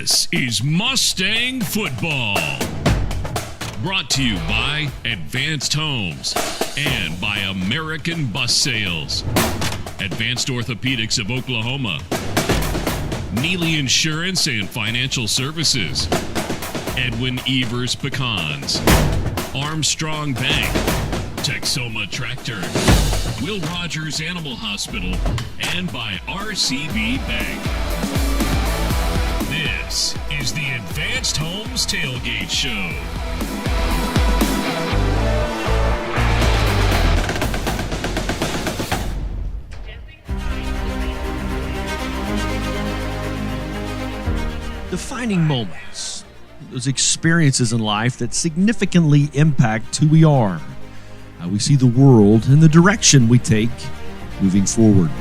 This is Mustang Football. Brought to you by Advanced Homes and by American Bus Sales. Advanced Orthopedics of Oklahoma. Neely Insurance and Financial Services. Edwin Evers Pecans. Armstrong Bank. Texoma Tractor. Will Rogers Animal Hospital. And by RCB Bank. This is the Advanced Homes Tailgate Show. Defining moments, those experiences in life that significantly impact who we are, how we see the world, and the direction we take moving forward.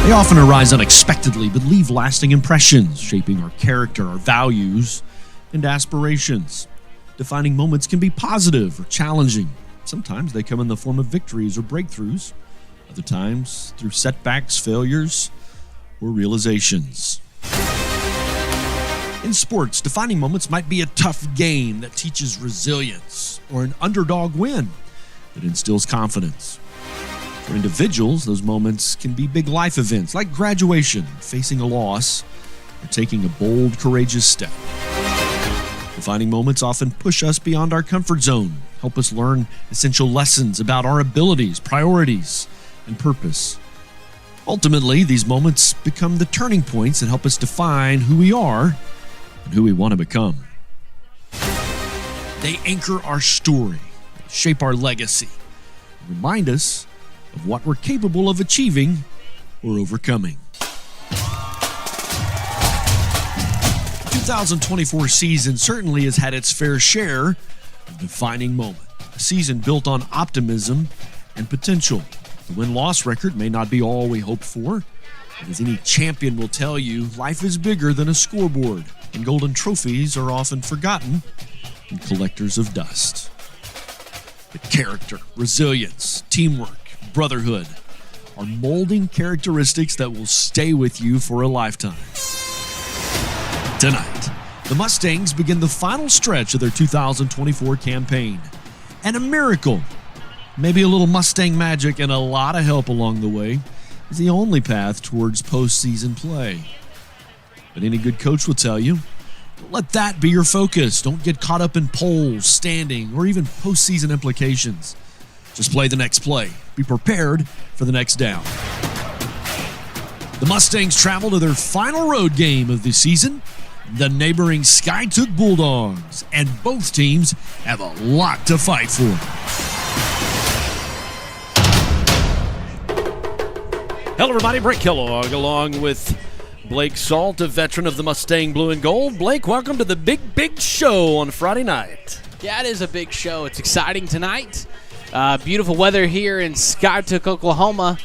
They often arise unexpectedly, but leave lasting impressions, shaping our character, our values, and aspirations. Defining moments can be positive or challenging. Sometimes they come in the form of victories or breakthroughs. Other times, through setbacks, failures, or realizations. In sports, defining moments might be a tough game that teaches resilience, or an underdog win that instills confidence. For individuals, those moments can be big life events like graduation, facing a loss, or taking a bold, courageous step. Defining moments often push us beyond our comfort zone, help us learn essential lessons about our abilities, priorities, and purpose. Ultimately, these moments become the turning points that help us define who we are and who we want to become. They anchor our story, shape our legacy, and remind us of what we're capable of achieving or overcoming. The 2024 season certainly has had its fair share of defining moments. A season built on optimism and potential. The win-loss record may not be all we hoped for, but as any champion will tell you, life is bigger than a scoreboard, and golden trophies are often forgotten and collectors of dust. But character, resilience, teamwork, brotherhood are molding characteristics that will stay with you for a lifetime. Tonight, the Mustangs begin the final stretch of their 2024 campaign. And a miracle, maybe a little Mustang magic and a lot of help along the way, is the only path towards postseason play. But any good coach will tell you, don't let that be your focus. Don't get caught up in polls, standing, or even postseason implications. Just play the next play. Be prepared for the next down. The Mustangs travel to their final road game of the season, the neighboring Skiatook Bulldogs, and both teams have a lot to fight for. Hello, everybody. Brent Kellogg, along with Blake Salt, a veteran of the Mustang Blue and Gold. Blake, welcome to the big show on Friday night. Yeah, it is a big show. It's exciting tonight. Beautiful weather here in Skiatook, Oklahoma.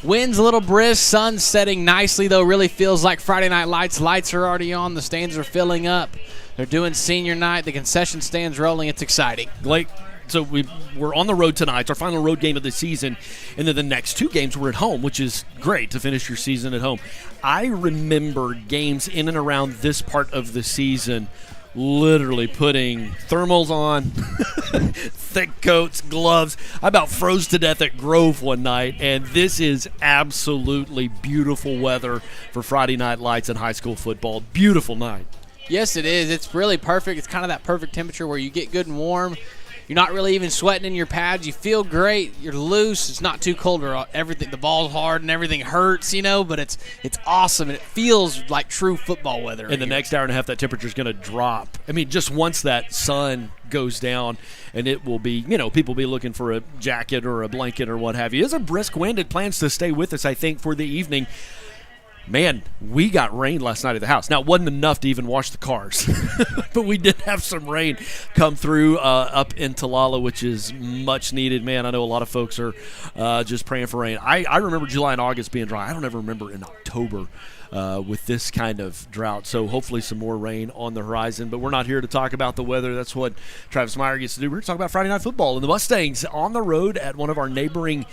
Wind's a little brisk, sun's setting nicely, though. Really feels like Friday Night Lights. Lights are already on. The stands are filling up. They're doing senior night. The concession stand's rolling. It's exciting. Blake, so we're on the road tonight. It's our final road game of the season. And then the next two games we're at home, which is great to finish your season at home. I remember games in and around this part of the season literally putting thermals on, thick coats, gloves. I about froze to death at Grove one night, and this is absolutely beautiful weather for Friday Night Lights and high school football. Beautiful night. Yes, it is. It's really perfect. It's kind of that perfect temperature where you get good and warm. You're not really even sweating in your pads. You feel great. You're loose. It's not too cold or everything. The ball's hard and everything hurts, but it's awesome, and it feels like true football weather. And the next hour and a half, that temperature is going to drop. I mean, just once that sun goes down, and it will be, people will be looking for a jacket or a blanket or what have you. It's a brisk wind. It plans to stay with us, I think, for the evening. Man, we got rain last night at the house. Now, it wasn't enough to even wash the cars, but we did have some rain come through up in Talala, which is much needed. Man, I know a lot of folks are just praying for rain. I remember July and August being dry. I don't ever remember in October with this kind of drought. So hopefully some more rain on the horizon. But we're not here to talk about the weather. That's what Travis Meyer gets to do. We're going to talk about Friday Night Football and the Mustangs on the road at one of our neighboring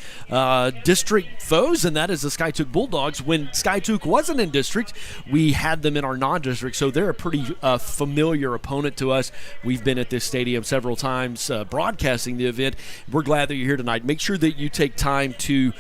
district foes, and that is the Skiatook Bulldogs. When Skiatook wasn't in district, we had them in our non-district, so they're a pretty familiar opponent to us. We've been at this stadium several times broadcasting the event. We're glad that you're here tonight. Make sure that you take time to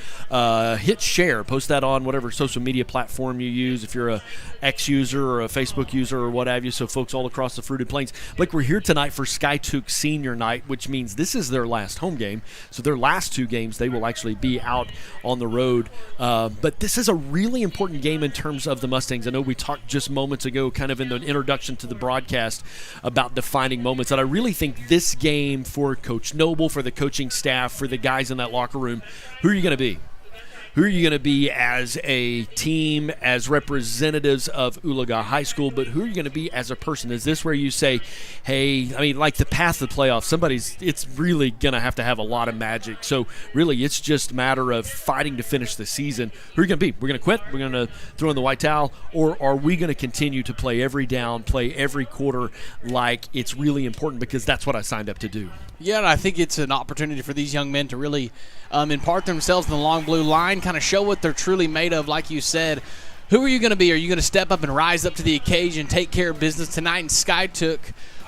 hit share. Post that on whatever social media platform you use, if you're a X user or a Facebook user or what have you, so folks all across the Fruited Plains. Like, we're here tonight for Skiatook Senior Night, which means this is their last home game. So their last two games, they will actually be out on the road. But this is a really important game in terms of the Mustangs. I know we talked just moments ago, kind of in the introduction to the broadcast, about defining moments. And I really think this game, for Coach Noble, for the coaching staff, for the guys in that locker room, who are you going to be? Who are you going to be as a team, as representatives of Oologah High School, but who are you going to be as a person? Is this where you say, hey, I mean, like the path to the playoffs, it's really going to have a lot of magic. So really, it's just a matter of fighting to finish the season. Who are you going to be? We're going to quit? We're going to throw in the white towel? Or are we going to continue to play every down, play every quarter like it's really important, because that's what I signed up to do? Yeah, and I think it's an opportunity for these young men to really impart themselves in the long blue line, kind of show what they're truly made of. Like you said, who are you going to be? Are you going to step up and rise up to the occasion, take care of business tonight in Skiatook,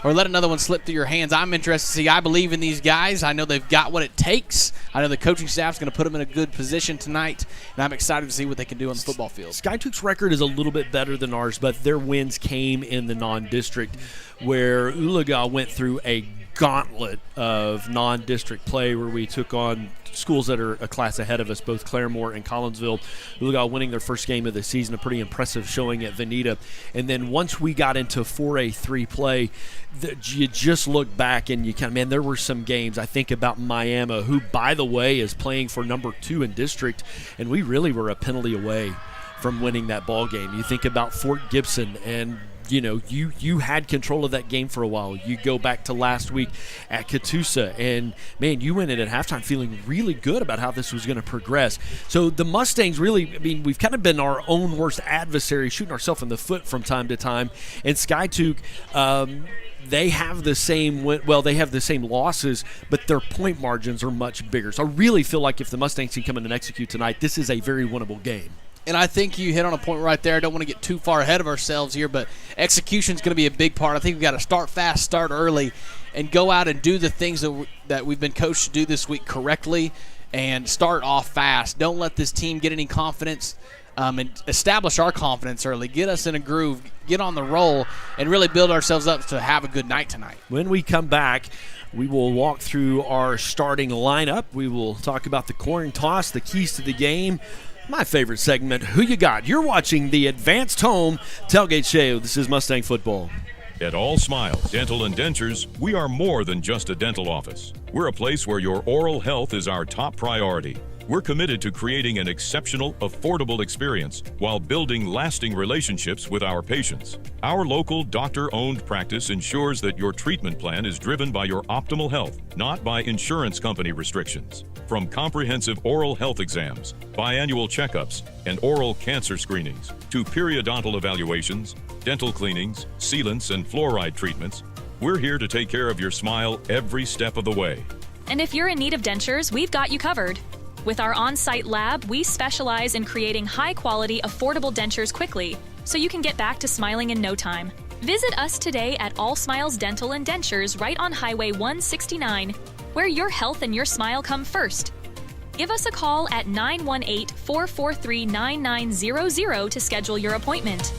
or let another one slip through your hands? I'm interested to see. I believe in these guys. I know they've got what it takes. I know the coaching staff's going to put them in a good position tonight, and I'm excited to see what they can do on the football field. Skiatook's record is a little bit better than ours, but their wins came in the non-district, where Oologah went through a gauntlet of non-district play where we took on schools that are a class ahead of us, both Claremore and Collinsville. Oologah winning their first game of the season, a pretty impressive showing at Veneta. And then once we got into 4A3 play, you just look back and you kind of, man, there were some games. I think about Miami, who, by the way, is playing for number 2 in district, and we really were a penalty away from winning that ball game. You think about Fort Gibson, and you know, you had control of that game for a while. You go back to last week at Catoosa, and, man, you went in at halftime feeling really good about how this was going to progress. So the Mustangs really, I mean, we've kind of been our own worst adversary, shooting ourselves in the foot from time to time. And Skiatook, they have the same losses, but their point margins are much bigger. So I really feel like if the Mustangs can come in and execute tonight, this is a very winnable game. And I think you hit on a point right there. I don't want to get too far ahead of ourselves here, but execution is going to be a big part. I think we've got to start fast, start early, and go out and do the things that we've been coached to do this week correctly, and start off fast. Don't let this team get any confidence, and establish our confidence early. Get us in a groove, get on the roll, and really build ourselves up to have a good night tonight. When we come back, we will walk through our starting lineup. We will talk about the coin toss, the keys to the game. My favorite segment, Who You Got? You're watching the Advanced Home Tailgate Show. This is Mustang Football. At All Smiles Dental and Dentures, we are more than just a dental office. We're a place where your oral health is our top priority. We're committed to creating an exceptional, affordable experience while building lasting relationships with our patients. Our local doctor-owned practice ensures that your treatment plan is driven by your optimal health, not by insurance company restrictions. From comprehensive oral health exams, biannual checkups, and oral cancer screenings, to periodontal evaluations, dental cleanings, sealants, and fluoride treatments, we're here to take care of your smile every step of the way. And if you're in need of dentures, we've got you covered. With our on-site lab, we specialize in creating high-quality, affordable dentures quickly, so you can get back to smiling in no time. Visit us today at All Smiles Dental and Dentures right on Highway 169, where your health and your smile come first. Give us a call at 918-443-9900 to schedule your appointment.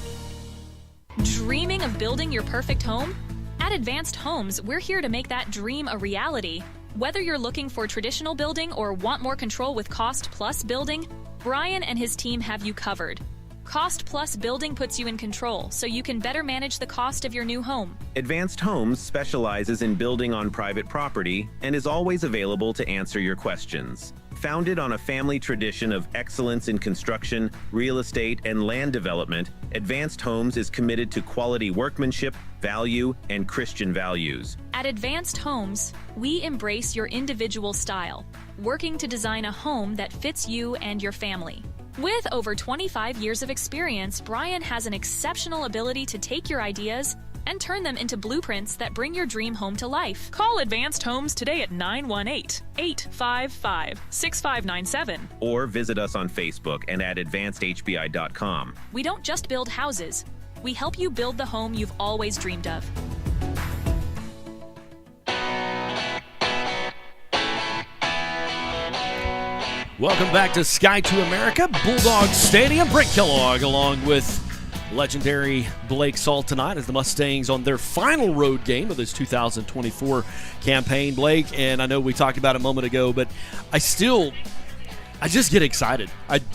Dreaming of building your perfect home? At Advanced Homes, we're here to make that dream a reality. Whether you're looking for traditional building or want more control with Cost Plus Building, Brian and his team have you covered. Cost Plus Building puts you in control, so you can better manage the cost of your new home. Advanced Homes specializes in building on private property and is always available to answer your questions. Founded on a family tradition of excellence in construction, real estate, and land development, Advanced Homes is committed to quality workmanship, value, and Christian values. At Advanced Homes, we embrace your individual style, working to design a home that fits you and your family. With over 25 years of experience, Brian has an exceptional ability to take your ideas and turn them into blueprints that bring your dream home to life. Call Advanced Homes today at 918-855-6597. Or visit us on Facebook and at advancedhbi.com. We don't just build houses. We help you build the home you've always dreamed of. Welcome back to Sky to America, Bulldog Stadium. Brent Kellogg along with legendary Blake Salt tonight as the Mustangs on their final road game of this 2024 campaign. Blake, and I know we talked about it a moment ago, but I just get excited.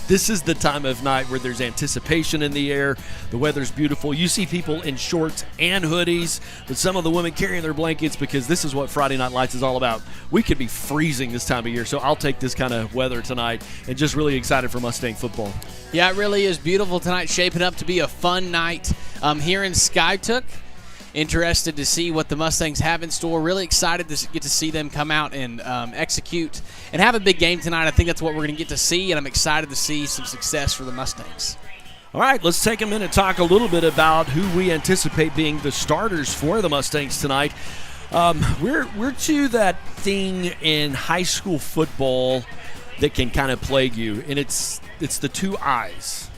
This is the time of night where there's anticipation in the air. The weather's beautiful. You see people in shorts and hoodies, but some of the women carrying their blankets because this is what Friday Night Lights is all about. We could be freezing this time of year, so I'll take this kind of weather tonight and just really excited for Mustang football. Yeah, it really is beautiful tonight, shaping up to be a fun night here in Skiatook. Interested to see what the Mustangs have in store. Really excited to get to see them come out and execute and have a big game tonight. I think that's what we're going to get to see, and I'm excited to see some success for the Mustangs. All right, let's take a minute and talk a little bit about who we anticipate being the starters for the Mustangs tonight. We're to that thing in high school football that can kind of plague you, and it's the two I's.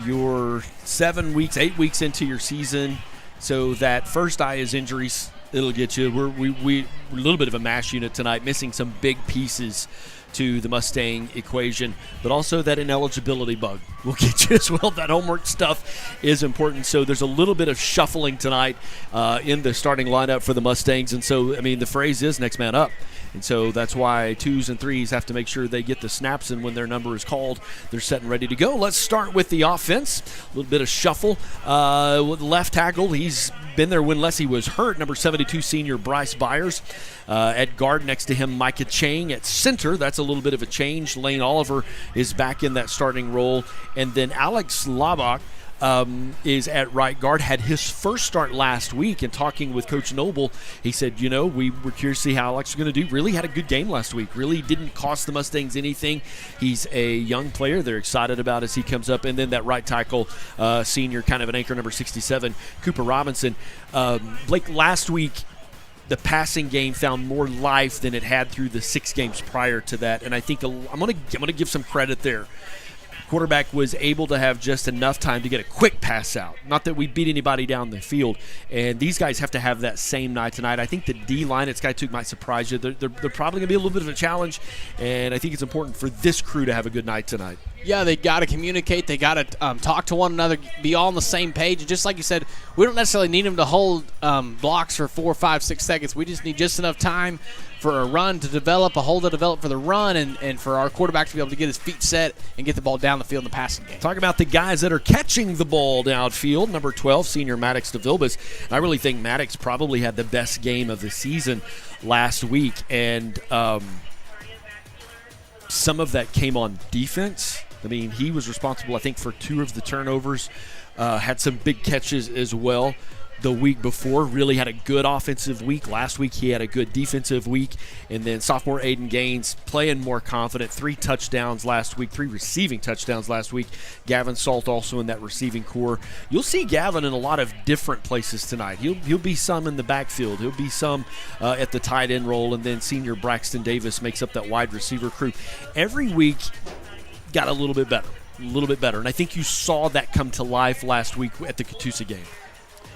You're 7 weeks, 8 weeks into your season. So that first eye is injuries. It'll get you. We're a little bit of a mash unit tonight, missing some big pieces to the Mustang equation, but also that ineligibility bug will get you as well. That homework stuff is important. So there's a little bit of shuffling tonight in the starting lineup for the Mustangs. And so, I mean, the phrase is next man up. And so that's why 2s and 3s have to make sure they get the snaps in when their number is called. They're set and ready to go. Let's start with the offense. A little bit of shuffle. With left tackle, he's been there unless he was hurt. Number 72 senior Bryce Byers. At guard next to him, Micah Chang. At center, that's a little bit of a change. Lane Oliver is back in that starting role. And then Alex Labach is at right guard. Had his first start last week, and talking with Coach Noble, he said, we were curious to see how Alex was going to do. Really had a good game last week. Really didn't cost the Mustangs anything. He's a young player they're excited about as he comes up. And then that right tackle, senior, kind of an anchor, number 67, Cooper Robinson. Blake, last week, the passing game found more life than it had through the 6 games prior to that, and I think I'm going to give some credit there. Quarterback was able to have just enough time to get a quick pass out. Not that we beat anybody down the field. And these guys have to have that same night tonight. I think the D-line at Skiatook might surprise you. They're probably going to be a little bit of a challenge, and I think it's important for this crew to have a good night tonight. Yeah, they got to communicate. They got to talk to one another, be all on the same page. And just like you said, we don't necessarily need them to hold blocks for 4, 5, 6 seconds. We just need just enough time for a run to develop, a hold to develop for the run, and for our quarterback to be able to get his feet set and get the ball down the field in the passing game. Talk about the guys that are catching the ball downfield. Number 12, senior Maddox DeVilbus. I really think Maddox probably had the best game of the season last week, and some of that came on defense. I mean, he was responsible, I think, for 2 of the turnovers. Had some big catches as well. The week before really had a good offensive week. Last week he had a good defensive week. And then sophomore Aiden Gaines playing more confident. 3 touchdowns last week, 3 receiving touchdowns last week. Gavin Salt also in that receiving core. You'll see Gavin in a lot of different places tonight. He'll be some in the backfield. He'll be some at the tight end role. And then senior Braxton Davis makes up that wide receiver crew. Every week got a little bit better. And I think you saw that come to life last week at the Catoosa game.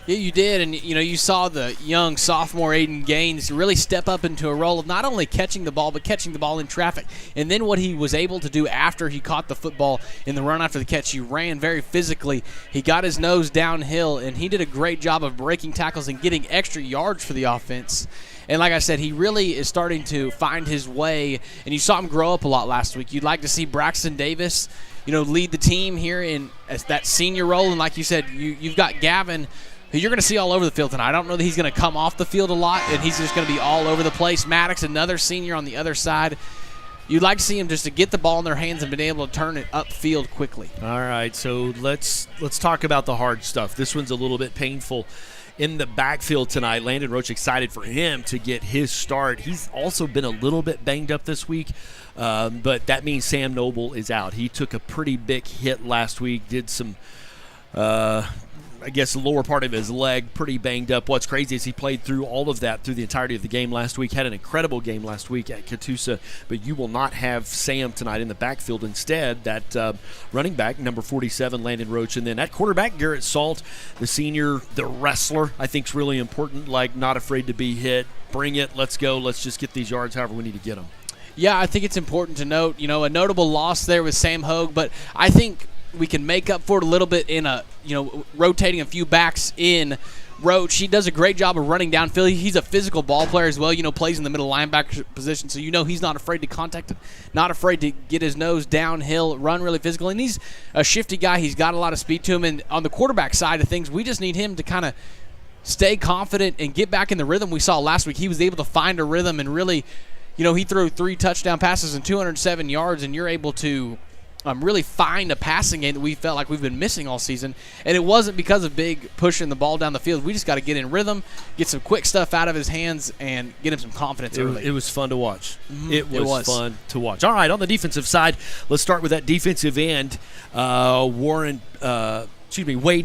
Yeah, you did, and you saw the young sophomore Aiden Gaines really step up into a role of not only catching the ball, but catching the ball in traffic. And then what he was able to do after he caught the football in the run after the catch, he ran very physically. He got his nose downhill, and he did a great job of breaking tackles and getting extra yards for the offense. And like I said, he really is starting to find his way, and you saw him grow up a lot last week. You'd like to see Braxton Davis, lead the team here in that senior role. And like you said, you've got Gavin, who you're going to see all over the field tonight. I don't know that he's going to come off the field a lot, and he's just going to be all over the place. Maddox, another senior on the other side. you'd like to see them just to get the ball in their hands and been able to turn it upfield quickly. All right, so let's talk about the hard stuff. This one's a little bit painful. In the backfield tonight, Landon Roach excited for him to get his start. He's also been a little bit banged up this week, but that means Sam Noble is out. He took a pretty big hit last week, did some I guess the lower part of his leg pretty banged up. What's crazy is he played through all of that through the entirety of the game last week, had an incredible game last week at Catoosa, but you will not have Sam tonight in the backfield. Instead, that running back, number 47, Landon Roach, and then at quarterback, Garrett Salt, the senior, the wrestler, I think is really important, like not afraid to be hit. Bring it, let's go, let's just get these yards however we need to get them. Yeah, I think it's important to note, a notable loss there with Sam Hogue, but I think we can make up for it a little bit in rotating a few backs in. Roach, he does a great job of running downfield. He's a physical ball player as well, plays in the middle linebacker position, so he's not afraid to contact it, not afraid to get his nose downhill, run really physical, and he's a shifty guy. He's got a lot of speed to him, and on the quarterback side of things, we just need him to kind of stay confident and get back in the rhythm we saw last week. He was able to find a rhythm and really, he threw 3 touchdown passes and 207 yards, and you're able to really find a passing game that we felt like we've been missing all season. And it wasn't because of Big pushing the ball down the field. We just got to get in rhythm, get some quick stuff out of his hands, and get him some confidence early. It was fun to watch. Mm-hmm. It was fun to watch. All right, on the defensive side, let's start with that defensive end. Wade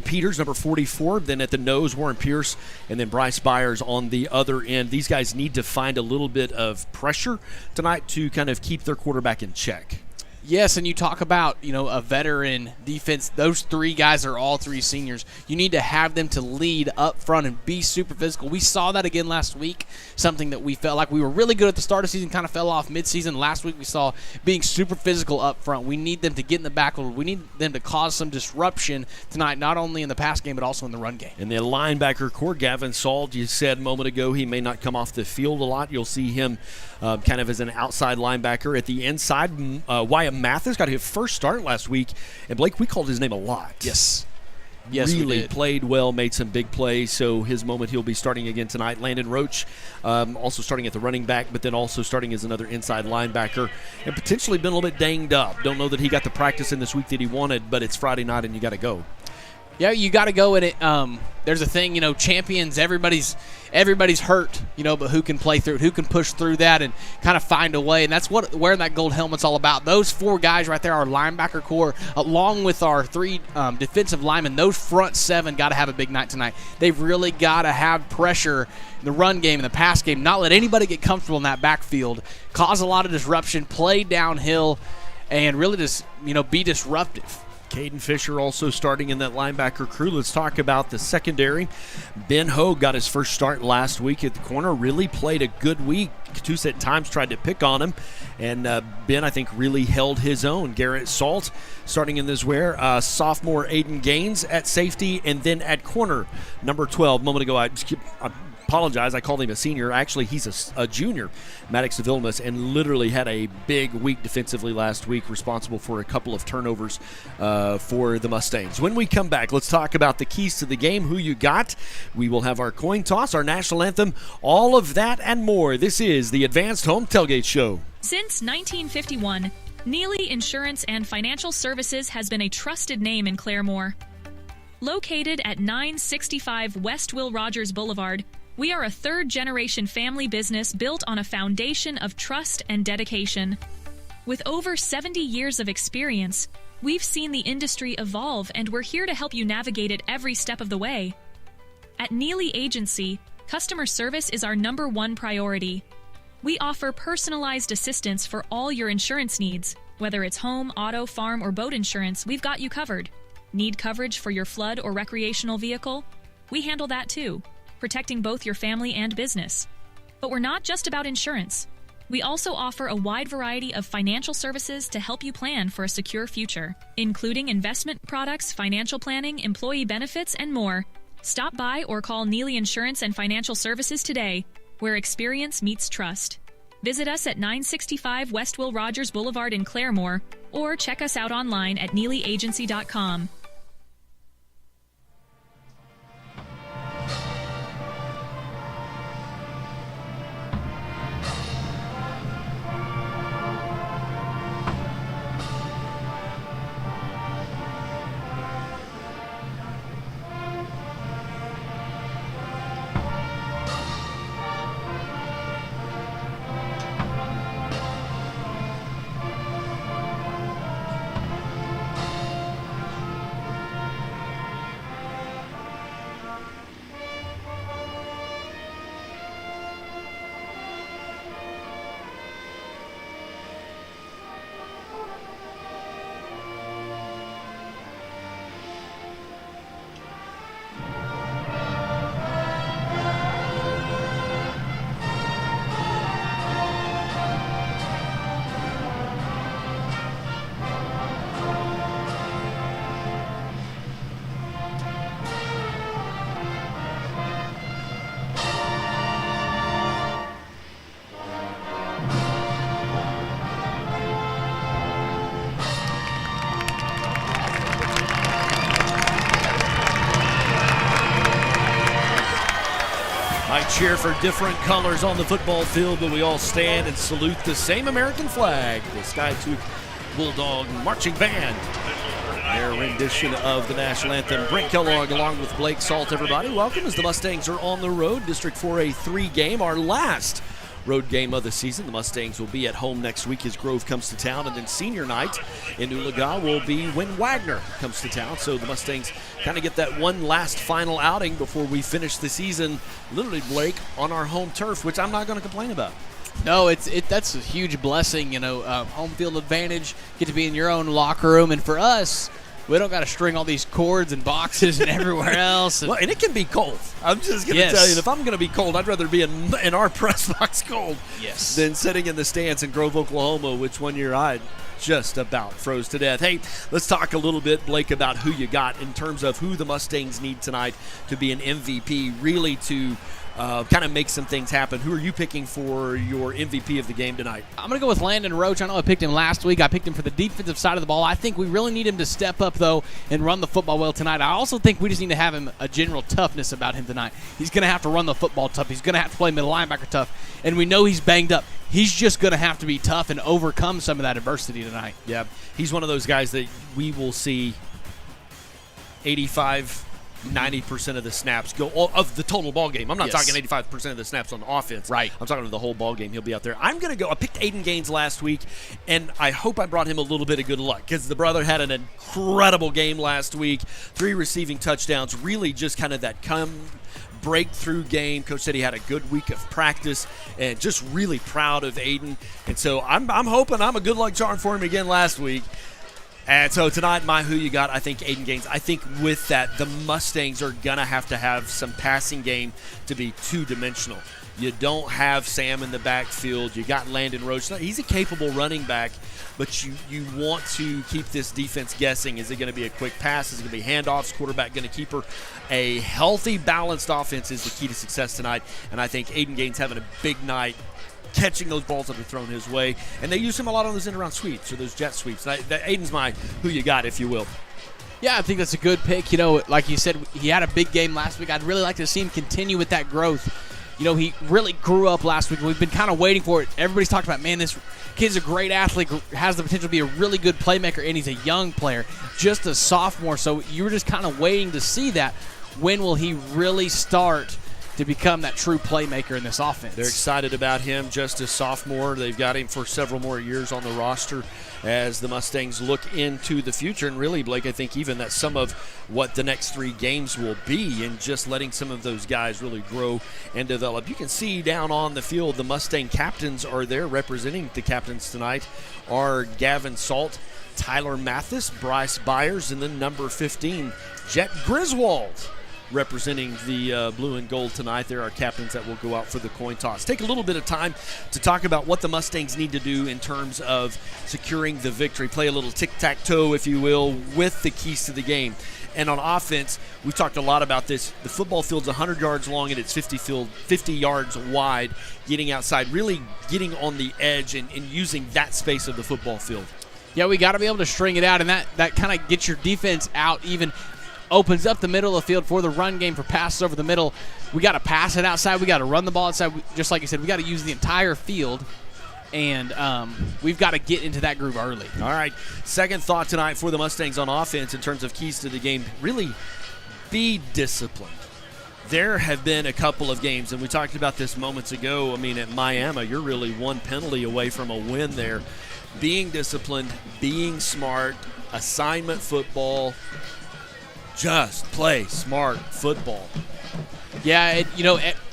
Peters, number 44. Then at the nose, Warren Pierce, and then Bryce Byers on the other end. These guys need to find a little bit of pressure tonight to kind of keep their quarterback in check. Yes, and you talk about, a veteran defense. Those 3 guys are all 3 seniors. You need to have them to lead up front and be super physical. We saw that again last week, something that we felt like we were really good at the start of the season, kind of fell off midseason. Last week we saw being super physical up front. We need them to get in the backfield. We need them to cause some disruption tonight, not only in the pass game but also in the run game. And the linebacker core, Gavin Salt, you said a moment ago he may not come off the field a lot. You'll see him kind of as an outside linebacker. At the inside, Wyatt Mathis got his first start last week, and Blake, we called his name a lot. Yes, really played well, made some big plays, so his moment he'll be starting again tonight. Landon Roach also starting at the running back, but then also starting as another inside linebacker, and potentially been a little bit dinged up. Don't know that he got the practice in this week that he wanted, but it's Friday night and you got to go. Yeah, you got to go in it. There's a thing, champions, everybody's hurt, but who can play through it, who can push through that and kind of find a way, and that's what wearing that gold helmet's all about. Those 4 guys right there, our linebacker core, along with our 3 defensive linemen, those front 7 got to have a big night tonight. They've really got to have pressure in the run game and the pass game, not let anybody get comfortable in that backfield, cause a lot of disruption, play downhill, and really just, be disruptive. Caden Fisher also starting in that linebacker crew. Let's talk about the secondary. Ben Hogue got his first start last week at the corner. Really played a good week. Catoosa at times tried to pick on him, and Ben, I think, really held his own. Garrett Salt starting in this sophomore Aiden Gaines at safety, and then at corner, number 12. A moment ago, I apologize, I called him a senior. Actually, he's a junior, Maddox Vilmus, and literally had a big week defensively last week, responsible for a couple of turnovers for the Mustangs. When we come back, let's talk about the keys to the game, who you got. We will have our coin toss, our national anthem, all of that and more. This is the Advanced Home Tailgate Show. Since 1951, Neely Insurance and Financial Services has been a trusted name in Claremore. Located at 965 West Will Rogers Boulevard, we are a third-generation family business built on a foundation of trust and dedication. With over 70 years of experience, we've seen the industry evolve, and we're here to help you navigate it every step of the way. At Neely Agency, customer service is our #1 priority. We offer personalized assistance for all your insurance needs. Whether it's home, auto, farm, or boat insurance, we've got you covered. Need coverage for your flood or recreational vehicle? We handle that too, protecting both your family and business. But we're not just about insurance. We also offer a wide variety of financial services to help you plan for a secure future, including investment products, financial planning, employee benefits, and more. Stop by or call Neely Insurance and Financial Services today, where experience meets trust. Visit us at 965 West Will Rogers Boulevard in Claremore, or check us out online at neelyagency.com. I cheer for different colors on the football field, but we all stand and salute the same American flag, the Skiatook Bulldog Marching Band. Their rendition of the national anthem. Brent Kellogg along with Blake Salt, everybody. Welcome as the Mustangs are on the road. District 4A 3 game, our last road game of the season. The Mustangs will be at home next week as Grove comes to town, and then senior night in Oologah will be when Wagner comes to town. So the Mustangs kind of get that one last final outing before we finish the season, literally, Blake, on our home turf, which I'm not going to complain about. No, that's a huge blessing, home field advantage, get to be in your own locker room. And for us, we don't got to string all these cords and boxes and everywhere else. Well, and it can be cold. I'm just going to tell you, if I'm going to be cold, I'd rather be in our press box cold than sitting in the stands in Grove, Oklahoma, which one year I just about froze to death. Hey, let's talk a little bit, Blake, about who you got in terms of who the Mustangs need tonight to be an MVP, really to kind of make some things happen. Who are you picking for your MVP of the game tonight? I'm going to go with Landon Roach. I know I picked him last week. I picked him for the defensive side of the ball. I think we really need him to step up, though, and run the football well tonight. I also think we just need to have him a general toughness about him tonight. He's going to have to run the football tough. He's going to have to play middle linebacker tough. And we know he's banged up. He's just going to have to be tough and overcome some of that adversity tonight. Yeah, he's one of those guys that we will see 90% of the snaps go of the total ball game. I'm not talking 85% of the snaps on offense. Right. I'm talking about the whole ball game. He'll be out there. I'm going to go. I picked Aiden Gaines last week, and I hope I brought him a little bit of good luck because the brother had an incredible game last week. 3 receiving touchdowns. Really just kind of that breakthrough game. Coach said he had a good week of practice, and just really proud of Aiden. And so I'm hoping I'm a good luck charm for him again last week. And so tonight, my who you got, I think Aiden Gaines. I think with that, the Mustangs are going to have some passing game to be two-dimensional. You don't have Sam in the backfield. You got Landon Roach. He's a capable running back, but you want to keep this defense guessing. Is it going to be a quick pass? Is it going to be handoffs? Quarterback going to keep her? A healthy, balanced offense is the key to success tonight, and I think Aiden Gaines having a big night, catching those balls that are thrown his way. And they use him a lot on those end-around sweeps or those jet sweeps. Aiden's my who you got, if you will. Yeah, I think that's a good pick. Like you said, he had a big game last week. I'd really like to see him continue with that growth. He really grew up last week. We've been kind of waiting for it. Everybody's talked about, man, this kid's a great athlete, has the potential to be a really good playmaker, and he's a young player, just a sophomore. So you were just kind of waiting to see that. When will he really start to become that true playmaker in this offense? They're excited about him, just a sophomore. They've got him for several more years on the roster as the Mustangs look into the future. And really, Blake, I think even that some of what the next 3 games will be, and just letting some of those guys really grow and develop. You can see down on the field, the Mustang captains are there. Representing the captains tonight are Gavin Salt, Tyler Mathis, Bryce Byers, and then number 15, Jet Griswold. Representing the blue and gold tonight. There are captains that will go out for the coin toss. Take a little bit of time to talk about what the Mustangs need to do in terms of securing the victory. Play a little tic-tac-toe, if you will, with the keys to the game. And on offense, we've talked a lot about this. The football field's 100 yards long and it's 50 yards wide. Getting outside, really getting on the edge and using that space of the football field. Yeah, we got to be able to string it out, and that kind of gets your defense out even. Opens up the middle of the field for the run game, for passes over the middle. We got to pass it outside. We got to run the ball outside. Just like you said, we got to use the entire field, and we've got to get into that groove early. All right. Second thought tonight for the Mustangs on offense in terms of keys to the game, really be disciplined. There have been a couple of games, and we talked about this moments ago. I mean, at Miami, you're really one penalty away from a win there. Being disciplined, being smart, assignment football. Just play smart football. Yeah,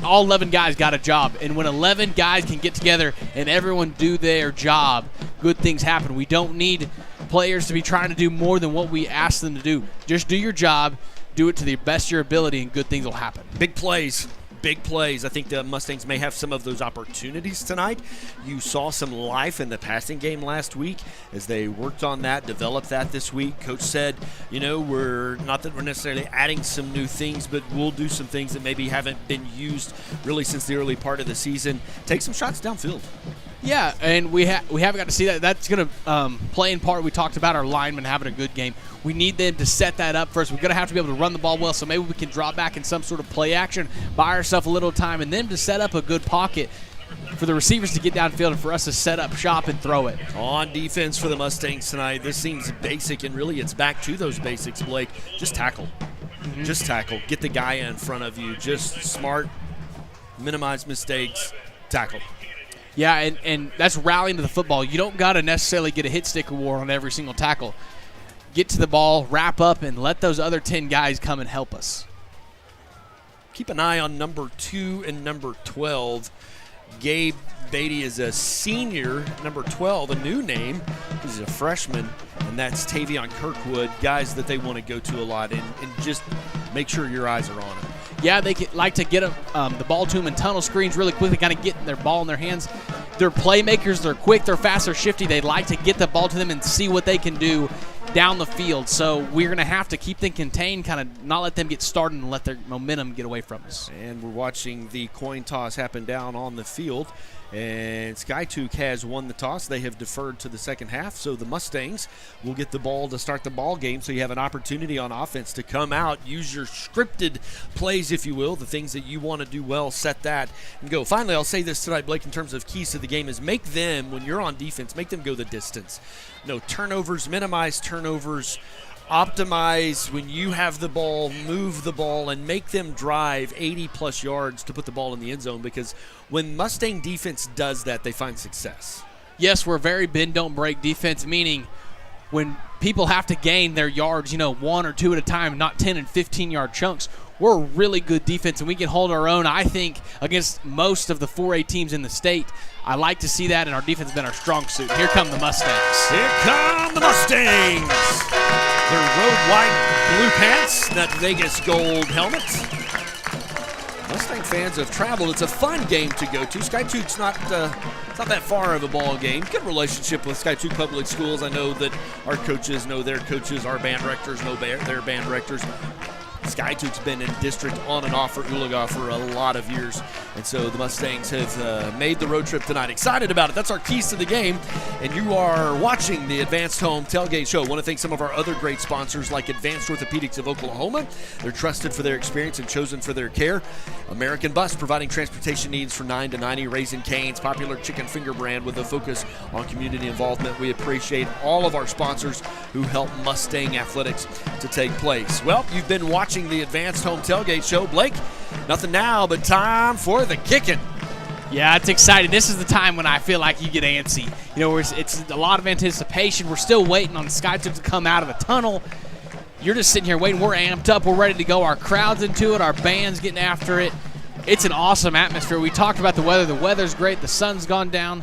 all 11 guys got a job. And when 11 guys can get together and everyone do their job, good things happen. We don't need players to be trying to do more than what we ask them to do. Just do your job, do it to the best of your ability, and good things will happen. Big plays. Big plays. I think the Mustangs may have some of those opportunities tonight. You saw some life in the passing game last week as they worked on that, developed that this week. Coach said, we're not that we're necessarily adding some new things, but we'll do some things that maybe haven't been used really since the early part of the season. Take some shots downfield. Yeah, and we haven't got to see that. That's going to play in part. We talked about our linemen having a good game. We need them to set that up first. We're going to have to be able to run the ball well, so maybe we can drop back in some sort of play action, buy ourselves a little time, and then to set up a good pocket for the receivers to get downfield and for us to set up shop and throw it. On defense for the Mustangs tonight, this seems basic, and really it's back to those basics, Blake. Just tackle. Mm-hmm. Just tackle. Get the guy in front of you. Just smart, minimize mistakes, tackle. Yeah, and that's rallying to the football. You don't got to necessarily get a hit stick award on every single tackle. Get to the ball, wrap up, and let those other 10 guys come and help us. Keep an eye on number 2 and number 12. Gabe Beatty is a senior. Number 12, a new name. He's a freshman, and that's Tavion Kirkwood, guys that they want to go to a lot, and just make sure your eyes are on him. Yeah, they like to get the ball to them in tunnel screens really quickly, kind of get their ball in their hands. They're playmakers. They're quick. They're fast. They're shifty. They like to get the ball to them and see what they can do down the field. So we're going to have to keep them contained, kind of not let them get started and let their momentum get away from us. And we're watching the coin toss happen down on the field. And Skiatook has won the toss. They have deferred to the second half, so the Mustangs will get the ball to start the ball game. So you have an opportunity on offense to come out, use your scripted plays, if you will, the things that you want to do well, set that, and go. Finally, I'll say this tonight, Blake, in terms of keys to the game is make them, when you're on defense, make them go the distance. No turnovers, minimize turnovers. Optimize when you have the ball, move the ball, and make them drive 80-plus yards to put the ball in the end zone, because when Mustang defense does that, they find success. Yes, we're very bend-don't-break defense, meaning when people have to gain their yards, 1 or 2 at a time, not 10 and 15-yard chunks, we're a really good defense, and we can hold our own, I think, against most of the 4A teams in the state. I like to see that, and our defense has been our strong suit. Here come the Mustangs. Here come the Mustangs. Their road white blue pants, that Vegas gold helmet. Mustang fans have traveled. It's a fun game to go to. Skiatook's not that far of a ball game. Good relationship with Skiatook Public Schools. I know that our coaches know their coaches. Our band directors know their band directors. Skiatook's been in district on and off for Oologah for a lot of years, and so the Mustangs have made the road trip tonight. Excited about it. That's our keys to the game, and you are watching the Advanced Home Tailgate Show. I want to thank some of our other great sponsors like Advanced Orthopedics of Oklahoma. They're trusted for their experience and chosen for their care. American Bus, providing transportation needs for 9 to 90. Raising Cane's, popular chicken finger brand with a focus on community involvement. We appreciate all of our sponsors who help Mustang athletics to take place. Well, you've been watching the Advanced Home Tailgate Show. Blake, nothing now but time for the kicking. Yeah, it's exciting. This is the time when I feel like you get antsy. It's a lot of anticipation. We're still waiting on Skiatook to come out of the tunnel. You're just sitting here waiting. We're amped up. We're ready to go. Our crowd's into it. Our band's getting after it. It's an awesome atmosphere. We talked about the weather. The weather's great. The sun's gone down.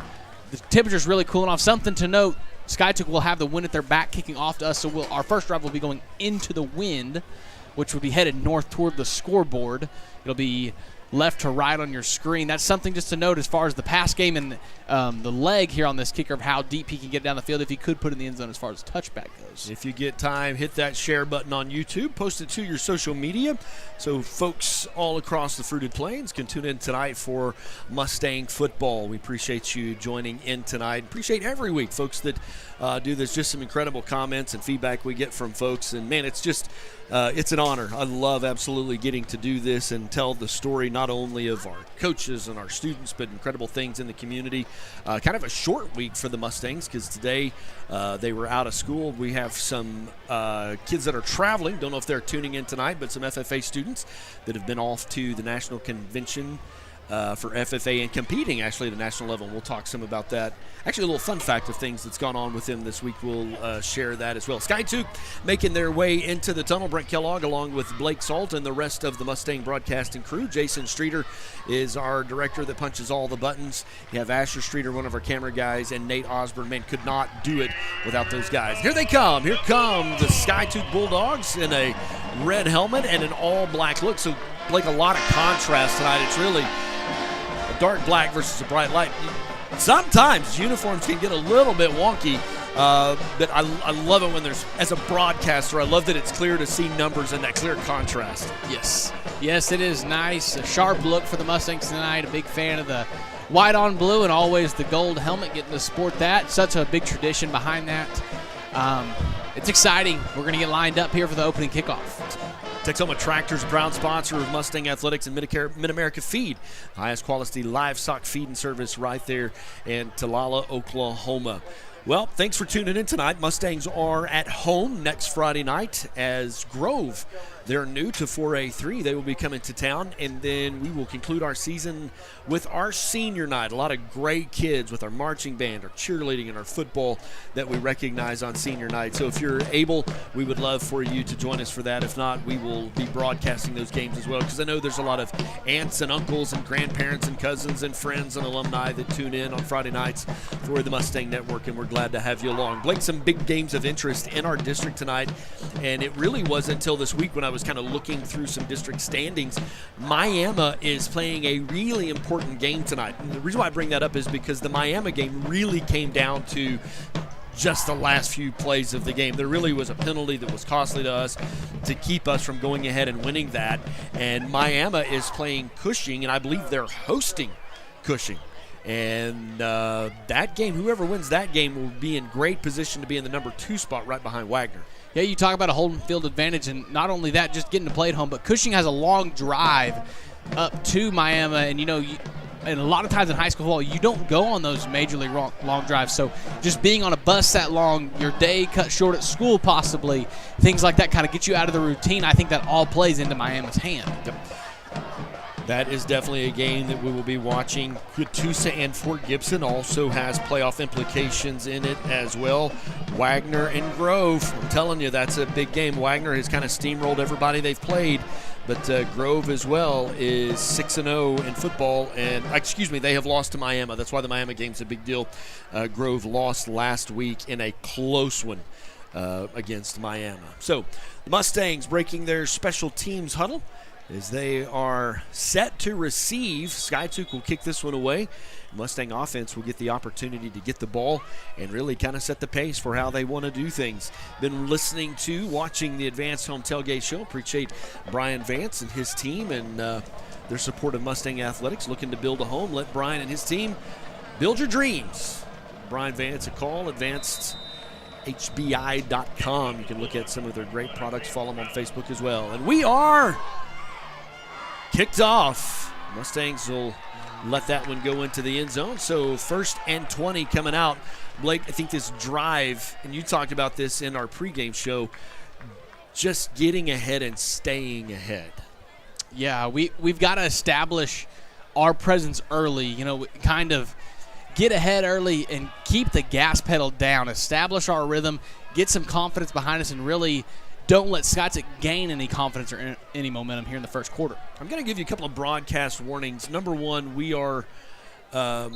The temperature's really cooling off. Something to note, Skiatook will have the wind at their back kicking off to us, so our first drive will be going into the wind, which will be headed north toward the scoreboard. It'll be left to right on your screen. That's something just to note as far as the pass game and the leg here on this kicker of how deep he can get down the field if he could put it in the end zone as far as touchback goes. If you get time, hit that share button on YouTube. Post it to your social media so folks all across the Fruited Plains can tune in tonight for Mustang football. We appreciate you joining in tonight. Appreciate every week folks that do this. Just some incredible comments and feedback we get from folks. And, man, it's just it's an honor. I love absolutely getting to do this and tell the story not only of our coaches and our students, but incredible things in the community. Kind of a short week for the Mustangs because today they were out of school. We have some kids that are traveling. Don't know if they're tuning in tonight, but some FFA students that have been off to the national convention for FFA and competing actually at the national level. And we'll talk some about that. Actually, a little fun fact of things that's gone on with them this week. We'll share that as well. Skiatook making their way into the tunnel. Brent Kellogg along with Blake Salt and the rest of the Mustang broadcasting crew. Jason Streeter is our director that punches all the buttons. You have Asher Streeter, one of our camera guys, and Nate Osborne. Man, could not do it without those guys. Here they come. Here come the Skiatook Bulldogs in a red helmet and an all-black look. So, Blake, a lot of contrast tonight. It's really a dark black versus a bright light. Sometimes uniforms can get a little bit wonky, but I love it when there's, as a broadcaster, I love that it's clear to see numbers and that clear contrast. Yes, it is nice. A sharp look for the Mustangs tonight. A big fan of the white on blue and always the gold helmet, getting to sport that. Such a big tradition behind that. It's exciting. We're going to get lined up here for the opening kickoff. Texoma Tractors, proud sponsor of Mustang Athletics and Mid-America Feed. Highest quality livestock feed and service right there in Talala, Oklahoma. Well, thanks for tuning in tonight. Mustangs are at home next Friday night as Grove. They're new to 4A3. They will be coming to town, and then we will conclude our season with our senior night. A lot of great kids with our marching band, our cheerleading, and our football that we recognize on senior night. So if you're able, we would love for you to join us for that. If not, we will be broadcasting those games as well, because I know there's a lot of aunts and uncles and grandparents and cousins and friends and alumni that tune in on Friday nights for the Mustang Network, and we're glad to have you along. Blake, some big games of interest in our district tonight, and it really wasn't until this week when I was kind of looking through some district standings. Miami is playing a really important game tonight. And the reason why I bring that up is because the Miami game really came down to just the last few plays of the game. There really was a penalty that was costly to us to keep us from going ahead and winning that. And Miami is playing Cushing, and I believe they're hosting Cushing. And that game, whoever wins that game will be in great position to be in the number 2 spot right behind Wagner. Yeah, you talk about a home field advantage, and not only that, just getting to play at home, but Cushing has a long drive up to Miami, and and a lot of times in high school football, you don't go on those majorly long drives. So just being on a bus that long, your day cut short at school possibly, things like that kind of get you out of the routine. I think that all plays into Miami's hand. Yep. That is definitely a game that we will be watching. Catoosa and Fort Gibson also has playoff implications in it as well. Wagner and Grove, I'm telling you, that's a big game. Wagner has kind of steamrolled everybody they've played, but Grove as well is 6-0 in football. And they have lost to Miami. That's why the Miami game's a big deal. Grove lost last week in a close one against Miami. So the Mustangs breaking their special teams huddle as they are set to receive. Skiatook will kick this one away. Mustang offense will get the opportunity to get the ball and really kind of set the pace for how they want to do things. Been watching the Advanced Home Tailgate Show. Appreciate Brian Vance and his team and their support of Mustang Athletics, looking to build a home. Let Brian and his team build your dreams. Brian Vance, a call, advancedhbi.com. You can look at some of their great products. Follow them on Facebook as well. And we are kicked off. Mustangs will let that one go into the end zone. So 1st and 20 coming out. Blake, I think this drive, and you talked about this in our pregame show, just getting ahead and staying ahead. Yeah, we've got to establish our presence early, kind of get ahead early and keep the gas pedal down, establish our rhythm, get some confidence behind us, and really don't let Skiatook gain any confidence or any momentum here in the first quarter. I'm going to give you a couple of broadcast warnings. Number one, we're on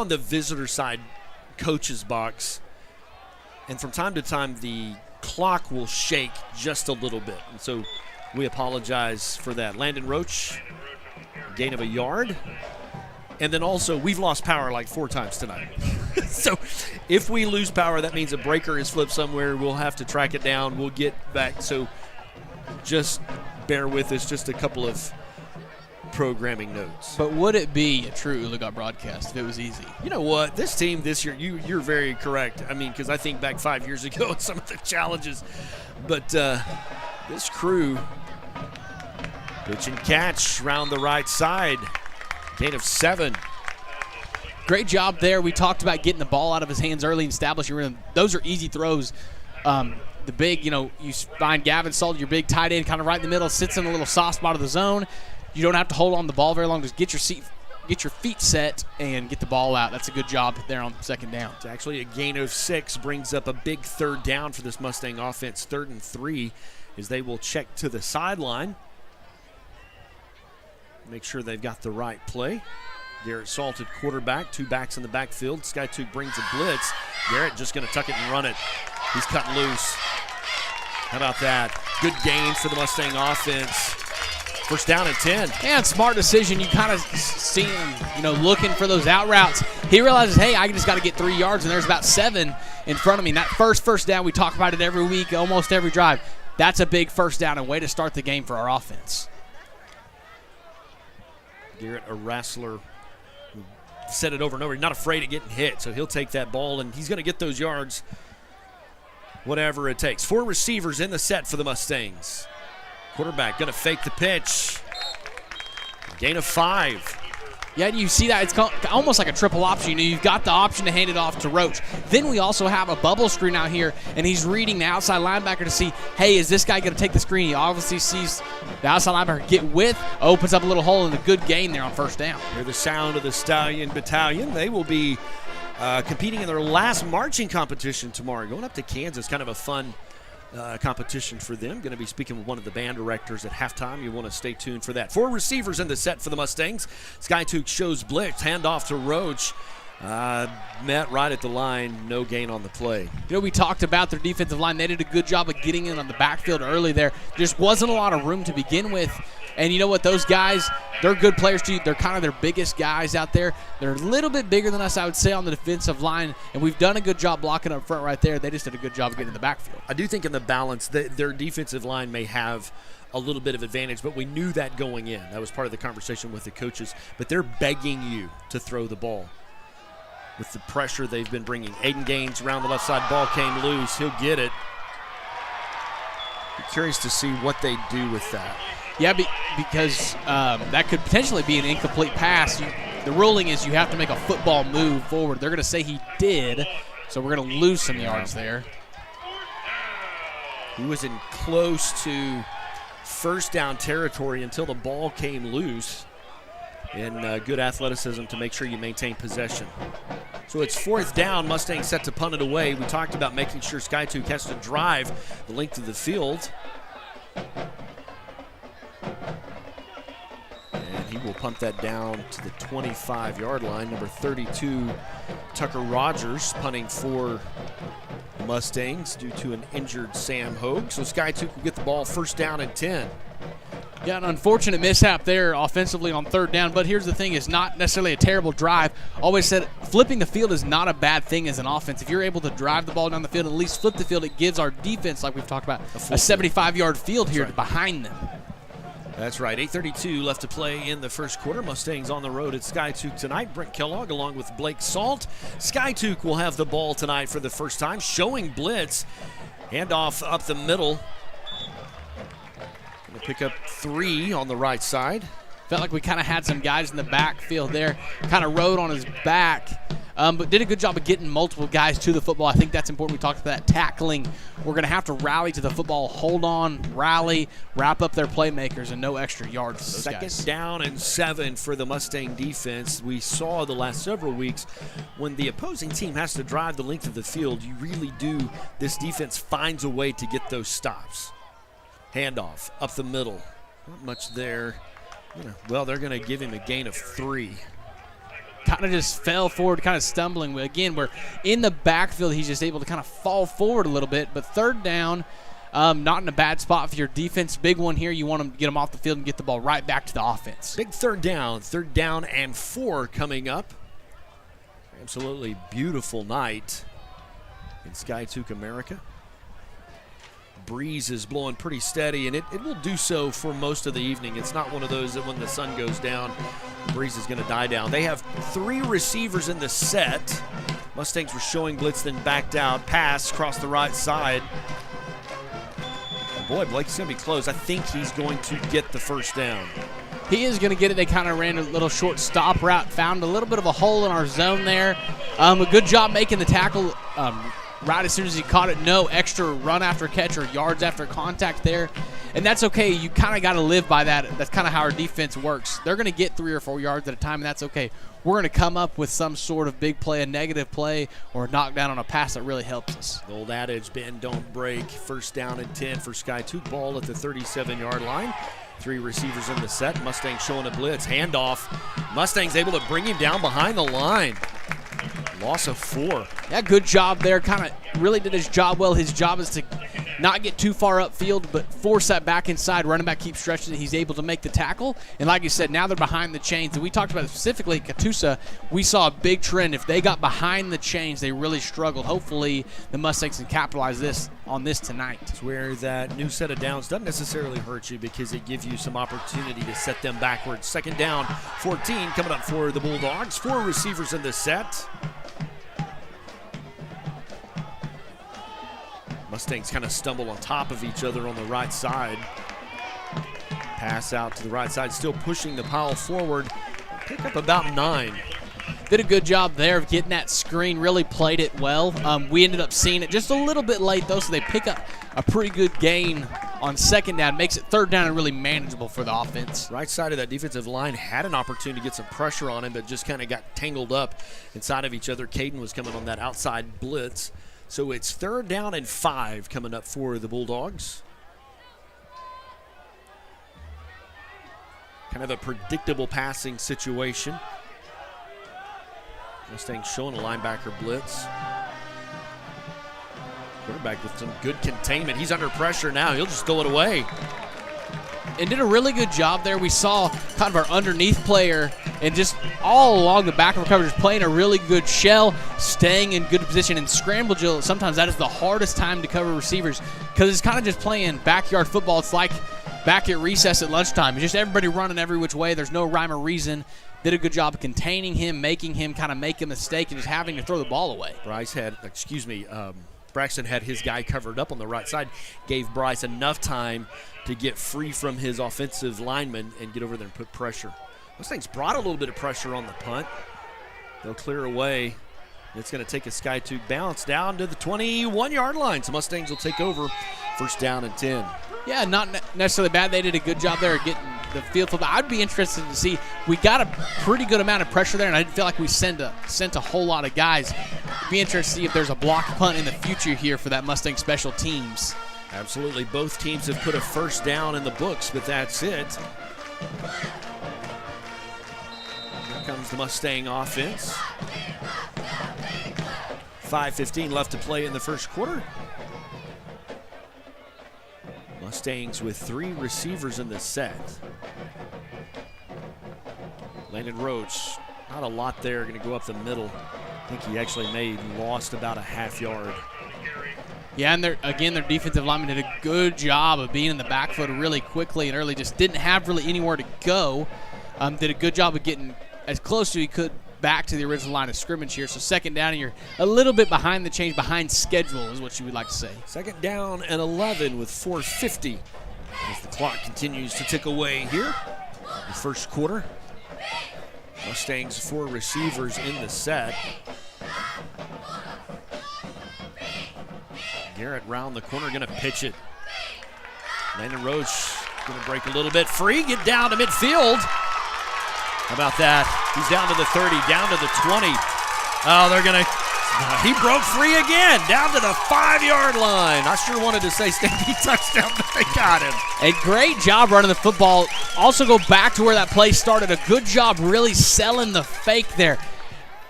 the visitor side coach's box, and from time to time the clock will shake just a little bit, and so we apologize for that. Landon Roach, gain of a yard. And then also, we've lost power like 4 times tonight. So if we lose power, that means a breaker is flipped somewhere. We'll have to track it down. We'll get back. So just bear with us, just a couple of programming notes. But would it be a true Oologah broadcast if it was easy? You know what? This team this year, you're very correct. I mean, because I think back 5 years ago and some of the challenges. But this crew, pitch and catch around the right side. Gain of 7. Great job there. We talked about getting the ball out of his hands early and establishing rhythm. Those are easy throws. The big, you find Gavin Salt, your big tight end, kind of right in the middle, sits in a little soft spot of the zone. You don't have to hold on the ball very long. Just get your feet set and get the ball out. That's a good job there on 2nd down. It's actually a gain of 6, brings up a big 3rd down for this Mustang offense. 3rd and 3 as they will check to the sideline. Make sure they've got the right play. Garrett Salt at quarterback, 2 backs in the backfield. Skiatook brings a blitz. Garrett just going to tuck it and run it. He's cutting loose. How about that? Good gain for the Mustang offense. 1st down and 10. And smart decision. You kind of see him, looking for those out routes. He realizes, hey, I just got to get 3 yards, and there's about 7 in front of me. And that first down, we talk about it every week, almost every drive. That's a big 1st down and way to start the game for our offense. Garrett, a wrestler Said it over and over. He's not afraid of getting hit, so he'll take that ball, and he's going to get those yards, whatever it takes. 4 receivers in the set for the Mustangs. Quarterback going to fake the pitch. Gain of 5. Yeah, you see that. It's almost like a triple option. You've got the option to hand it off to Roach. Then we also have a bubble screen out here, and he's reading the outside linebacker to see, hey, is this guy going to take the screen? He obviously sees the outside linebacker get width, opens up a little hole, and a good gain there on first down. Hear the sound of the Stallion Battalion. They will be competing in their last marching competition tomorrow, going up to Kansas. Kind of a fun competition for them. Going to be speaking with one of the band directors at halftime. You want to stay tuned for that. 4 receivers in the set for the Mustangs. Skiatook shows blitz. Handoff to Roach. Met right at the line. No gain on the play. You know, we talked about their defensive line. They did a good job of getting in on the backfield early there. Just wasn't a lot of room to begin with. And you know what? Those guys, they're good players too. They're kind of their biggest guys out there. They're a little bit bigger than us, I would say, on the defensive line. And we've done a good job blocking up front right there. They just did a good job of getting in the backfield. I do think in the balance, their defensive line may have a little bit of advantage, but we knew that going in. That was part of the conversation with the coaches. But they're begging you to throw the ball. With the pressure they've been bringing. Aiden Gaines around the left side. Ball came loose. He'll get it. Be curious to see what they do with that. Yeah, because that could potentially be an incomplete pass. The ruling is you have to make a football move forward. They're going to say he did, so we're going to lose some yards there. He was in close to first down territory until the ball came loose. And good athleticism to make sure you maintain possession. So it's 4th down. Mustangs set to punt it away. We talked about making sure Skiatook has to drive the length of the field. And he will punt that down to the 25-yard line. Number 32, Tucker Rogers, punting for the Mustangs due to an injured Sam Hogue. So Skiatook will get the ball 1st down and 10. Yeah, an unfortunate mishap there offensively on 3rd down, but here's the thing, it's not necessarily a terrible drive. Always said flipping the field is not a bad thing as an offense. If you're able to drive the ball down the field and at least flip the field, it gives our defense, like we've talked about, a 75-yard field here behind them. That's right. 8:32 left to play in the first quarter. Mustangs on the road at Skiatook tonight. Brent Kellogg along with Blake Salt. Skiatook will have the ball tonight for the first time, showing blitz. Handoff up the middle. Going to pick up 3 on the right side. Felt like we kind of had some guys in the backfield there, kind of rode on his back, but did a good job of getting multiple guys to the football. I think that's important. We talked about that tackling. We're going to have to rally to the football, hold on, rally, wrap up their playmakers, and no extra yards for those guys. 2nd down and 7 for the Mustang defense. We saw the last several weeks when the opposing team has to drive the length of the field, you really do. This defense finds a way to get those stops. Handoff up the middle. Not much there. Well, they're going to give him a gain of 3. Kind of just fell forward, kind of stumbling. Again, we're in the backfield. He's just able to kind of fall forward a little bit. But 3rd down, not in a bad spot for your defense. Big one here. You want them to get them off the field and get the ball right back to the offense. Big 3rd down. 3rd down and 4 coming up. Absolutely beautiful night in Skiatook, America. Breeze is blowing pretty steady, and it will do so for most of the evening. It's not one of those that when the sun goes down, the breeze is going to die down. They have 3 receivers in the set. Mustangs were showing blitz, then backed out. Pass across the right side. And boy, Blake's going to be close. I think he's going to get the 1st down. He is going to get it. They kind of ran a little short stop route, found a little bit of a hole in our zone there. A good job making the tackle right as soon as he caught it. No extra run after catch or yards after contact there. And that's okay. You kind of got to live by that. That's kind of how our defense works. They're going to get 3 or 4 yards at a time, and that's okay. We're going to come up with some sort of big play, a negative play, or a knockdown on a pass that really helps us. The old adage, bend, don't break. 1st down and 10 for Skiatook. Ball at the 37-yard line. 3 receivers in the set. Mustangs showing a blitz. Handoff. Mustangs able to bring him down behind the line. Loss of 4. Yeah, good job there. Kind of really did his job well. His job is to not get too far upfield, but force that back inside. Running back keeps stretching it. He's able to make the tackle. And like you said, now they're behind the chains. And we talked about it specifically at Catoosa. We saw a big trend. If they got behind the chains, they really struggled. Hopefully the Mustangs can capitalize on this tonight. It's where that new set of downs doesn't necessarily hurt you because it gives you some opportunity to set them backwards. Second down, 14 coming up for the Bulldogs. 4 receivers in this set. Mustangs kind of stumble on top of each other on the right side. Pass out to the right side, still pushing the pile forward. Pick up about 9. Did a good job there of getting that screen, really played it well. We ended up seeing it just a little bit late, though, so they pick up a pretty good gain on second down. Makes it third down and really manageable for the offense. Right side of that defensive line had an opportunity to get some pressure on him, but just kind of got tangled up inside of each other. Caden was coming on that outside blitz. So it's third down and 5 coming up for the Bulldogs. Kind of a predictable passing situation. Mustangs showing a linebacker blitz. Quarterback with some good containment. He's under pressure now. He'll just throw it away. And did a really good job there. We saw kind of our underneath player and just all along the back of our coverage playing a really good shell, staying in good position. And scramble drill, sometimes that is the hardest time to cover receivers because it's kind of just playing backyard football. It's like back at recess at lunchtime. It's just everybody running every which way. There's no rhyme or reason. Did a good job of containing him, making him kind of make a mistake and just having to throw the ball away. Braxton had his guy covered up on the right side, gave Bryce enough time to get free from his offensive lineman and get over there and put pressure. Mustangs brought a little bit of pressure on the punt. They'll clear away. It's going to take a Skiatook bounce down to the 21-yard line. So Mustangs will take over first down and 10. Yeah, not necessarily bad. They did a good job there getting the field. I'd be interested to see. We got a pretty good amount of pressure there, and I didn't feel like we sent a whole lot of guys. Be interested to see if there's a block punt in the future here for that Mustang special teams. Absolutely. Both teams have put a first down in the books, but that's it. Here comes the Mustang offense. 5:15 left to play in the first quarter. Mustangs with 3 receivers in the set. Landon Roach, not a lot there, going to go up the middle. I think he actually lost about a half yard. Yeah, and their defensive lineman did a good job of being in the backfoot really quickly and early. Just didn't have really anywhere to go. Did a good job of getting as close as he could back to the original line of scrimmage here. So second down, and you're a little bit behind the change, behind schedule is what you would like to say. Second down and 11 with 4:50 as the clock continues to tick away here. The first quarter. Mustangs 4 receivers in the set. Garrett round the corner, going to pitch it. Landon Roach going to break a little bit free, get down to midfield. How about that? He's down to the 30, down to the 20. Oh, he broke free again, down to the 5-yard line. I sure wanted to say Stampede touchdown, but they got him. A great job running the football. Also go back to where that play started. A good job really selling the fake there.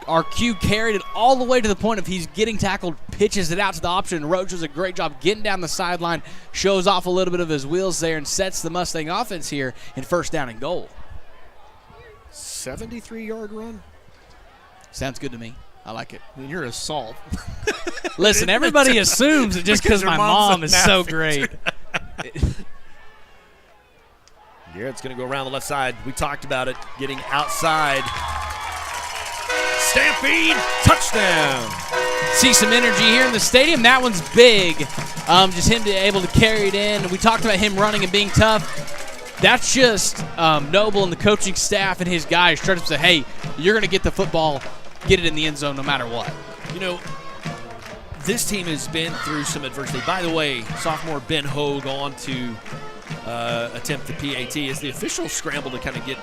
Our Q carried it all the way to the point of he's getting tackled, pitches it out to the option. Roach does a great job getting down the sideline, shows off a little bit of his wheels there, and sets the Mustang offense here in first down and goal. 73-yard run? Sounds good to me. I like it. I mean, you're a salt. Listen, everybody assumes it just because my mom is so great. Garrett's going to go around the left side. We talked about it, getting outside. Stampede, touchdown. See some energy here in the stadium. That one's big. Just him able to carry it in. We talked about him running and being tough. That's just Noble and the coaching staff and his guys trying to say, hey, you're going to get the football, get it in the end zone no matter what. You know, this team has been through some adversity. By the way, sophomore Ben Hogue on to attempt the PAT. Is the official scramble to kind of get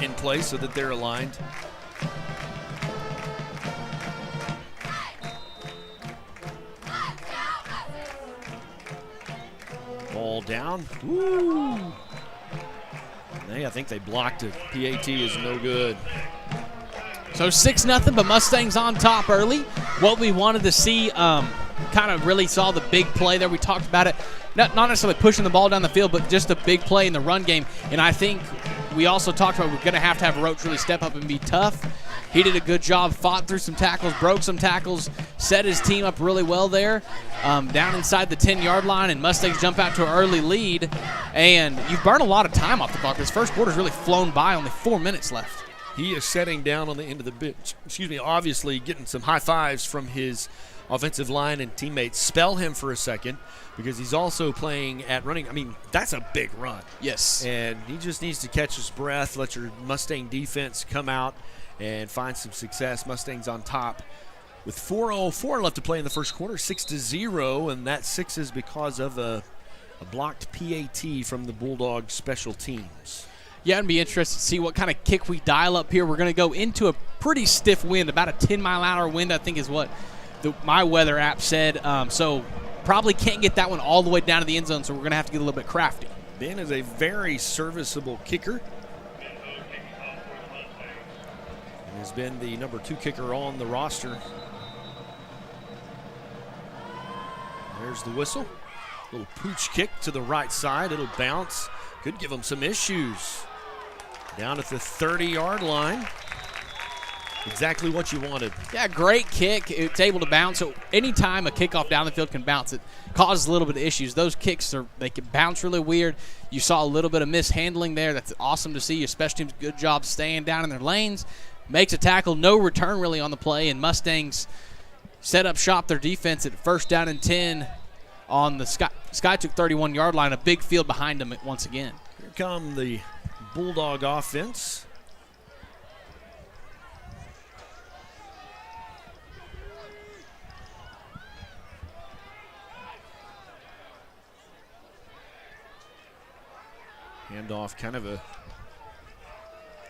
in place so that they're aligned? Ball down. Woo! I think they blocked it. PAT is no good. So 6-0, but Mustangs on top early. What we wanted to see kind of really saw the big play there. We talked about it, not necessarily pushing the ball down the field, but just a big play in the run game. And I think we also talked about we're going to have Roach really step up and be tough. He did a good job, fought through some tackles, broke some tackles, set his team up really well there, down inside the 10-yard line, and Mustangs jump out to an early lead. And you've burned a lot of time off the clock. This first quarter's really flown by, only 4 minutes left. He is setting down on the end of the bench. Obviously getting some high fives from his offensive line and teammates. Spell him for a second because he's also playing at running. I mean, that's a big run. Yes. And he just needs to catch his breath, let your Mustang defense come out and find some success. Mustangs on top with 4:04 left to play in the first quarter, 6-0, and that 6 is because of a blocked PAT from the Bulldogs special teams. Yeah, it'd be interested to see what kind of kick we dial up here. We're going to go into a pretty stiff wind, about a 10-mile-an-hour wind, I think is what my weather app said. So probably can't get that one all the way down to the end zone, so we're going to have to get a little bit crafty. Ben is a very serviceable kicker. Has been the number 2 kicker on the roster. There's the whistle. Little pooch kick to the right side. It'll bounce. Could give them some issues. Down at the 30-yard line. Exactly what you wanted. Yeah, great kick. It's able to bounce. So anytime a kickoff down the field can bounce, it causes a little bit of issues. Those kicks, they can bounce really weird. You saw a little bit of mishandling there. That's awesome to see. Your special teams, good job staying down in their lanes. Makes a tackle, no return really on the play, and Mustangs set up shop their defense at 1st down and 10 on the Skiatook 31-yard line. A big field behind them once again. Here come the Bulldog offense. Handoff, kind of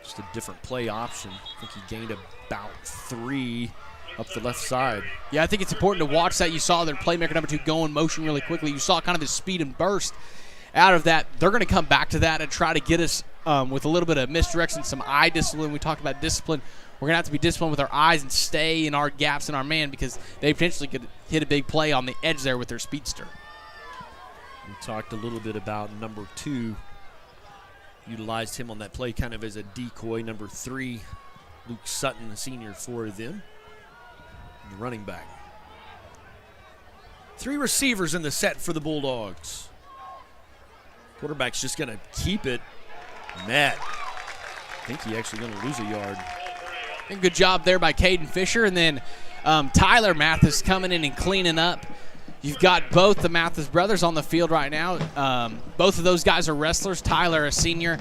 just a different play option. I think he gained about 3 up the left side. Yeah, I think it's important to watch that. You saw their playmaker number 2 go in motion really quickly. You saw kind of his speed and burst out of that. They're going to come back to that and try to get us with a little bit of misdirection, some eye discipline. We talked about discipline. We're going to have to be disciplined with our eyes and stay in our gaps in our man because they potentially could hit a big play on the edge there with their speedster. We talked a little bit about number 2. Utilized him on that play kind of as a decoy. Number 3, Luke Sutton, a senior for them. The running back. 3 receivers in the set for the Bulldogs. Quarterback's just going to keep it. Matt. I think he actually going to lose a yard. And good job there by Caden Fisher. And then Tyler Mathis coming in and cleaning up. You've got both the Mathis brothers on the field right now. Both of those guys are wrestlers. Tyler, a senior,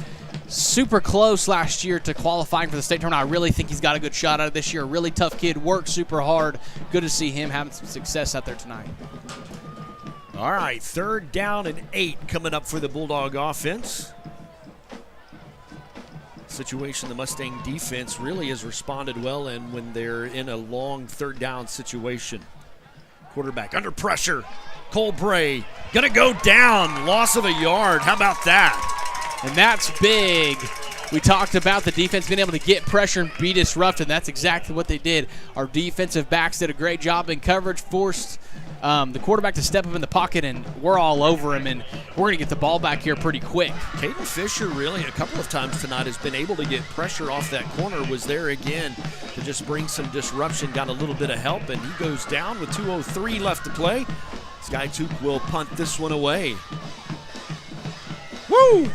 super close last year to qualifying for the state tournament. I really think he's got a good shot out of this year. A really tough kid, works super hard. Good to see him having some success out there tonight. All right, 3rd down and 8 coming up for the Bulldog offense. Situation the Mustang defense really has responded well in when they're in a long 3rd down situation. Quarterback under pressure. Cole Bray gonna go down. Loss of a yard. How about that? And that's big. We talked about the defense being able to get pressure and be disrupted. That's exactly what they did. Our defensive backs did a great job in coverage, forced the quarterback to step up in the pocket, and we're all over him, and we're going to get the ball back here pretty quick. Caden Fisher really a couple of times tonight has been able to get pressure off that corner, was there again to just bring some disruption, got a little bit of help, and he goes down with 2:03 left to play. Skiatook will punt this one away. Woo!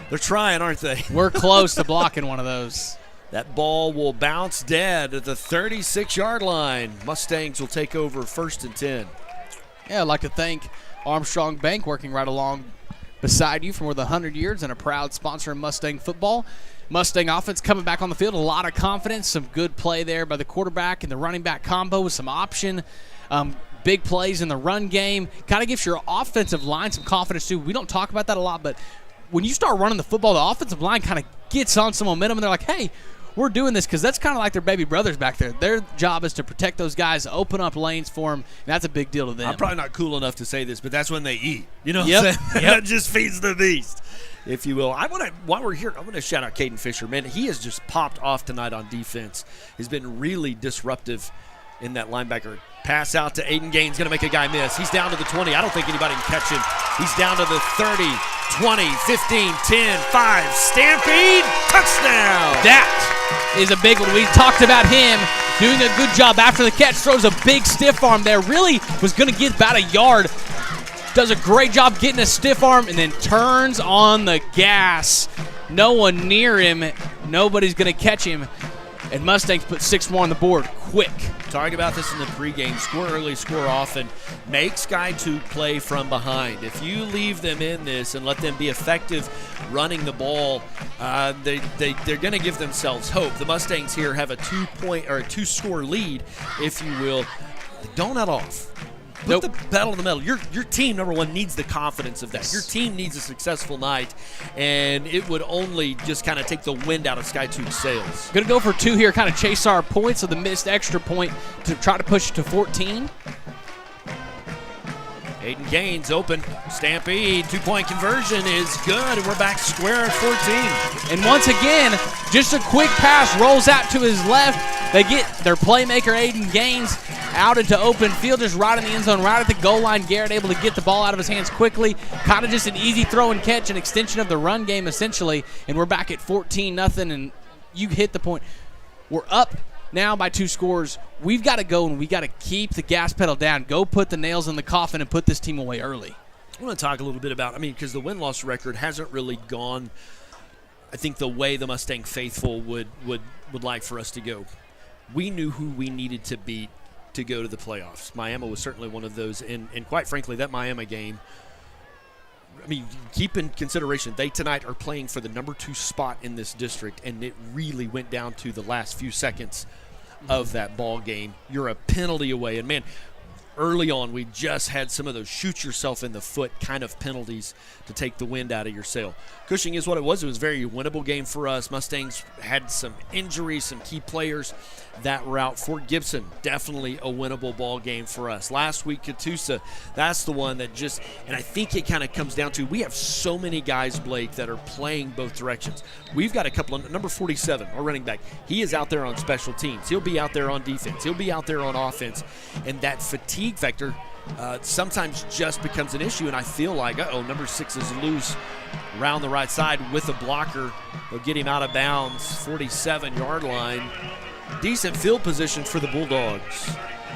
They're trying, aren't they? We're close to blocking one of those. That ball will bounce dead at the 36-yard line. Mustangs will take over 1st and 10. Yeah, I'd like to thank Armstrong Bank, working right along beside you for more than 100 years and a proud sponsor of Mustang football. Mustang offense coming back on the field, a lot of confidence, some good play there by the quarterback and the running back combo with some option. Big plays in the run game. Kind of gives your offensive line some confidence too. We don't talk about that a lot, but when you start running the football, the offensive line kind of gets on some momentum, and they're like, hey, we're doing this, because that's kind of like their baby brothers back there. Their job is to protect those guys, open up lanes for them, and that's a big deal to them. I'm probably not cool enough to say this, but that's when they eat. You know what Yep. I'm saying? Yep. That just feeds the beast, if you will. While we're here, I want to shout out Caden Fisher. Man, he has just popped off tonight on defense. He's been really disruptive in that linebacker. Pass out to Aiden Gaines, going to make a guy miss. He's down to the 20. I don't think anybody can catch him. He's down to the 30, 20, 15, 10, 5. Stampede, touchdown. That is a big one. We talked about him doing a good job after the catch. Throws a big stiff arm there. Really was going to get about a yard. Does a great job getting a stiff arm and then turns on the gas. No one near him. Nobody's going to catch him. And Mustangs put 6 more on the board quick. Talking about this in the pregame, score early, score often. Make Skiatook play from behind. If you leave them in this and let them be effective running the ball, they're going to give themselves hope. The Mustangs here have a 2-score lead, if you will. Don't let off. Put the pedal in the metal. Your team, number one, needs the confidence of that. Your team needs a successful night, and it would only just kind of take the wind out of Skiatook's sails. Going to go for 2 here, kind of chase our points of the missed extra point to try to push it to 14. Aiden Gaines open. Stampede. 2-point conversion is good, and we're back square at 14. And once again, just a quick pass rolls out to his left. They get their playmaker, Aiden Gaines, out into open field, just right in the end zone, right at the goal line. Garrett able to get the ball out of his hands quickly. Kind of just an easy throw and catch, an extension of the run game, essentially. And we're back at 14-0, and you hit the point. We're up now by 2 scores. We've got to go, and we got to keep the gas pedal down. Go put the nails in the coffin and put this team away early. I want to talk a little bit about, because the win-loss record hasn't really gone, I think, the way the Mustang faithful would like for us to go. We knew who we needed to beat to go to the playoffs. Miami was certainly one of those, and quite frankly, that Miami game, keep in consideration, they tonight are playing for the number 2 spot in this district, and it really went down to the last few seconds of that ball game. You're a penalty away, and man, early on we just had some of those shoot yourself in the foot kind of penalties to take the wind out of your sail. Cushing is what it was. It was a very winnable game for us. Mustangs had some injuries, some key players that route. Fort Gibson, definitely a winnable ball game for us. Last week, Catoosa, that's the one that just, and I think it kind of comes down to, we have so many guys, Blake, that are playing both directions. We've got a couple of, number 47, our running back, he is out there on special teams. He'll be out there on defense. He'll be out there on offense. And that fatigue factor sometimes just becomes an issue, and I feel like, number 6 is loose around the right side with a blocker. They'll get him out of bounds, 47-yard line. Decent field position for the Bulldogs.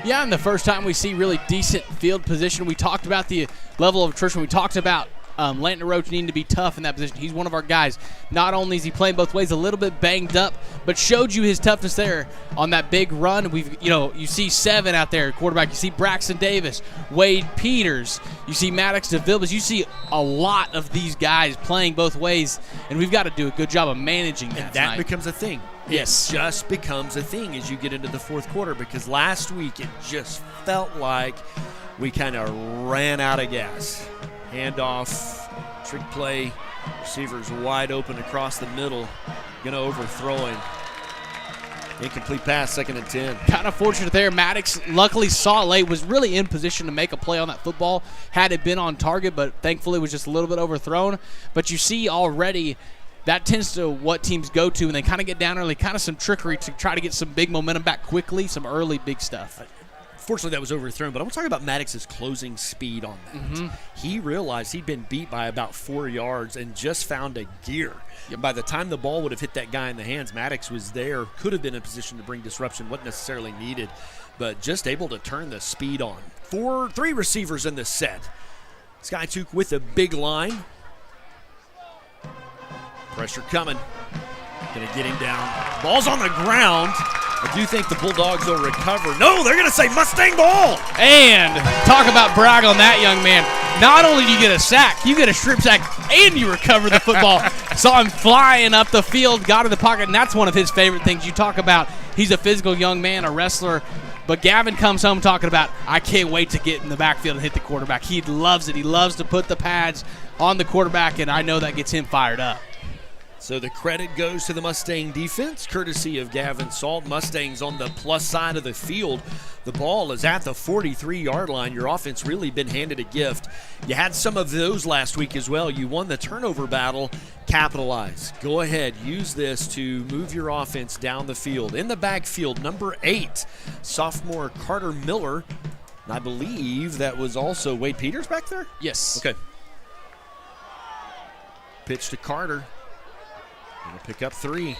Yeah, and the first time we see really decent field position. We talked about the level of attrition. We talked about Landon Roach needing to be tough in that position. He's one of our guys. Not only is he playing both ways, a little bit banged up, but showed you his toughness there on that big run. You see 7 out there, quarterback. You see Braxton Davis, Wade Peters. You see Maddox DeVilbiss. You see a lot of these guys playing both ways, and we've got to do a good job of managing that. And that tonight. becomes a thing. Yes. It just becomes a thing as you get into the fourth quarter, because last week it just felt like we kind of ran out of gas. Handoff, trick play, receivers wide open across the middle, going to overthrow him. Incomplete pass, 2nd and 10. Kind of fortunate there. Maddox luckily saw it late, was really in position to make a play on that football had it been on target, but thankfully it was just a little bit overthrown. But you see already that tends to what teams go to, and they kind of get down early, kind of some trickery to try to get some big momentum back quickly, some early big stuff. Fortunately, that was overthrown, but I want to talk about Maddox's closing speed on that. He realized he'd been beat by about 4 yards and just found a gear. By the time the ball would have hit that guy in the hands, Maddox was there, could have been in position to bring disruption, wasn't necessarily needed, but just able to turn the speed on. 3 receivers in this set. Skiatook with a big line. Pressure coming. Going to get him down. Ball's on the ground. I do think the Bulldogs will recover. No, they're going to say Mustang ball. And talk about brag on that young man. Not only do you get a sack, you get a strip sack, and you recover the football. Saw him flying up the field, got in the pocket, and that's one of his favorite things. You talk about he's a physical young man, a wrestler. But Gavin comes home talking about, I can't wait to get in the backfield and hit the quarterback. He loves it. He loves to put the pads on the quarterback, and I know that gets him fired up. So the credit goes to the Mustang defense, courtesy of Gavin Salt. Mustangs on the plus side of the field. The ball is at the 43-yard line. Your offense really been handed a gift. You had some of those last week as well. You won the turnover battle. Capitalize. Go ahead. Use this to move your offense down the field. In the backfield, number 8, sophomore Carter Miller. And I believe that was also Wade Peters back there? Yes. Okay. Pitch to Carter. Gonna pick up 3.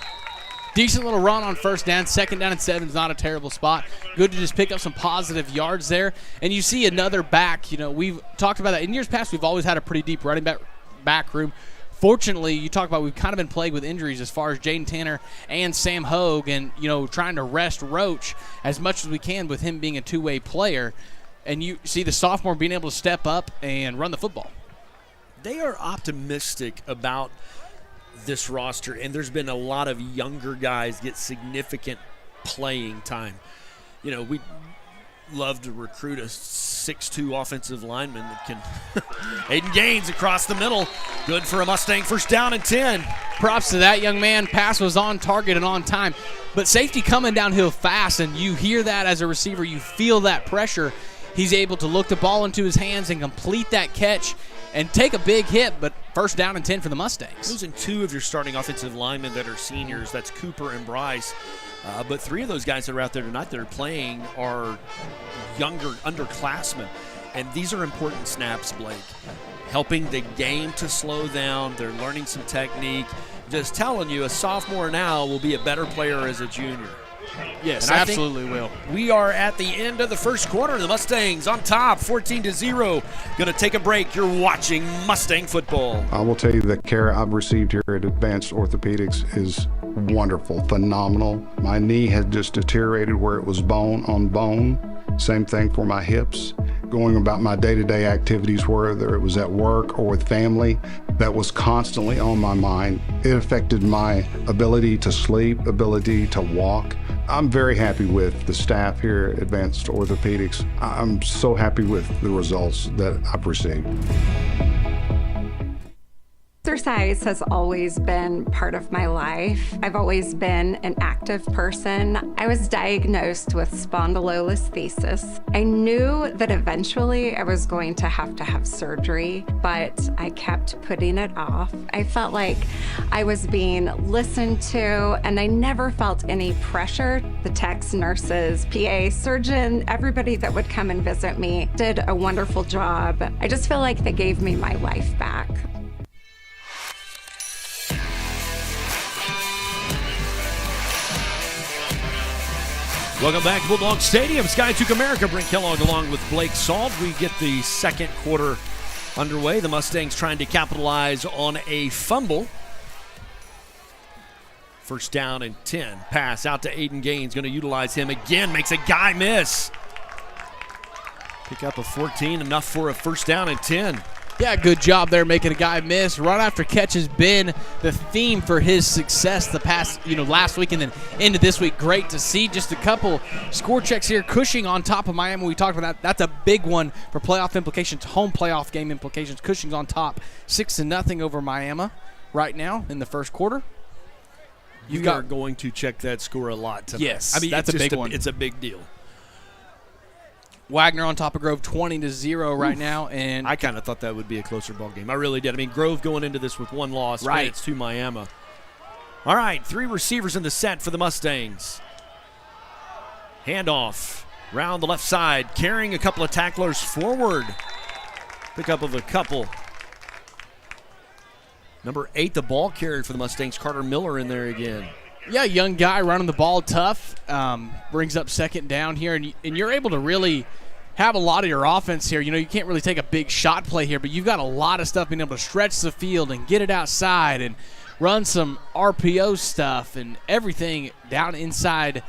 Decent little run on first down. Second down and 7 is not a terrible spot. Good to just pick up some positive yards there. And you see another back. You know, we've talked about that. In years past, we've always had a pretty deep running back room. Fortunately, you talk about we've kind of been plagued with injuries as far as Jaden Tanner and Sam Hogue, and, you know, trying to rest Roach as much as we can with him being a two-way player. And you see the sophomore being able to step up and run the football. They are optimistic about this roster, and there's been a lot of younger guys get significant playing time. You know, we love to recruit a 6'2" offensive lineman that can Aiden Gaines across the middle. Good for a Mustang first down and 10. Props to that young man. Pass was on target and on time. But safety coming downhill fast, and you hear that as a receiver. You feel that pressure. He's able to look the ball into his hands and complete that catch and take a big hit, but first down and 10 for the Mustangs. Losing 2 of your starting offensive linemen that are seniors. That's Cooper and Bryce. But 3 of those guys that are out there tonight that are playing are younger underclassmen. And these are important snaps, Blake. Helping the game to slow down. They're learning some technique. Just telling you, a sophomore now will be a better player as a junior. Yes, And I absolutely will. We are at the end of the first quarter. The Mustangs on top, 14-0. Going to take a break. You're watching Mustang football. I will tell you the care I've received here at Advanced Orthopedics is wonderful, phenomenal. My knee had just deteriorated where it was bone on bone. Same thing for my hips. Going about my day-to-day activities, whether it was at work or with family, that was constantly on my mind. It affected my ability to sleep, ability to walk. I'm very happy with the staff here at Advanced Orthopedics. I'm so happy with the results that I've received. Exercise has always been part of my life. I've always been an active person. I was diagnosed with spondylolisthesis. I knew that eventually I was going to have surgery, but I kept putting it off. I felt like I was being listened to, and I never felt any pressure. The techs, nurses, PA, surgeon, everybody that would come and visit me did a wonderful job. I just feel like they gave me my life back. Welcome back to Bulldog Stadium. Skiatook America. Brent Kellogg along with Blake Salt. We get the second quarter underway. The Mustangs trying to capitalize on a fumble. First down and 10. Pass out to Aiden Gaines. Going to utilize him again. Makes a guy miss. Pick up a 14. Enough for a first down and 10. Yeah, good job there making a guy miss. Run after catch has been the theme for his success the past, last week and then into this week. Great to see. Just a couple score checks here. Cushing on top of Miami. We talked about that. That's a big one for playoff implications, home playoff game implications. Cushing's on top 6-0 over Miami right now in the first quarter. You are going to check that score a lot tonight. Yes, that's a big one. It's a big deal. Wagner on top of Grove 20-0 right now, and I kind of thought that would be a closer ball game. I really did. I mean, Grove going into this with one loss. Right. It's to Miami. All right, 3 receivers in the set for the Mustangs. Handoff round the left side, carrying a couple of tacklers forward. Pickup of a couple. Number 8, the ball carrier for the Mustangs, Carter Miller in there again. Yeah, young guy running the ball tough. Brings up second down here, and you're able to really have a lot of your offense here. You can't really take a big shot play here, but you've got a lot of stuff being able to stretch the field and get it outside and run some RPO stuff and everything down inside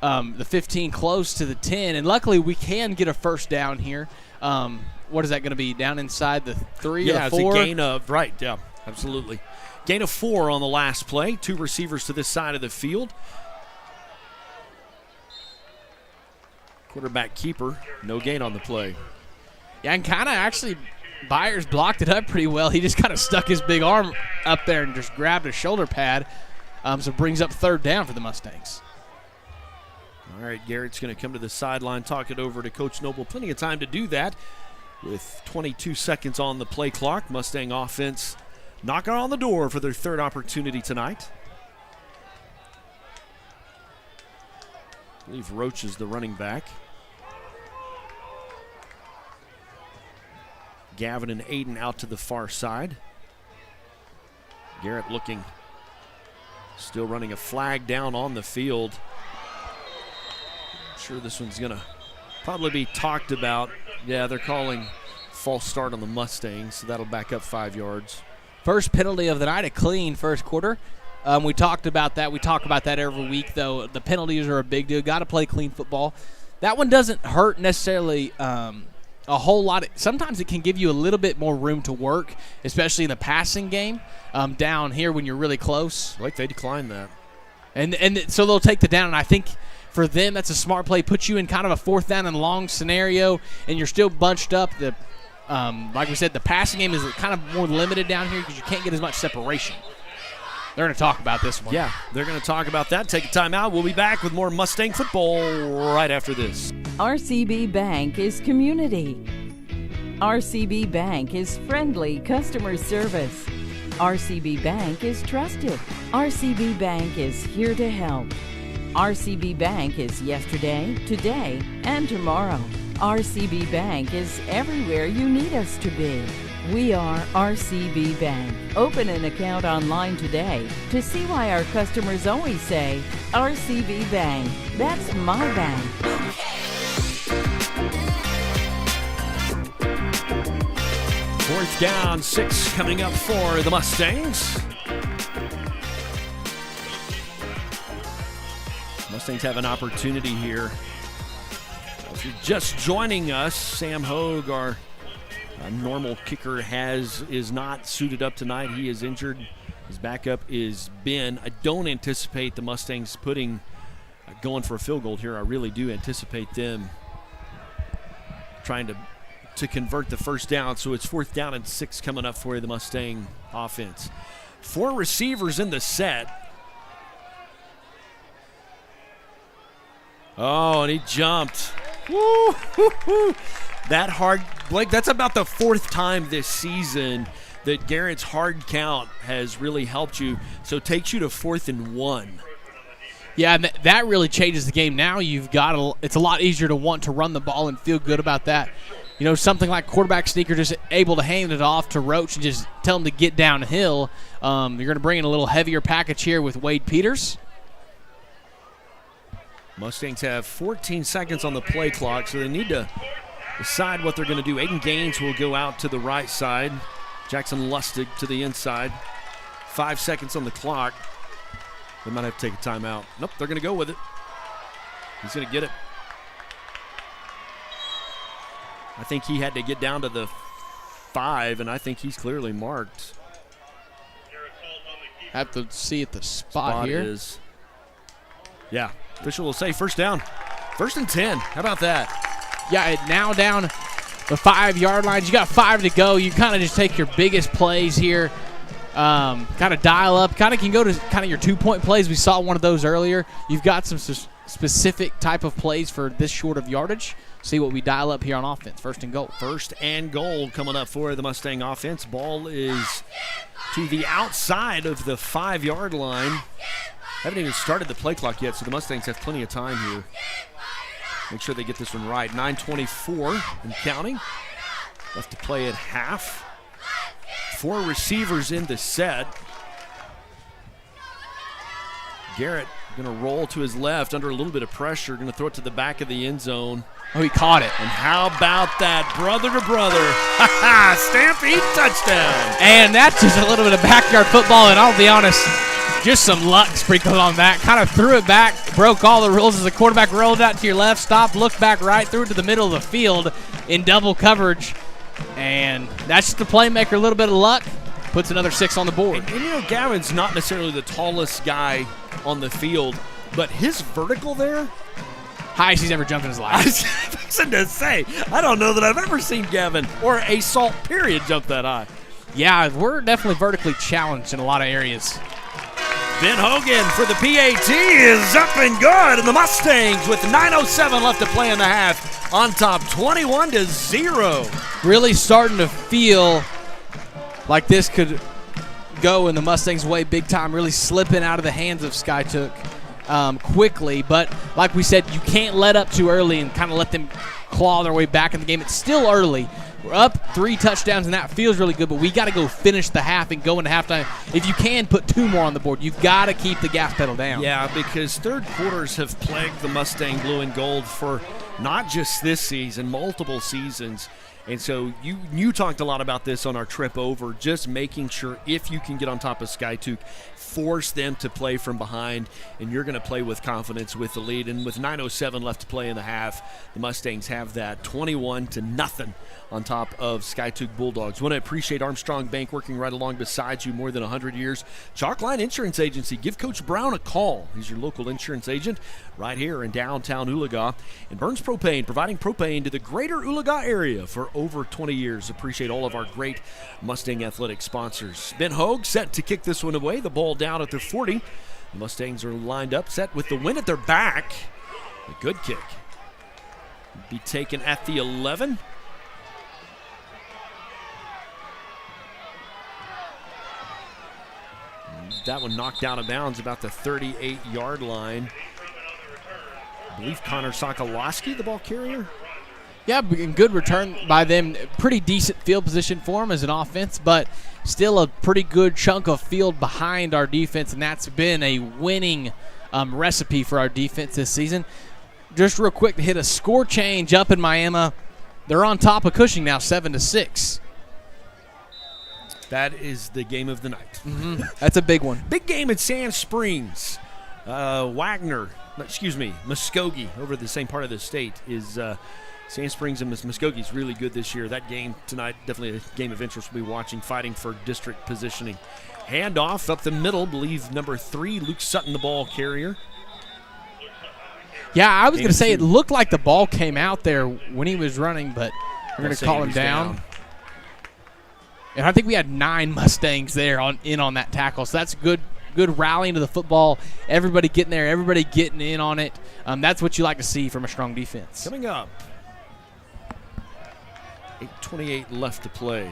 the 15 close to the 10. And luckily we can get a first down here. What is that going to be, down inside the 3 or 4? It's a gain of, right, yeah, absolutely. Gain of 4 on the last play. 2 receivers to this side of the field. Quarterback keeper, no gain on the play. Yeah, and kind of actually Byers blocked it up pretty well. He just kind of stuck his big arm up there and just grabbed a shoulder pad. So it brings up 3rd down for the Mustangs. All right, Garrett's going to come to the sideline, talk it over to Coach Noble. Plenty of time to do that with 22 seconds on the play clock. Mustang offense knocking on the door for their 3rd opportunity tonight. I believe Roach is the running back. Gavin and Aiden out to the far side. Garrett looking, still running a flag down on the field. I'm sure this one's going to probably be talked about. Yeah, they're calling false start on the Mustangs, so that'll back up 5 yards. First penalty of the night, a clean first quarter. We talked about that. We talk about that every week, though. The penalties are a big deal. Got to play clean football. That one doesn't hurt necessarily a whole lot. Sometimes it can give you a little bit more room to work, especially in the passing game down here when you're really close. Like they declined that. And so they'll take the down, and I think for them that's a smart play. Put you in kind of a 4th down and long scenario, and you're still bunched up. Like we said, the passing game is kind of more limited down here because you can't get as much separation. They're going to talk about this one. Yeah, they're going to talk about that. Take a timeout. We'll be back with more Mustang football right after this. RCB Bank is community. RCB Bank is friendly customer service. RCB Bank is trusted. RCB Bank is here to help. RCB Bank is yesterday, today, and tomorrow. RCB Bank is everywhere you need us to be. We are RCB Bank. Open an account online today to see why our customers always say, RCB Bank. That's my bank. 4th down, 6 coming up for the Mustangs. Mustangs have an opportunity here. If you're just joining us, Sam Hogue, our normal kicker, is not suited up tonight. He is injured. His backup is Ben. I don't anticipate the Mustangs going for a field goal here. I really do anticipate them trying to convert the 1st down. So it's 4th down and 6 coming up for the Mustang offense. 4 receivers in the set. Oh, and he jumped. Woo, woo, woo. That hard, Blake, that's about the 4th time this season that Garrett's hard count has really helped you. So it takes you to 4th and 1. Yeah, and that really changes the game. Now it's a lot easier to want to run the ball and feel good about that. You know, something like quarterback sneaker, just able to hand it off to Roach and just tell him to get downhill. You're going to bring in a little heavier package here with Wade Peters. Mustangs have 14 seconds on the play clock, so they need to decide what they're going to do. Aiden Gaines will go out to the right side. Jackson Lustig to the inside. 5 seconds on the clock. They might have to take a timeout. Nope, they're going to go with it. He's going to get it. I think he had to get down to the 5, and I think he's clearly marked. Have to see at the spot here. Is, yeah, official will say 1st down. 1st and 10. How about that? Yeah, now down the 5-yard line. You got 5 to go. You kind of just take your biggest plays here. Kind of dial up. Kind of can go to kind of your 2-point plays. We saw one of those earlier. You've got some specific type of plays for this short of yardage. See what we dial up here on offense. 1st and goal. 1st and goal coming up for the Mustang offense. Ball is to the outside of the 5-yard line. Haven't even started the play clock yet, so the Mustangs have plenty of time here. Make sure they get this one right. 9:24 and counting. Left to play at half. 4 receivers in the set. Garrett going to roll to his left under a little bit of pressure. Going to throw it to the back of the end zone. Oh, he caught it. And how about that? Brother to brother. Stampede touchdown. And that's just a little bit of backyard football, and I'll be honest, just some luck sprinkled on that. Kind of threw it back, broke all the rules as the quarterback rolled out to your left, stopped, looked back right, threw it to the middle of the field in double coverage. And that's just the playmaker, a little bit of luck, puts another 6 on the board. And you know, Gavin's not necessarily the tallest guy on the field, but his vertical there, highest he's ever jumped in his life. fixing to say, I don't know that I've ever seen Gavin or a salt period jump that high. Yeah, we're definitely vertically challenged in a lot of areas. Ben Hogan for the PAT is up and good, and the Mustangs with 9:07 left to play in the half on top 21-0. Really starting to feel like this could go in the Mustangs' way big time, really slipping out of the hands of Skiatook quickly. But like we said, you can't let up too early and kind of let them claw their way back in the game. It's still early. We're up 3 touchdowns, and that feels really good, but we got to go finish the half and go into halftime. If you can, put 2 more on the board. You've got to keep the gas pedal down. Yeah, because third quarters have plagued the Mustang Blue and Gold for not just this season, multiple seasons. And so you talked a lot about this on our trip over, just making sure if you can get on top of Skiatook, force them to play from behind, and you're going to play with confidence with the lead. And with 9:07 left to play in the half, the Mustangs have that 21-0 on top of Skiatook Bulldogs. Want to appreciate Armstrong Bank working right along beside you more than 100 years. Chalkline Insurance Agency. Give Coach Brown a call. He's your local insurance agent right here in downtown Oologah. And Burns Propane, providing propane to the greater Oologah area for over 20 years. Appreciate all of our great Mustang athletic sponsors. Ben Hogue set to kick this one away. The ball down at their 40. The Mustangs are lined up, set with the win at their back. A good kick. Be taken at the 11. That one knocked out of bounds about the 38-yard line. I believe Connor Sokolowski, the ball carrier. Yeah, good return by them. Pretty decent field position for them as an offense, but still a pretty good chunk of field behind our defense, and that's been a winning recipe for our defense this season. Just real quick to hit a score change up in Miami. They're on top of Cushing now, 7-6. That is the game of the night. Mm-hmm. That's a big one. Big game at Sand Springs. Muskogee, over the same part of the state, is Sand Springs and Muskogee is really good this year. That game tonight, definitely a game of interest we'll be watching, fighting for district positioning. Handoff up the middle, believe number 3, Luke Sutton, the ball carrier. Yeah, I was going to say it looked like the ball came out there when he was running, but we're going to call him down. And I think we had 9 Mustangs there on that tackle, so that's good rallying to the football. Everybody getting there, everybody getting in on it. That's what you like to see from a strong defense. Coming up, 8:28 left to play.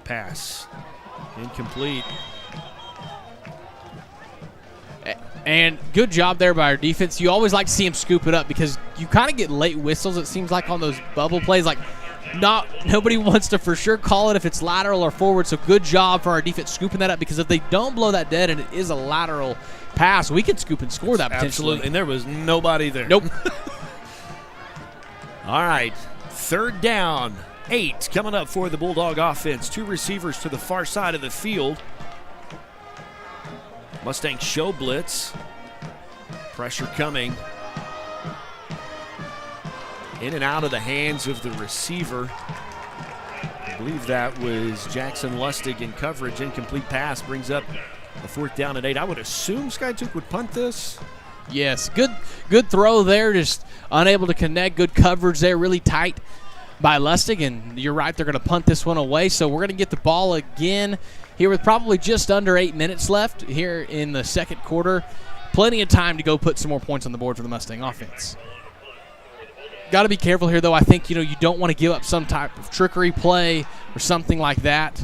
Pass, incomplete. And good job there by our defense. You always like to see him scoop it up because you kind of get late whistles, it seems like, on those bubble plays. Like, nobody wants to for sure call it if it's lateral or forward. So good job for our defense scooping that up, because if they don't blow that dead and it is a lateral pass, we could scoop and score that potentially. Absolutely, and there was nobody there. Nope. All right, 3rd down, 8 coming up for the Bulldog offense. 2 receivers to the far side of the field. Mustang show blitz. Pressure coming. In and out of the hands of the receiver. I believe that was Jackson Lustig in coverage. Incomplete pass brings up a 4th down and 8. I would assume Skiatook would punt this. Yes, good throw there. Just unable to connect. Good coverage there. Really tight by Lustig. And you're right, they're going to punt this one away. So we're going to get the ball again here with probably just under 8 minutes left here in the second quarter. Plenty of time to go put some more points on the board for the Mustang offense. Got to be careful here, though. I think, you don't want to give up some type of trickery play or something like that.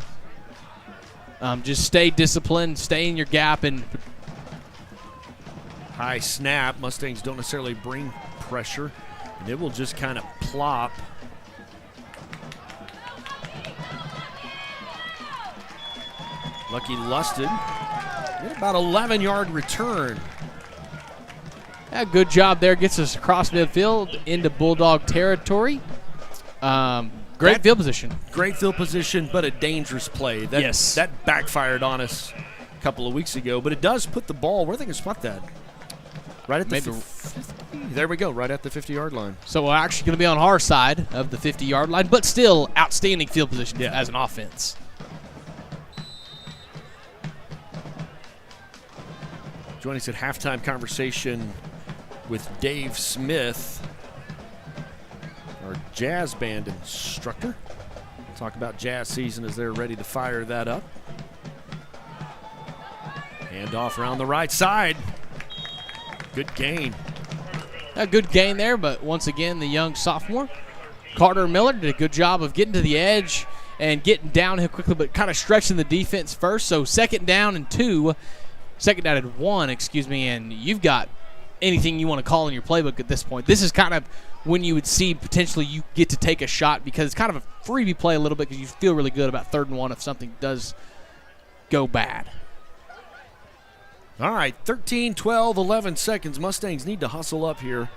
Just stay disciplined, stay in your gap. And high snap. Mustangs don't necessarily bring pressure, and it will just kind of plop. Lucky Lustig. Get about 11-yard return. Yeah, good job there. Gets us across midfield into Bulldog territory. Great field position. Great field position, but a dangerous play. Yes. That backfired on us a couple of weeks ago, but it does put the ball, where are they going to spot that? Right at the 50. There we go, right at the 50-yard line. So we're actually going to be on our side of the 50-yard line, but still outstanding field position as an offense. Joining us at halftime conversation with Dave Smith, our jazz band instructor. Talk about jazz season as they're ready to fire that up. Hand off around the right side. Good gain. A good gain there, but once again, the young sophomore, Carter Miller, did a good job of getting to the edge and getting downhill quickly, but kind of stretching the defense first. So second down and 1, and you've got anything you want to call in your playbook at this point. This is kind of when you would see potentially you get to take a shot, because it's kind of a freebie play a little bit because you feel really good about 3rd and 1 if something does go bad. All right, 13, 12, 11 seconds. Mustangs need to hustle up here.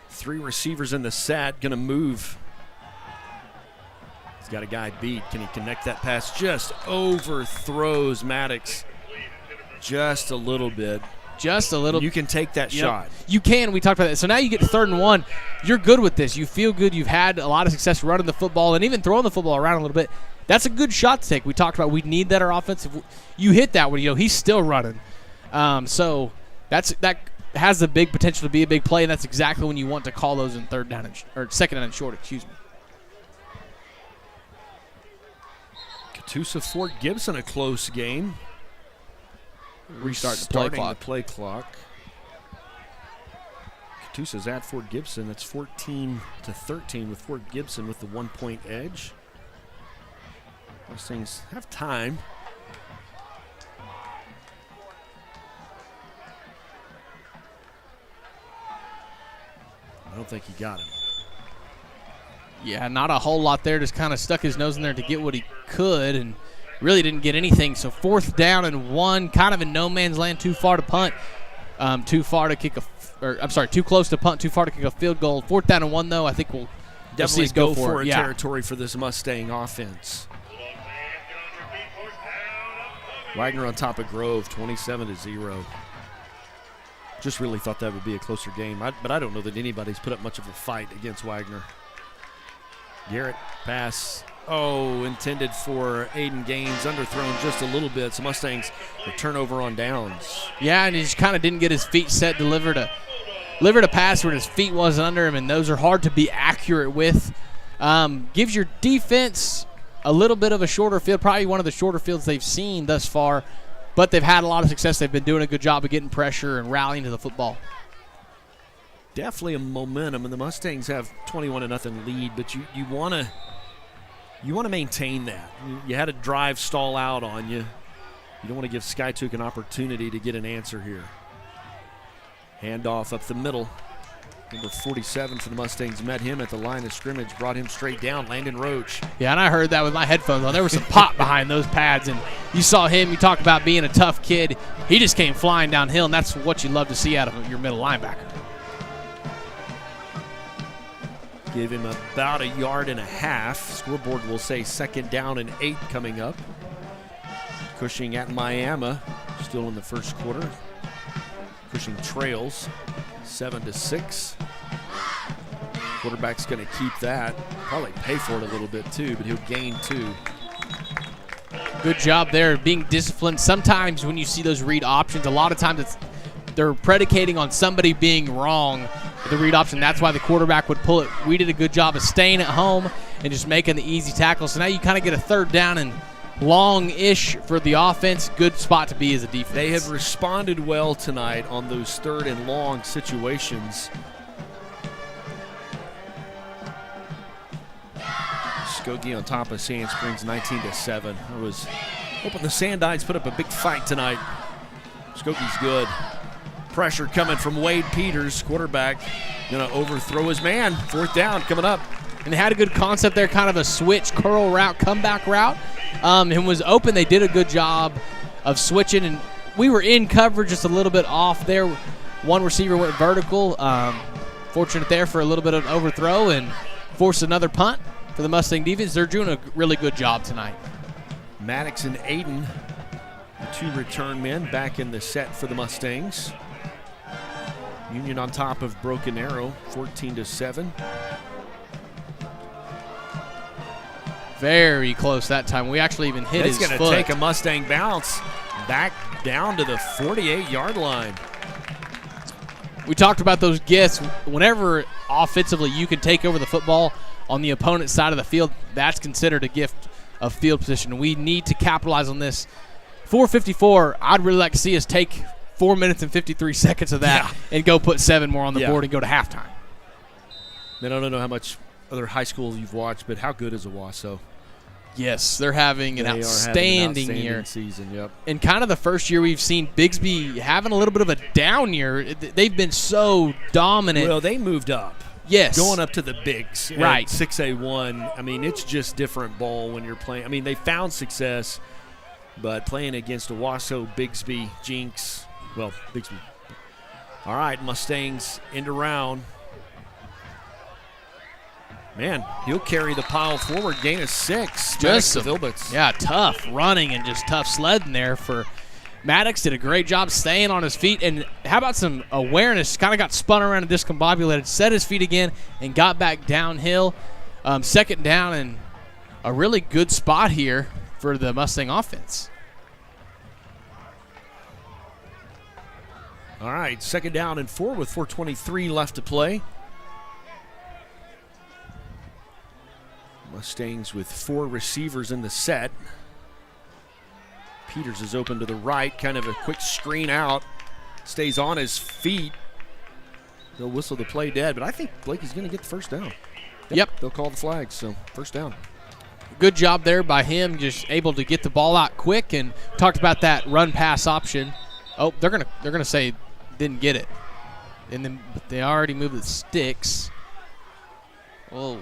Three receivers in the set, going to move. He's got a guy beat. Can he connect that pass? Just overthrows Maddox just a little bit. Just a little. You can take that shot. You can. We talked about that. So now you get to 3rd and 1. You're good with this. You feel good. You've had a lot of success running the football and even throwing the football around a little bit. That's a good shot to take. We talked about we need that our offensive. You hit that one, he's still running. So that has the big potential to be a big play, and that's exactly when you want to call those in 3rd down or 2nd down and short. Excuse me. Catoosa Fort Gibson, a close game. Restarting the play clock. Catoosa's at Fort Gibson. That's 14-13 with Fort Gibson with the 1-point edge. Those things have time. I don't think he got him. Yeah, not a whole lot there. Just kind of stuck his nose in there to get what he could and really didn't get anything. So 4th down and 1, kind of in no man's land, too far to punt, too close to punt, too far to kick a field goal. 4th down and 1, though, I think we'll definitely go for territory for this Mustang offense. Wagner on top of Grove, 27-0. Just really thought that would be a closer game, but I don't know that anybody's put up much of a fight against Wagner. Garrett pass, intended for Aiden Gaines, underthrown just a little bit. So Mustangs a turnover on downs. Yeah, and he just kind of didn't get his feet set, delivered a pass where his feet wasn't under him, and those are hard to be accurate with. Gives your defense a little bit of a shorter field, probably one of the shorter fields they've seen thus far, but they've had a lot of success. They've been doing a good job of getting pressure and rallying to the football. Definitely a momentum, and the Mustangs have 21-0 lead, but you want to maintain that. You had a drive stall out on you. You don't want to give Skiatook an opportunity to get an answer here. Handoff up the middle. Number 47 for the Mustangs met him at the line of scrimmage, brought him straight down, Landon Roach. Yeah, and I heard that with my headphones on. There was some pop behind those pads, and you saw him. You talk about being a tough kid. He just came flying downhill, and that's what you love to see out of your middle linebacker. Give him about 1.5 yards. Scoreboard will say 2nd down and 8 coming up. Cushing at Miami, still in the first quarter. Cushing trails 7-6. Quarterback's going to keep that. Probably pay for it a little bit too, but he'll gain 2. Good job there, being disciplined. Sometimes when you see those read options, a lot of times they're predicating on somebody being wrong with the read option. That's why the quarterback would pull it. We did a good job of staying at home and just making the easy tackle. So now you kind of get a 3rd down and long-ish for the offense. Good spot to be as a defense. They have responded well tonight on those 3rd and long situations. Skokie on top of Sand Springs, 19-7. I was hoping the Sandites put up a big fight tonight. Skokie's good. Pressure coming from Wade Peters, quarterback. Going to overthrow his man. 4th down coming up. And they had a good concept there, kind of a switch, curl route, comeback route. And was open. They did a good job of switching, and we were in coverage just a little bit off there. One receiver went vertical. Fortunate there for a little bit of an overthrow and forced another punt for the Mustang defense. They're doing a really good job tonight. Maddox and Aiden, the 2 return men, back in the set for the Mustangs. Union on top of Broken Arrow, 14-7. Very close that time. We actually even hit his foot. It's going to take a Mustang bounce back down to the 48-yard line. We talked about those gifts. Whenever offensively you can take over the football on the opponent's side of the field, that's considered a gift of field position. We need to capitalize on this. 4:54, I'd really like to see us take 4 minutes and 53 seconds of that and go put 7 more on the board and go to halftime. Man, I don't know how much other high schools you've watched, but how good is Owasso? Yes, they're having an outstanding year. Season, yep. And kind of the first year we've seen Bigsby having a little bit of a down year. They've been so dominant. Well, they moved up. Yes. Going up to the bigs. Right. 6A1. I mean, it's just different ball when you're playing. I mean, they found success, but playing against Owasso, Bigsby, Jinx, well, Bigsby. All right, Mustangs into round. Man, he'll carry the pile forward, gain of 6. Just Vilbitz. Yeah, tough running and just tough sledding there for Maddox. Did a great job staying on his feet. And how about some awareness? Kind of got spun around and discombobulated, set his feet again, and got back downhill. Second down and a really good spot here for the Mustang offense. All right, second down and 4 with 4:23 left to play. Mustangs with 4 receivers in the set. Peters is open to the right, kind of a quick screen out. Stays on his feet. They'll whistle the play dead, but I think Blakey's going to get the first down. Yep. They'll call the flag, so first down. Good job there by him, just able to get the ball out quick, and talked about that run-pass option. Oh, they're gonna say didn't get it. And then they already moved the sticks. Oh.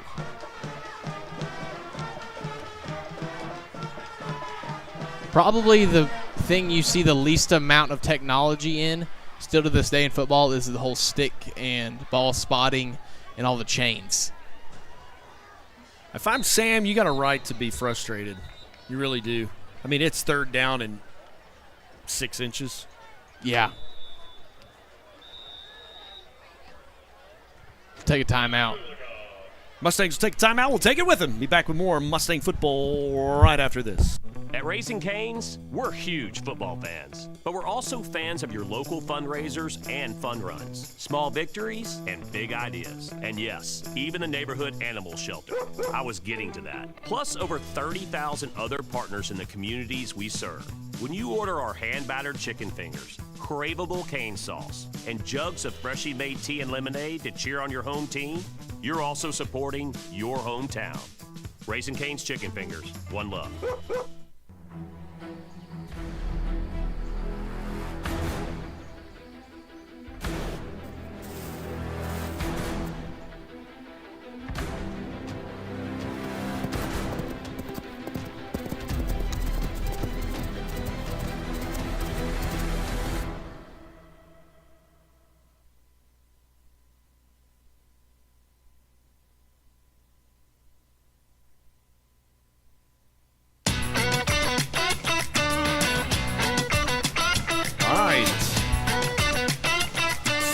Probably the thing you see the least amount of technology in, still to this day in football, is the whole stick and ball spotting and all the chains. If I'm Sam, you got a right to be frustrated. You really do. I mean, it's third down and 6 inches. Yeah. Take a timeout. Mustangs will take a timeout. We'll take it with them. Be back with more Mustang football right after this. At Raising Cane's, we're huge football fans, but we're also fans of your local fundraisers and fun runs, small victories and big ideas. And yes, even the neighborhood animal shelter. I was getting to that. Plus over 30,000 other partners in the communities we serve. When you order our hand-battered chicken fingers, craveable cane sauce, and jugs of freshly made tea and lemonade to cheer on your home team, you're also supporting your hometown. Raising Cane's Chicken Fingers. One love.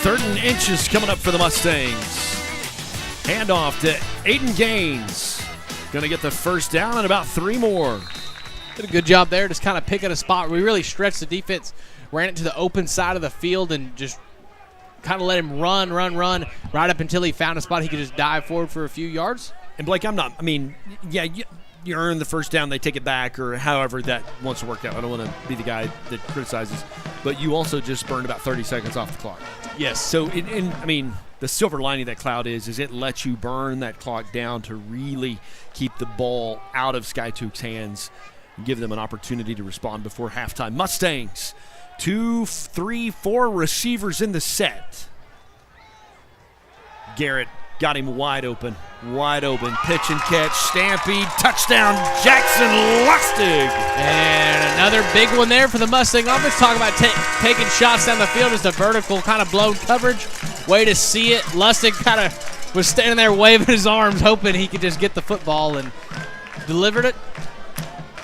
Third and inches coming up for the Mustangs. Handoff to Aiden Gaines. Going to get the first down and about 3 more. Did a good job there, just kind of picking a spot. We really stretched the defense, ran it to the open side of the field, and just kind of let him run, right up until he found a spot he could just dive forward for a few yards. And Blake, you earn the first down, they take it back, or however that wants to work out. I don't want to be the guy that criticizes, but you also just burned about 30 seconds off the clock. Yes. So, the silver lining of that cloud is it lets you burn that clock down to really keep the ball out of Skiatook's hands and give them an opportunity to respond before halftime. Mustangs, 2, 3, 4 receivers in the set. Garrett got him wide open. Pitch and catch, Stampede, touchdown, Jackson Lustig. And another big one there for the Mustang offense. Talk about taking shots down the field, just a vertical kind of blown coverage. Way to see it. Lustig kind of was standing there waving his arms, hoping he could just get the football, and delivered it.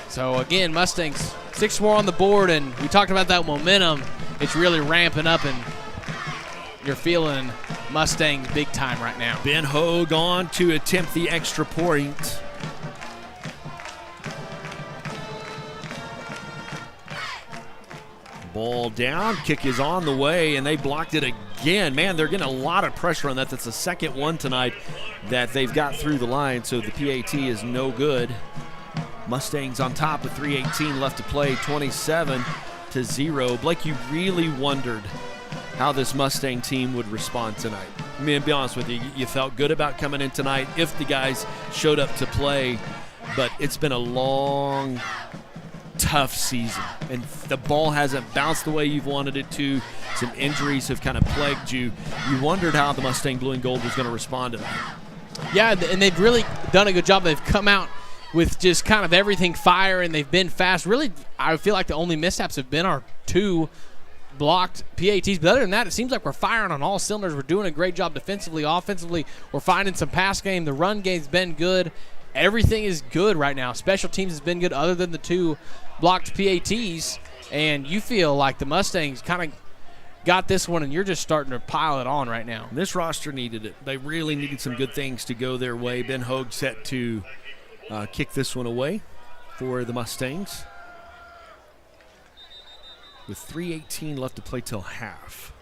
So, again, Mustangs, 6 more on the board, and we talked about that momentum. It's really ramping up, and you're feeling Mustangs big time right now. Ben Hogue on to attempt the extra point. Ball down, kick is on the way, and they blocked it again. Man, they're getting a lot of pressure on that. That's the second one tonight that they've got through the line, so the PAT is no good. Mustangs on top with 3:18 left to play, 27-0. Blake, you really wondered how this Mustang team would respond tonight. I mean, to be honest with you, you felt good about coming in tonight if the guys showed up to play, but it's been a long, tough season, and the ball hasn't bounced the way you've wanted it to. Some injuries have kind of plagued you. You wondered how the Mustang Blue and Gold was going to respond to that. Yeah, and they've really done a good job. They've come out with just kind of everything fire, and they've been fast. Really, I feel like the only mishaps have been our 2 blocked PATs. But other than that, it seems like we're firing on all cylinders. We're doing a great job defensively, offensively. We're finding some pass game. The run game's been good. Everything is good right now. Special teams has been good other than the 2 blocked PATs, and you feel like the Mustangs kind of got this one, and you're just starting to pile it on right now. This roster needed it. They really needed some good things to go their way. Ben Hogue set to kick this one away for the Mustangs with 3:18 left to play till half.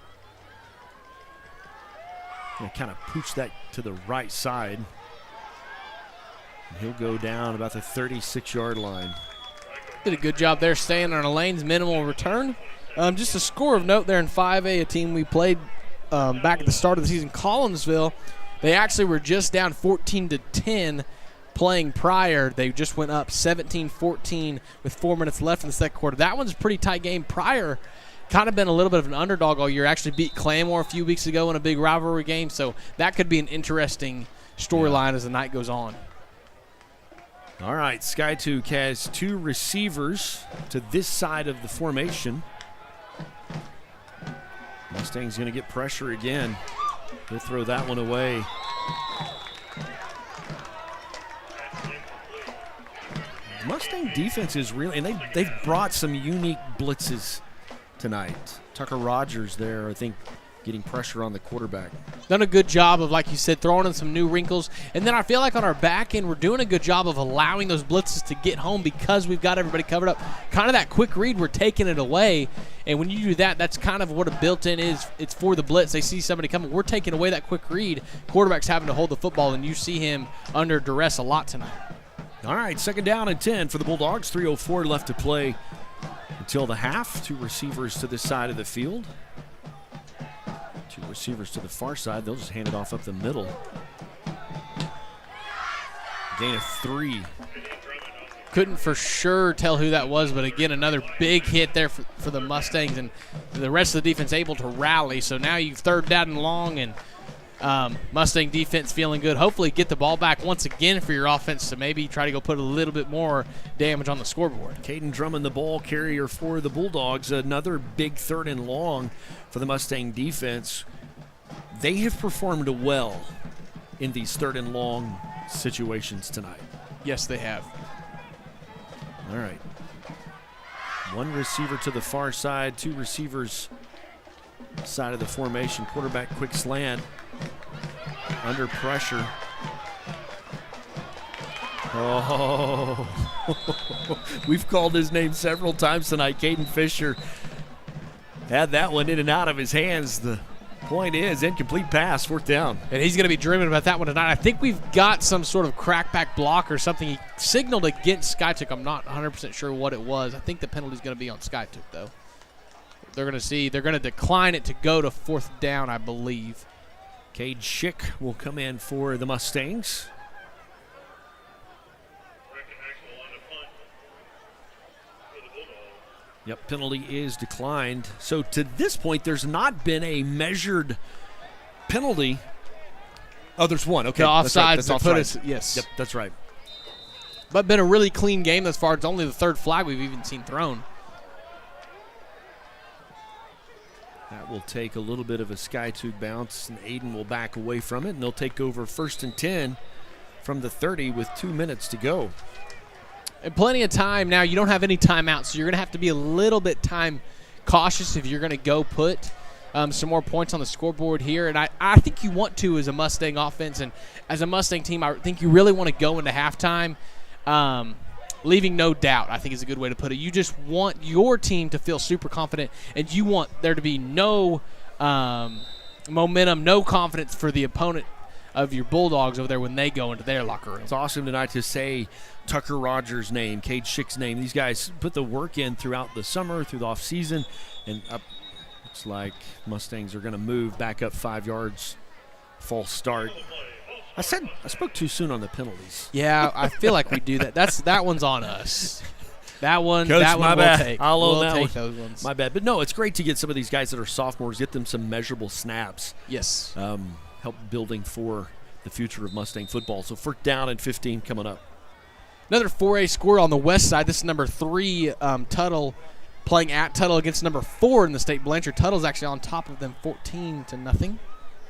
Going to kind of pooch that to the right side. And he'll go down about the 36-yard line. Did a good job there staying on a lane's minimal return. Just a score of note there in 5A, a team we played back at the start of the season, Collinsville. They actually were just down 14-10 playing prior. They just went up 17-14 with 4 minutes left in the second quarter. That one's a pretty tight game. Prior kind of been a little bit of an underdog all year. Actually beat Claremore a few weeks ago in a big rivalry game, so that could be an interesting storyline as the night goes on. All right, Skiatook has 2 receivers to this side of the formation. Mustang's going to get pressure again. He'll throw that one away. Mustang defense is really, and they've brought some unique blitzes tonight. Tucker Rogers there, I think, getting pressure on the quarterback. Done a good job of, like you said, throwing in some new wrinkles. And then I feel like on our back end, we're doing a good job of allowing those blitzes to get home because we've got everybody covered up. Kind of that quick read, we're taking it away. And when you do that, that's kind of what a built-in is. It's for the blitz. They see somebody coming. We're taking away that quick read. Quarterback's having to hold the football, and you see him under duress a lot tonight. All right, second down and 10 for the Bulldogs. 3:04 left to play until the half. 2 receivers to this side of the field. 2 receivers to the far side. They'll just hand it off up the middle. Gain of 3. Couldn't for sure tell who that was, but again, another big hit there for the Mustangs, and the rest of the defense able to rally. So now you've 3rd down and long, and Mustang defense feeling good. Hopefully get the ball back once again for your offense to maybe try to go put a little bit more damage on the scoreboard. Caden Drummond, the ball carrier for the Bulldogs. Another big 3rd and long for the Mustang defense. They have performed well in these 3rd and long situations tonight. Yes, they have. All right. 1 receiver to the far side, 2 receivers side of the formation. Quarterback quick slant. Under pressure. Oh. We've called his name several times tonight. Caden Fisher had that one in and out of his hands. The point is, incomplete pass, 4th down. And he's going to be dreaming about that one tonight. I think we've got some sort of crackback block or something. He signaled against Skiatook. I'm not 100% sure what it was. I think the penalty's going to be on Skiatook, though. They're going to decline it to go to 4th down, I believe. Cade Schick will come in for the Mustangs. Yep, penalty is declined. So to this point, there's not been a measured penalty. Oh, there's one. Okay, the offsides that's right. put us. Yes. Yep, that's right. But been a really clean game thus far. It's only the 3rd flag we've even seen thrown. That will take a little bit of a Skiatook bounce, and Aiden will back away from it, and they'll take over 1st and 10 from the 30 with 2 minutes to go. And plenty of time now. You don't have any timeouts, so you're going to have to be a little bit time cautious if you're going to go put some more points on the scoreboard here. And I think you want to as a Mustang offense and as a Mustang team. I think you really want to go into halftime leaving no doubt, I think is a good way to put it. You just want your team to feel super confident, and you want there to be no momentum, no confidence for the opponent of your Bulldogs over there when they go into their locker room. It's awesome tonight to say Tucker Rogers' name, Cade Schick's name. These guys put the work in throughout the summer, through the offseason, and looks like Mustangs are going to move back up 5 yards. False start. I spoke too soon on the penalties. Yeah, I feel like we do that. That one's on us. That one, Coach, that one my we'll bad. take. I'll own we'll that take one. those ones. My bad. But no, it's great to get some of these guys that are sophomores, get them some measurable snaps. Yes. Help building for the future of Mustang football. So 4th down and 15 coming up. Another 4A score on the west side. This is number 3, Tuttle, playing at Tuttle against number 4 in the state. Blanchard. Tuttle's actually on top of them 14-0.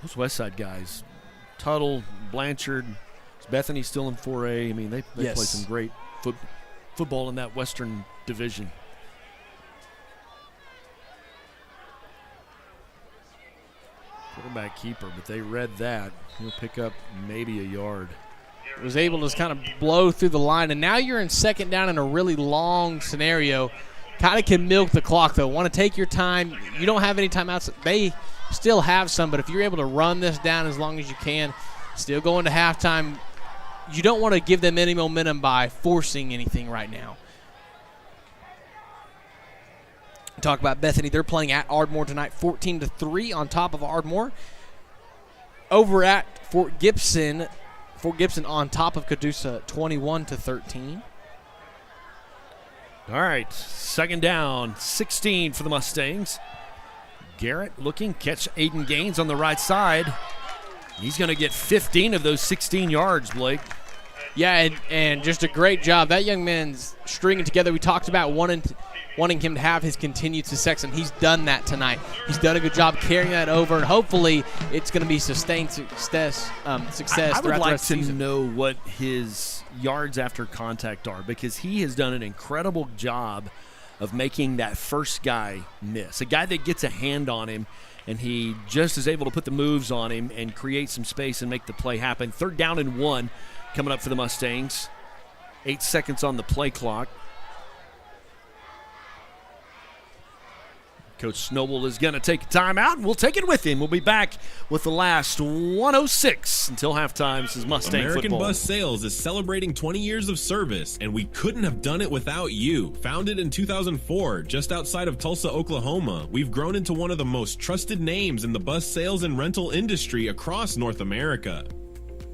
Those west side guys, Tuttle, Blanchard, is Bethany still in 4A? I mean, they play some great football in that western division. Quarterback keeper, but they read that. He'll pick up maybe a yard. Was able to just kind of blow through the line, and now you're in 2nd down in a really long scenario. Kind of can milk the clock, though. Want to take your time. You don't have any timeouts. They still have some, but if you're able to run this down as long as you can, still going to halftime, you don't want to give them any momentum by forcing anything right now. Talk about Bethany. They're playing at Ardmore tonight, 14-3 on top of Ardmore. Over at Fort Gibson on top of Cadusa, 21-13. All right, 2nd down, 16 for the Mustangs. Garrett looking, catch Aiden Gaines on the right side. He's going to get 15 of those 16 yards, Blake. Yeah, and just a great job. That young man's stringing together. We talked about wanting him to have his continued success, and he's done that tonight. He's done a good job carrying that over, and hopefully it's going to be sustained success I throughout would the like rest of the to season. know what his yards after contact are, because he has done an incredible job of making that first guy miss. A guy that gets a hand on him, and he just is able to put the moves on him and create some space and make the play happen. 3rd down and 1 coming up for the Mustangs. 8 seconds on the play clock. Coach Snowball is going to take a timeout, and we'll take it with him. We'll be back with the last 106 until halftime. This is Mustang American football. Bus Sales is celebrating 20 years of service, and we couldn't have done it without you. Founded in 2004, just outside of Tulsa, Oklahoma, we've grown into one of the most trusted names in the bus sales and rental industry across North America.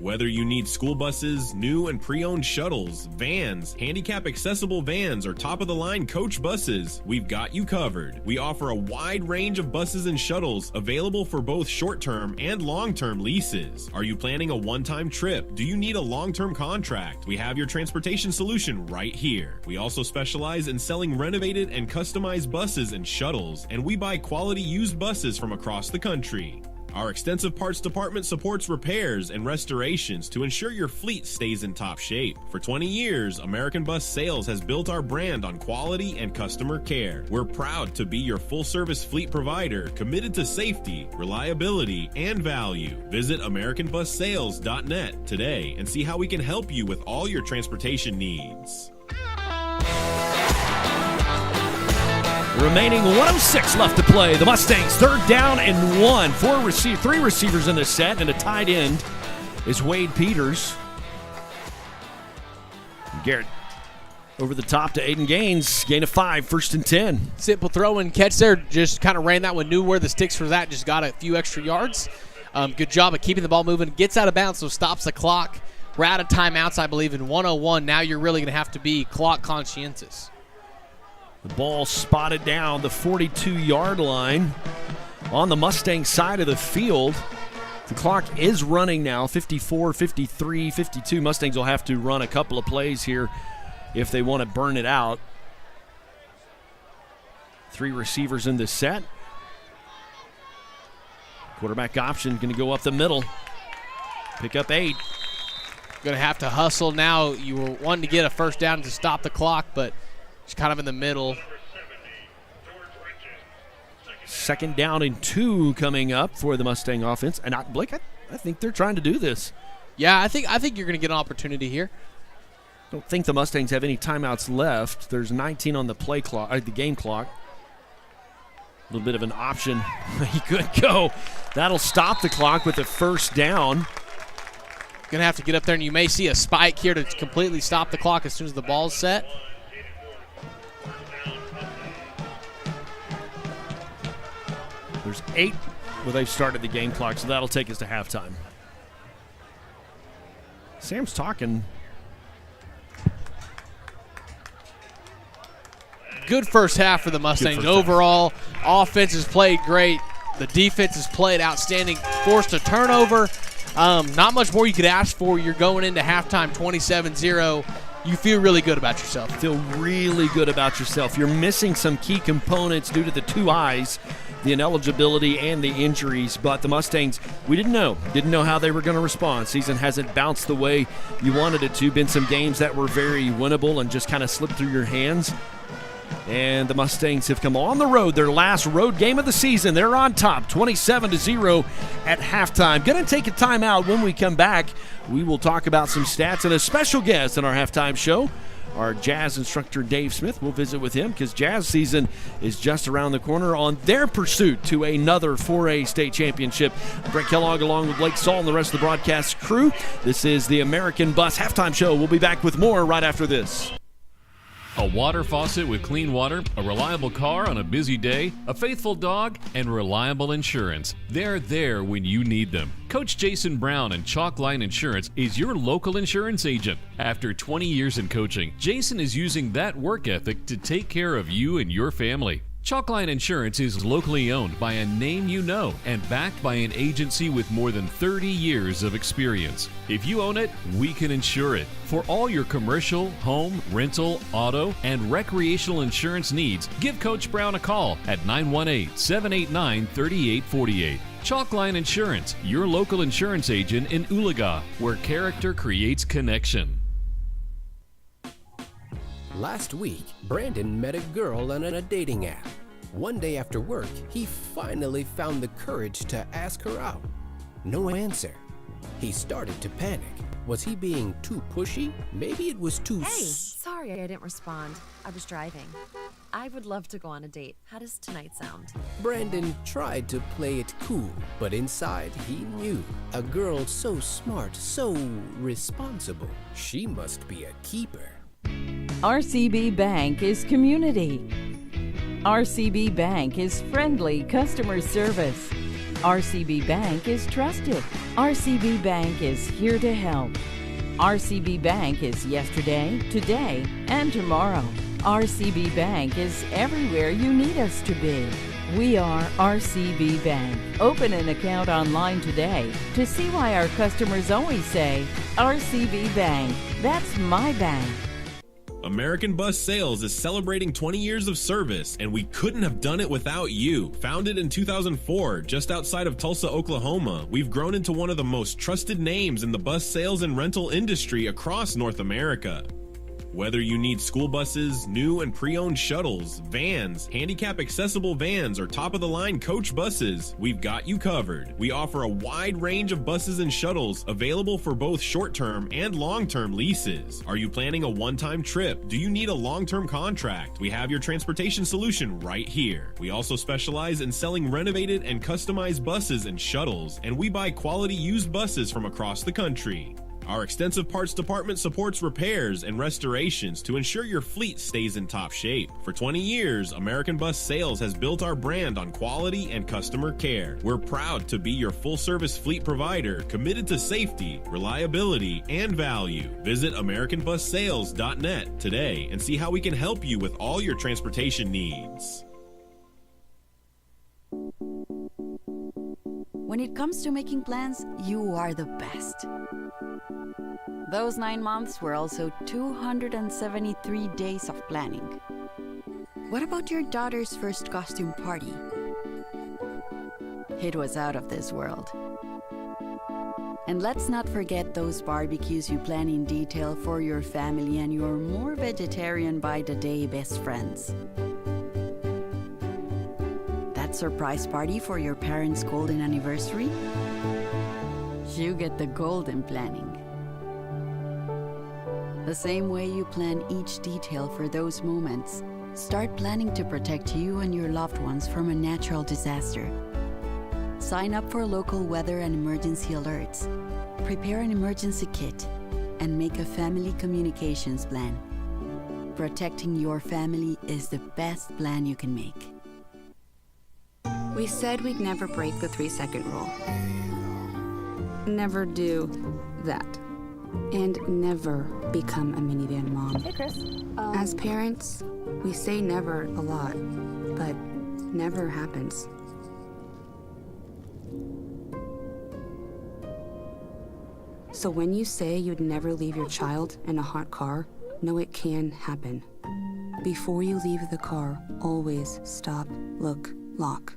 Whether you need school buses, new and pre-owned shuttles, vans, handicap-accessible vans, or top-of-the-line coach buses, we've got you covered. We offer a wide range of buses and shuttles available for both short-term and long-term leases. Are you planning a one-time trip? Do you need a long-term contract? We have your transportation solution right here. We also specialize in selling renovated and customized buses and shuttles, and we buy quality used buses from across the country. Our extensive parts department supports repairs and restorations to ensure your fleet stays in top shape. For 20 years, American Bus Sales has built our brand on quality and customer care. We're proud to be your full-service fleet provider, committed to safety, reliability, and value. Visit AmericanBusSales.net today and see how we can help you with all your transportation needs. Remaining 106 left to play. The Mustangs 3rd down and 1. 3 receivers in this set, and a tight end is Wade Peters. Garrett over the top to Aiden Gaines. Gain of 5, 1st and 10. Simple throw and catch there. Just kind of ran that one, knew where the sticks was at, just got a few extra yards. Good job of keeping the ball moving. Gets out of bounds, so stops the clock. We're out of timeouts, I believe, in 101. Now you're really going to have to be clock conscientious. The ball spotted down the 42-yard line on the Mustang side of the field. The clock is running now, 54, 53, 52. Mustangs will have to run a couple of plays here if they want to burn it out. 3 receivers in this set. Quarterback option going to go up the middle. Pick up 8. Going to have to hustle now. You were wanting to get a 1st down to stop the clock, but it's kind of in the middle. 2nd down and 2 coming up for the Mustang offense. And Blake, I think they're trying to do this. Yeah, I think you're going to get an opportunity here. don't think the Mustangs have any timeouts left. There's 19 on the play clock, the game clock. A little bit of an option. He could go. That'll stop the clock with a first down. Going to have to get up there, and you may see a spike here to completely stop the clock as soon as the ball's set. There's 8 where they've started the game clock, so that'll take us to halftime. Sam's talking. Good first half for the Mustangs. Overall, offense has played great. The defense has played outstanding. Forced a turnover. Not much more you could ask for. You're going into halftime 27-0. You feel really good about yourself. Feel really good about yourself. You're missing some key components due to the 2 eyes, the ineligibility and the injuries, but the Mustangs, we didn't know how they were going to respond. Season hasn't bounced the way you wanted it to. Been some games that were very winnable and just kind of slipped through your hands. And the Mustangs have come on the road, their last road game of the season. They're on top, 27-0 at halftime. Going to take a timeout. When we come back, we will talk about some stats and a special guest in our halftime show. Our jazz instructor, Dave Smith. We'll visit with him because jazz season is just around the corner on their pursuit to another 4A state championship. Brett Kellogg along with Blake Saul and the rest of the broadcast crew. This is the American Bus Halftime Show. We'll be back with more right after this. A water faucet with clean water, a reliable car on a busy day, a faithful dog, and reliable insurance. They're there when you need them. Coach Jason Brown and Chalkline Insurance is your local insurance agent. After 20 years in coaching, Jason is using that work ethic to take care of you and your family. Chalkline Insurance is locally owned by a name you know and backed by an agency with more than 30 years of experience. If you own it, we can insure it. For all your commercial, home, rental, auto, and recreational insurance needs, give Coach Brown a call at 918-789-3848. Chalkline Insurance, your local insurance agent in Oologah, where character creates connection. Last week, Brandon met a girl on a dating app. One day after work, he finally found the courage to ask her out. No answer. He started to panic. Was he being too pushy? Maybe it was too... Hey, sorry I didn't respond. I was driving. I would love to go on a date. How does tonight sound? Brandon tried to play it cool, but inside he knew. A girl so smart, so responsible. She must be a keeper. RCB Bank is community. RCB Bank is friendly customer service. RCB Bank is trusted. RCB Bank is here to help. RCB Bank is yesterday, today, and tomorrow. RCB Bank is everywhere you need us to be. We are RCB Bank. Open an account online today to see why our customers always say, RCB Bank, that's my bank. American Bus Sales is celebrating 20 years of service, and we couldn't have done it without you. Founded in 2004, just outside of Tulsa, Oklahoma, we've grown into one of the most trusted names in the bus sales and rental industry across North America. Whether you need school buses, new and pre-owned shuttles, vans, handicap-accessible vans, or top-of-the-line coach buses, we've got you covered. We offer a wide range of buses and shuttles available for both short-term and long-term leases. Are you planning a one-time trip? Do you need a long-term contract? We have your transportation solution right here. We also specialize in selling renovated and customized buses and shuttles, and we buy quality used buses from across the country. Our extensive parts department supports repairs and restorations to ensure your fleet stays in top shape. For 20 years, American Bus Sales has built our brand on quality and customer care. We're proud to be your full-service fleet provider, committed to safety, reliability, and value. Visit AmericanBusSales.net today and see how we can help you with all your transportation needs. When it comes to making plans, you are the best. Those 9 months were also 273 days of planning. What about your daughter's first costume party? It was out of this world. And let's not forget those barbecues you plan in detail for your family and your more vegetarian by the day best friends. That surprise party for your parents' golden anniversary? You get the golden planning. The same way you plan each detail for those moments, start planning to protect you and your loved ones from a natural disaster. Sign up for local weather and emergency alerts. Prepare an emergency kit and make a family communications plan. Protecting your family is the best plan you can make. We said we'd never break the 3-second rule. Never do that. And never become a minivan mom. Hey, Chris. As parents, we say never a lot, but never happens. So when you say you'd never leave your child in a hot car, know it can happen. Before you leave the car, always stop, look, lock.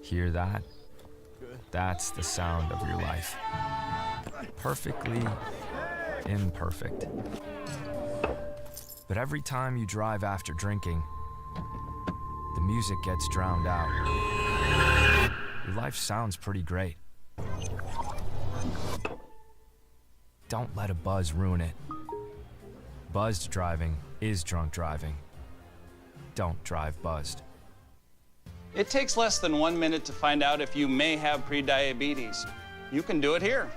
Hear that? That's the sound of your life. Perfectly imperfect. But every time you drive after drinking, the music gets drowned out. Your life sounds pretty great. Don't let a buzz ruin it. Buzzed driving is drunk driving. Don't drive buzzed. It takes less than 1 minute to find out if you may have prediabetes. You can do it here.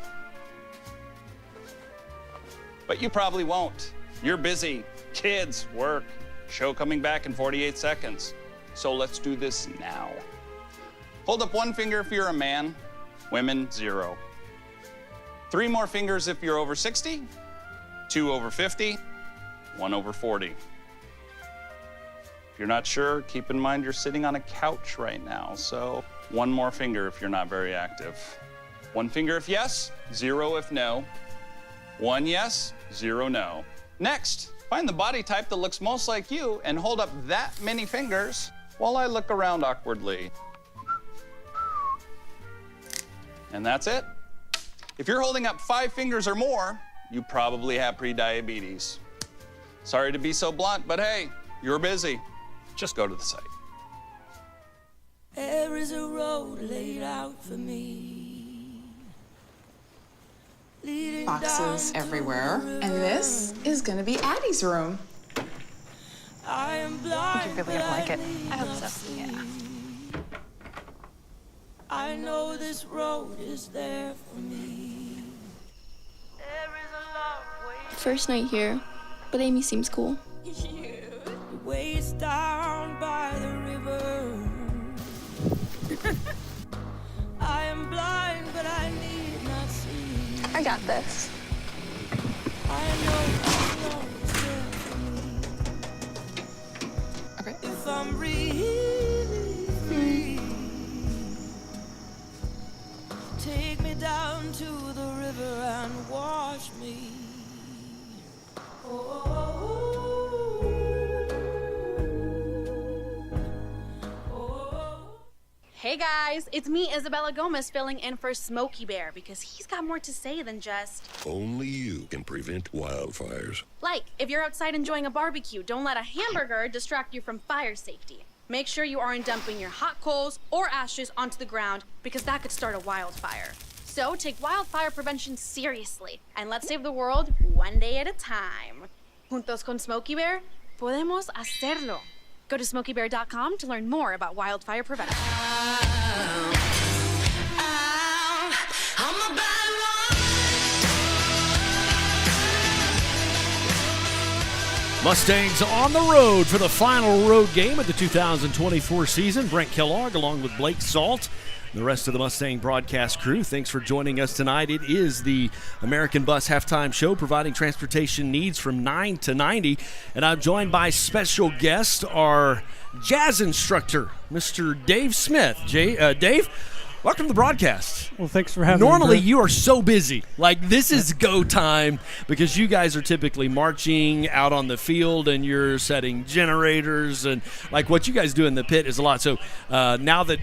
But you probably won't. You're busy. Kids, work, show coming back in 48 seconds. So let's do this now. Hold up 1 finger if you're a man, women, 0. 3 more fingers if you're over 60, 2 over 50, 1 over 40. If you're not sure, keep in mind you're sitting on a couch right now, so 1 more finger if you're not very active. 1 finger if yes, 0 if no. 1 yes, 0 no. Next, find the body type that looks most like you and hold up that many fingers while I look around awkwardly. And that's it. If you're holding up 5 fingers or more, you probably have prediabetes. Sorry to be so blunt, but hey, you're busy. Just go to the site. There is a road laid out for me. Boxes everywhere. And this is gonna be Addie's room. I am blind, I think you're really gonna like it. I hope so. Yeah. I know this road is there for me. There is a long way. First night here, but Amy seems cool. The ways down by the river. I am blind, but I need not see. I got this. I know this road is there for me. Okay. If I'm really free, take me down to the river and wash me. Hey guys, it's me, Isabella Gomez, filling in for Smokey Bear because he's got more to say than just... Only you can prevent wildfires. Like, if you're outside enjoying a barbecue, don't let a hamburger distract you from fire safety. Make sure you aren't dumping your hot coals or ashes onto the ground because that could start a wildfire. So take wildfire prevention seriously and let's save the world one day at a time. Juntos con Smokey Bear, podemos hacerlo. Go to smokeybear.com to learn more about wildfire prevention. Mustangs on the road for the final road game of the 2024 season. Brent Kellogg along with Blake Salt, the rest of the Mustang broadcast crew. Thanks for joining us tonight. It is the American Bus Halftime Show, providing transportation needs from 9 to 90. And I'm joined by special guest, our jazz instructor, Mr. Dave Smith. Dave, welcome to the broadcast. Well, thanks for having me. Normally, you are so busy. Like, this is go time because you guys are typically marching out on the field and you're setting generators. And, like, what you guys do in the pit is a lot. So now that,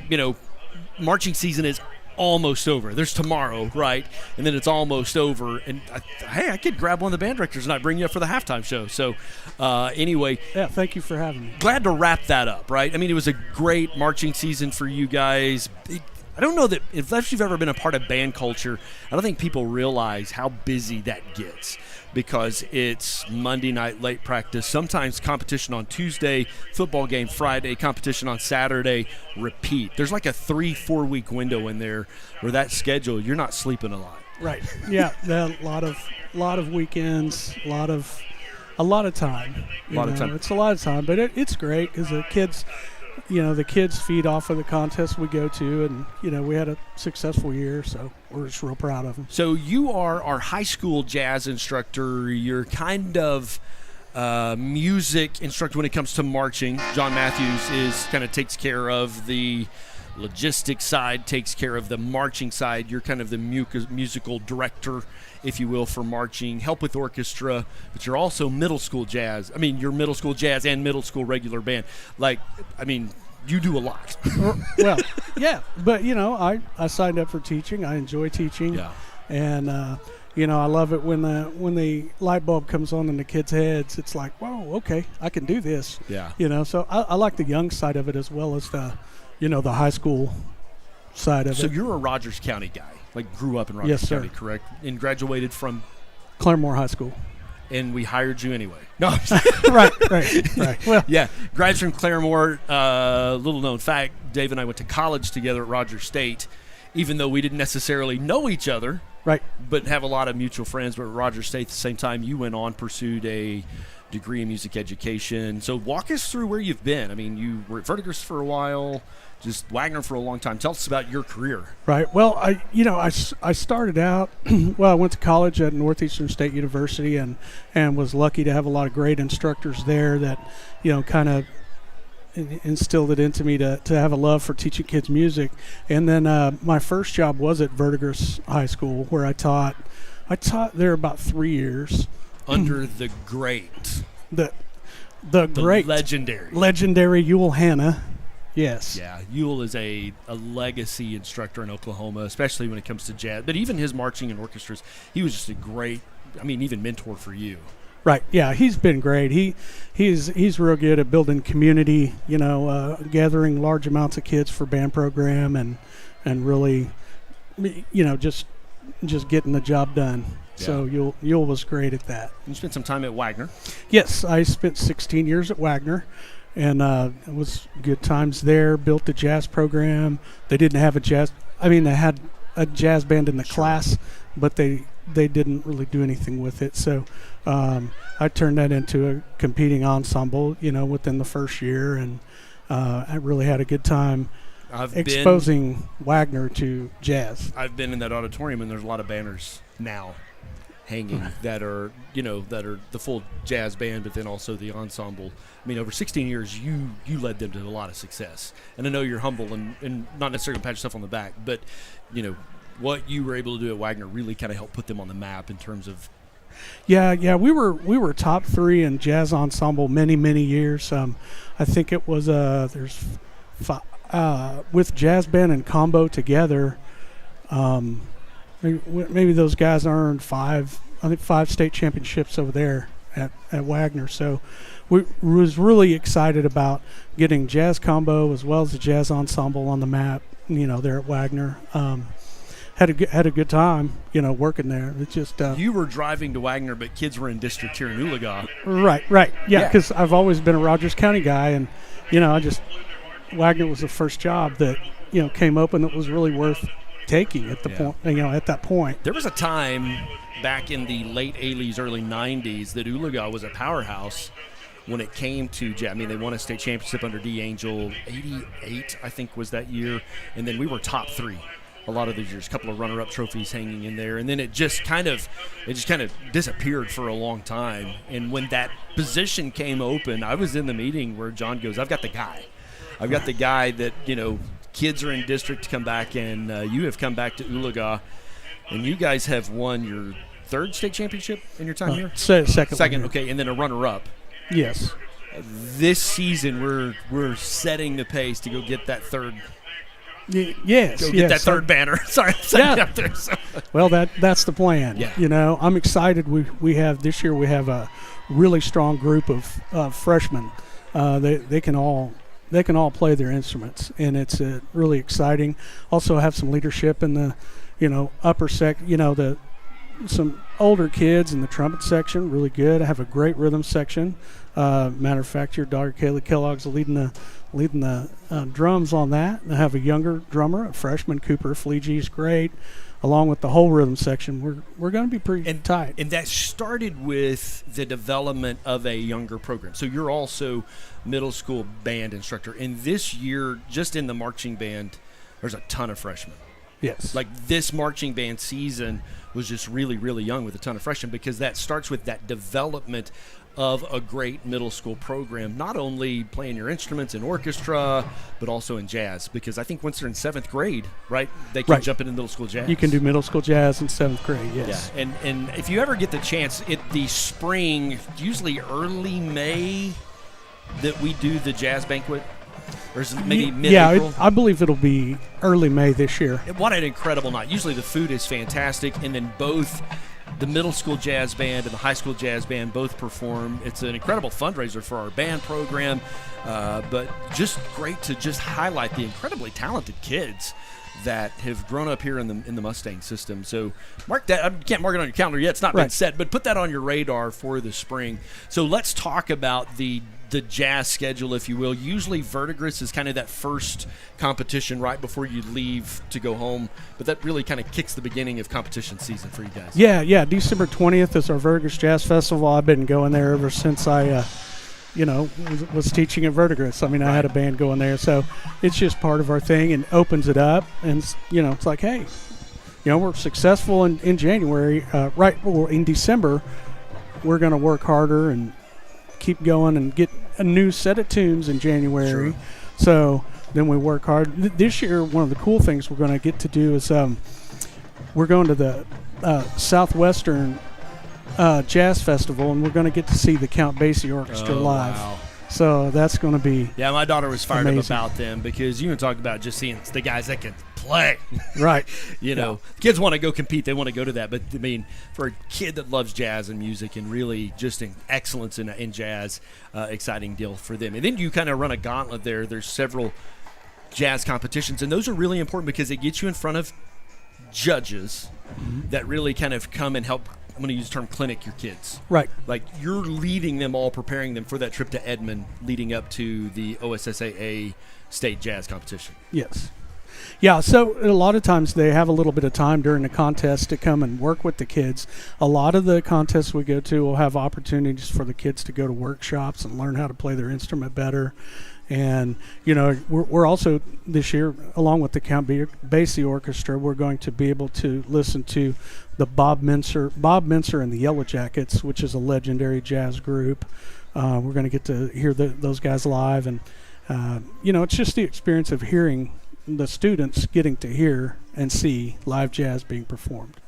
marching season is almost over. There's tomorrow, right? And then it's almost over. And, I could grab one of the band directors and I bring you up for the halftime show. So, anyway. Yeah, thank you for having me. Glad to wrap that up, right? I mean, it was a great marching season for you guys. I don't know that if you've ever been a part of band culture, I don't think people realize how busy that gets, because it's Monday night late practice, sometimes competition on Tuesday, football game Friday, competition on Saturday, repeat. There's like a 3-4 week window in there where that schedule, you're not sleeping a lot. Right. Yeah. A lot of weekends, a lot of time. It's a lot of time, but it's great because the kids. The kids feed off of the contests we go to, and, we had a successful year, so we're just real proud of them. So you are our high school jazz instructor. You're kind of music instructor when it comes to marching. John Matthews takes care of the logistics side, takes care of the marching side. You're kind of the musical director, if you will, for marching, help with orchestra, but you're also middle school jazz. I mean, you're middle school jazz and middle school regular band. You do a lot. Well, yeah, but, I signed up for teaching. I enjoy teaching. Yeah. And, I love it when the light bulb comes on in the kids' heads. It's like, whoa, okay, I can do this. Yeah. So I like the young side of it as well as the high school side of it. So you're a Rogers County guy. Grew up in Rogers County, correct? And graduated from Claremore High School. And we hired you anyway. No, right. Well, yeah, grads from Claremore. Little known fact: Dave and I went to college together at Rogers State, even though we didn't necessarily know each other. Right. But have a lot of mutual friends. But at Rogers State, at the same time, you went on, pursued a degree in music education. So walk us through where you've been. I mean, you were at Verdigris for a while. Just Wagner for a long time. Tell us about your career. Right. Well, I started out. I went to college at Northeastern State University and was lucky to have a lot of great instructors there that, kind of instilled it into me to have a love for teaching kids music. And then my first job was at Verdigris High School, where I taught there about 3 years under the great, the great legendary Ewell Hanna. Yes. Yeah, Ewell is a legacy instructor in Oklahoma, especially when it comes to jazz. But even his marching and orchestras, he was just a great, even mentor for you. Right. Yeah, he's been great. He's real good at building community, gathering large amounts of kids for band program and really, just getting the job done. Yeah. So Ewell was great at that. You spent some time at Wagner. Yes, I spent 16 years at Wagner. And it was good times there. Built the jazz program. They didn't have they had a jazz band in the class, but they didn't really do anything with it. So I turned that into a competing ensemble, within the first year. And I really had a good time exposing Wagner to jazz. I've been in that auditorium, and there's a lot of banners now hanging that are the full jazz band, but then also the ensemble. Over 16 years, you led them to a lot of success. And I know you're humble and not necessarily pat yourself on the back, but, what you were able to do at Wagner really kind of helped put them on the map in terms of. Yeah, we were top 3 in jazz ensemble many years. I think it was with jazz band and combo together. Maybe those guys earned 5 state championships over there at Wagner. So we was really excited about getting jazz combo as well as the jazz ensemble on the map, there at Wagner. Had a good time, working there. It's just you were driving to Wagner, but kids were in district here in Oologah. Right. Yeah, because I've always been a Rogers County guy, and Wagner was the first job that came open that was really worth taking at the point. At that point, there was a time back in the late 80s, early 90s that Oologah was a powerhouse when it came to jazz. They won a state championship under D. Angel. 88, I think, was that year, and then we were top 3. A lot of these years, a couple of runner-up trophies hanging in there, and then it just kind of disappeared for a long time. And when that position came open, I was in the meeting where John goes, "I've got the guy that kids are in district to come back, and you have come back to Oologah, and you guys have won your 3rd state championship in your time here." Second. Okay, and then a runner-up. Yes. This season, we're setting the pace to go get that 3rd. Yes. Get that 3rd banner. Sorry, up there. So. Well, that's the plan. Yeah. I'm excited. We have this year. We have a really strong group of freshmen. They can all they can all play their instruments, and it's really exciting. Also have some leadership in the, upper some older kids in the trumpet section, really good. I have a great rhythm section. Matter of fact, your daughter Kaylee Kellogg's leading the drums on that. I have a younger drummer, a freshman, Cooper Fleegee's great. Along with the whole rhythm section, we're going to be pretty tight. And that started with the development of a younger program. So you're also middle school band instructor. And this year, just in the marching band, there's a ton of freshmen. Yes. Like this marching band season was just really, really young with a ton of freshmen, because that starts with that development of a great middle school program, not only playing your instruments in orchestra, but also in jazz. Because I think once they're in 7th grade, right, they can jump into middle school jazz. You can do middle school jazz in 7th grade, yes. Yeah, and if you ever get the chance, the spring, usually early May, that we do the jazz banquet. Or is it maybe mid-April? Yeah, I believe it'll be early May this year. What an incredible night. Usually the food is fantastic, and then both the middle school jazz band and the high school jazz band both perform. It's an incredible fundraiser for our band program, but just great to just highlight the incredibly talented kids that have grown up here in the Mustang system. So mark that. I can't mark it on your calendar yet. It's not been set, but put that on your radar for the spring. So let's talk about the jazz schedule, if you will. Usually Verdigris is kind of that first competition right before you leave to go home, but that really kind of kicks the beginning of competition season for you guys. Yeah. December 20th is our Verdigris Jazz Festival. I've been going there ever since I was teaching at Verdigris. I mean, I had a band going there, so it's just part of our thing and opens it up. And it's like, hey, we're successful in January, in December, we're going to work harder and keep going and get a new set of tunes in January. Sure. So then we work hard. This year, one of the cool things we're going to get to do is we're going to the Southwestern Jazz Festival, and we're going to get to see the Count Basie Orchestra live. Wow. So that's going to be my daughter was fired amazing. up about them, because you can talk about just seeing the guys that can play. Right. Kids want to go compete. They want to go to that. But, I mean, for a kid that loves jazz and music and really just in excellence in jazz, exciting deal for them. And then you kind of run a gauntlet there. There's several jazz competitions, and those are really important because it gets you in front of judges that really kind of come and help. I'm going to use the term clinic your kids. Right. Like you're leading them all, preparing them for that trip to Edmond leading up to the OSSAA state jazz competition. Yes. Yeah, so a lot of times they have a little bit of time during the contest to come and work with the kids. A lot of the contests we go to will have opportunities for the kids to go to workshops and learn how to play their instrument better. And, we're also this year, along with the Count Basie Orchestra, we're going to be able to listen to the Bob Mincer and the Yellow Jackets, which is a legendary jazz group. We're going to get to hear those guys live. And, it's just the experience of hearing the students getting to hear and see live jazz being performed.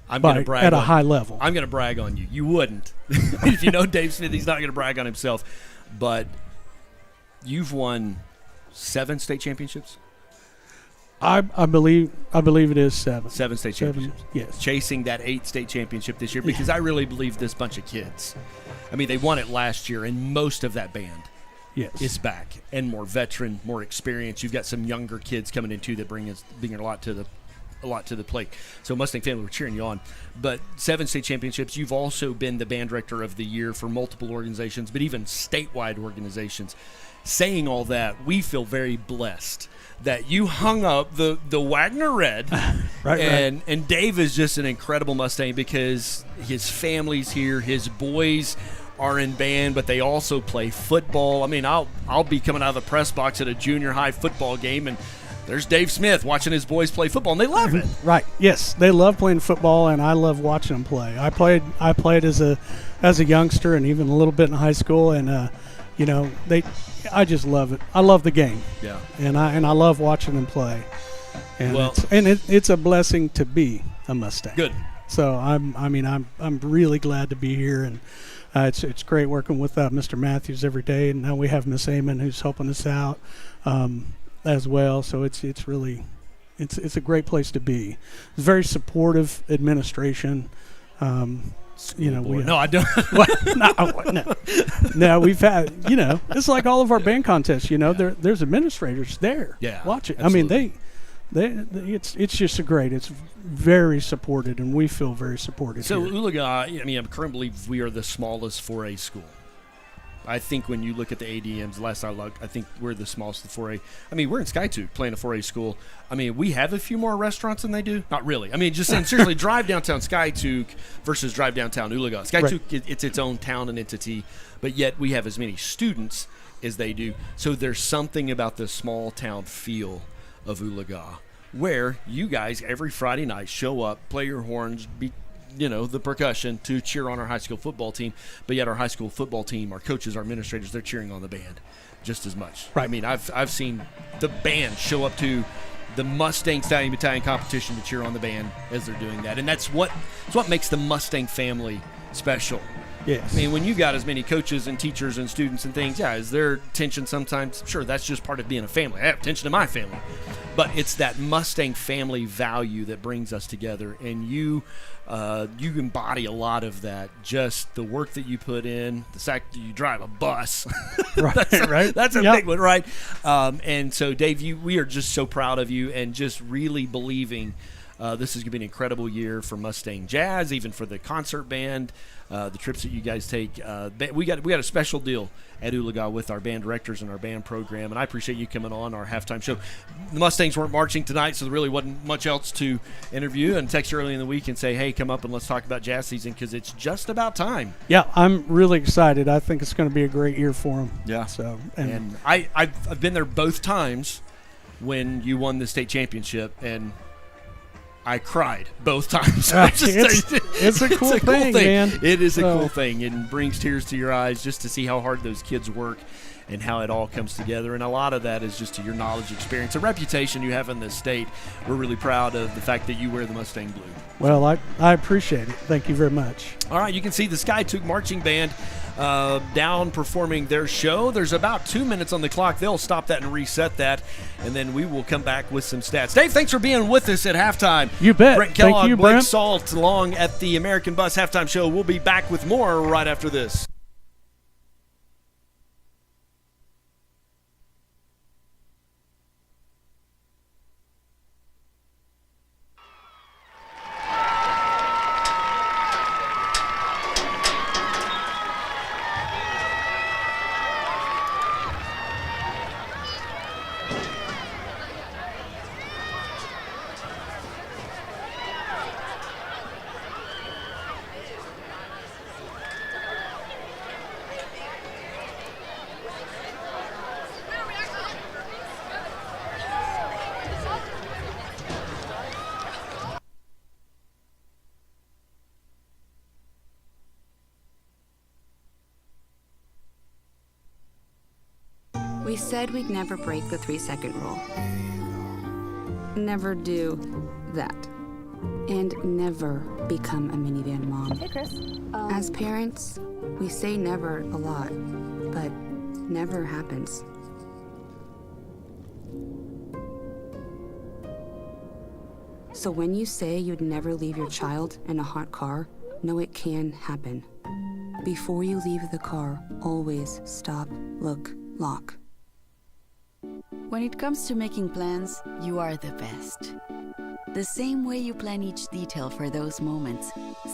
I'm going to brag at a high level. I'm going to brag on you. You wouldn't. If you know Dave Smith, he's not going to brag on himself. But you've won 7 state championships? I believe it is 7. 7 state championships. Yes. Chasing that 8th state championship this year, because I really believe this bunch of kids. I mean, they won it last year, and most of that band is back and more veteran, more experience. You've got some younger kids coming in too that bring a lot to the plate. So Mustang family, we're cheering you on. But 7 state championships. You've also been the band director of the year for multiple organizations, but even statewide organizations. Saying all that, we feel very blessed that you hung up the Wagner Red. Right. And Dave is just an incredible Mustang because his family's here, his boys are in band, but they also play football. I mean, I'll be coming out of the press box at a junior high football game, and there's Dave Smith watching his boys play football, and they love it. Right. Yes, they love playing football, and I love watching them play. I played as a youngster and even a little bit in high school, and I just love it. I love the game. Yeah. And I love watching them play. And it's a blessing to be a Mustang. Good. So I'm really glad to be here, and it's great working with Mr. Matthews every day, and now we have Miss Amon who's helping us out as well. So it's really a great place to be. It's very supportive administration. No, I don't. No, we've had, it's like all of our band contests, there's administrators there watching. Absolutely. I mean, it's just great. It's very supported, and we feel very supported So here. Oologah, I currently believe we are the smallest 4A school. I think when you look at the ADMs, last I looked, I think we're the smallest of the 4A. We're in Skiatook playing a 4A school. We have a few more restaurants than they do. Not really. Just saying, seriously, drive downtown Skiatook versus drive downtown Oologah. Skiatook, it's its own town and entity, but yet we have as many students as they do. So there's something about the small town feel of Oologah where you guys every Friday night show up, play your horns, the percussion to cheer on our high school football team, but yet our high school football team, our coaches, our administrators, they're cheering on the band just as much. Right. I've seen the band show up to the Mustang Stallion Battalion competition to cheer on the band as they're doing that, and that's what makes the Mustang family special. Yes. When you got as many coaches and teachers and students and things, is there tension sometimes? Sure, that's just part of being a family. I have tension in my family. But it's that Mustang family value that brings us together, and you embody a lot of that. Just the work that you put in, the fact that you drive a bus. That's a big one, right? And so, Dave, we are just so proud of you and just really believing this is going to be an incredible year for Mustang Jazz, even for the concert band. The trips that you guys take, we got a special deal at Oologah with our band directors and our band program, and I appreciate you coming on our halftime show. The Mustangs weren't marching tonight, so there really wasn't much else to interview, and text you early in the week and say, hey, come up and let's talk about jazz season, because it's just about time. Yeah, I'm really excited. I think it's going to be a great year for them. Yeah. So, and I've been there both times when you won the state championship, and I cried both times. It's a cool thing, man. It is a cool thing, and brings tears to your eyes just to see how hard those kids work and how it all comes together. And a lot of that is just to your knowledge, experience, a reputation you have in this state. We're really proud of the fact that you wear the Mustang blue. Well, I appreciate it. Thank you very much. All right, you can see the Skiatook Marching Band down performing their show. There's about 2 minutes on the clock. They'll stop that and reset that, and then we will come back with some stats. Dave, thanks for being with us at halftime. You bet. Brent Kellogg, Thank you, Blake Brent. Salt, along at the American Bus halftime show. We'll be back with more right after this. We said we'd never break the 3-second rule. Never do that. And never become a minivan mom. Hey, Chris. As parents, we say never a lot, but never happens. So when you say you'd never leave your child in a hot car, know it can happen. Before you leave the car, always stop, look, lock. When it comes to making plans, you are the best. The same way you plan each detail for those moments,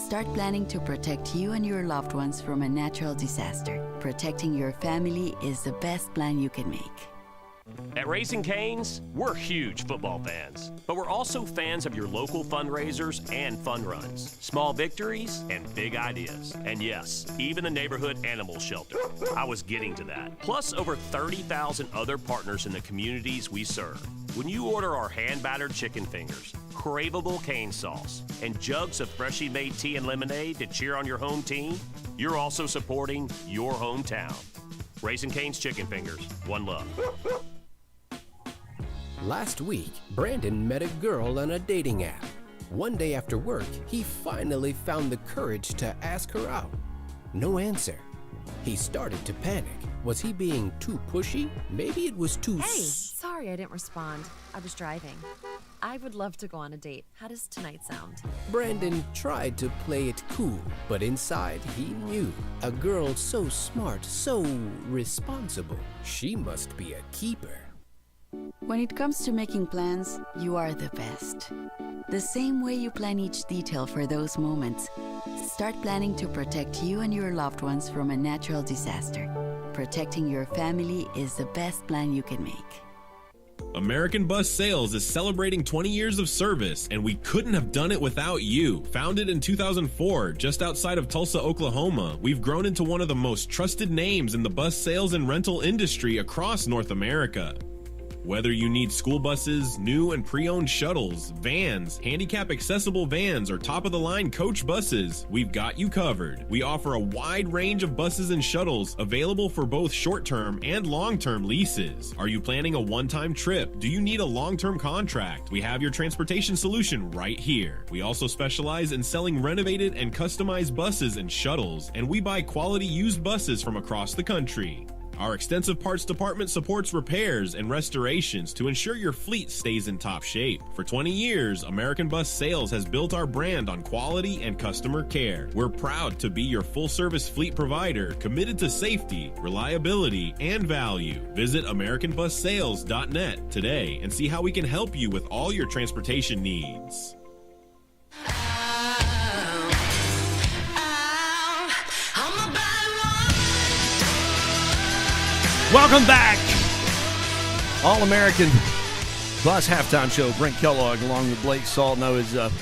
start planning to protect you and your loved ones from a natural disaster. Protecting your family is the best plan you can make. At Raising Cane's, we're huge football fans, but we're also fans of your local fundraisers and fun runs, small victories and big ideas. And yes, even the neighborhood animal shelter. I was getting to that. Plus over 30,000 other partners in the communities we serve. When you order our hand-battered chicken fingers, craveable cane sauce, and jugs of freshly made tea and lemonade to cheer on your home team, you're also supporting your hometown. Raising Cane's Chicken Fingers. One love. Last week, Brandon met a girl on a dating app. One day after work, he finally found the courage to ask her out. No answer. He started to panic. Was he being too pushy? Maybe it was too... Hey, sorry I didn't respond. I was driving. I would love to go on a date. How does tonight sound? Brandon tried to play it cool, but inside he knew a girl so smart, so responsible, she must be a keeper. When it comes to making plans, you are the best. The same way you plan each detail for those moments. Start planning to protect you and your loved ones from a natural disaster. Protecting your family is the best plan you can make. American Bus Sales is celebrating 20 years of service, and we couldn't have done it without you. Founded in 2004, just outside of Tulsa, Oklahoma, we've grown into one of the most trusted names in the bus sales and rental industry across North America. Whether you need school buses, new and pre-owned shuttles, vans, handicap-accessible vans, or top-of-the-line coach buses, we've got you covered. We offer a wide range of buses and shuttles available for both short-term and long-term leases. Are you planning a one-time trip? Do you need a long-term contract? We have your transportation solution right here. We also specialize in selling renovated and customized buses and shuttles, and we buy quality used buses from across the country. Our extensive parts department supports repairs and restorations to ensure your fleet stays in top shape. For 20 years, American Bus Sales has built our brand on quality and customer care. We're proud to be your full-service fleet provider, committed to safety, reliability, and value. Visit AmericanBusSales.net today and see how we can help you with all your transportation needs. Welcome back. All-American Bus halftime show. Brent Kellogg along with Blake Saltno is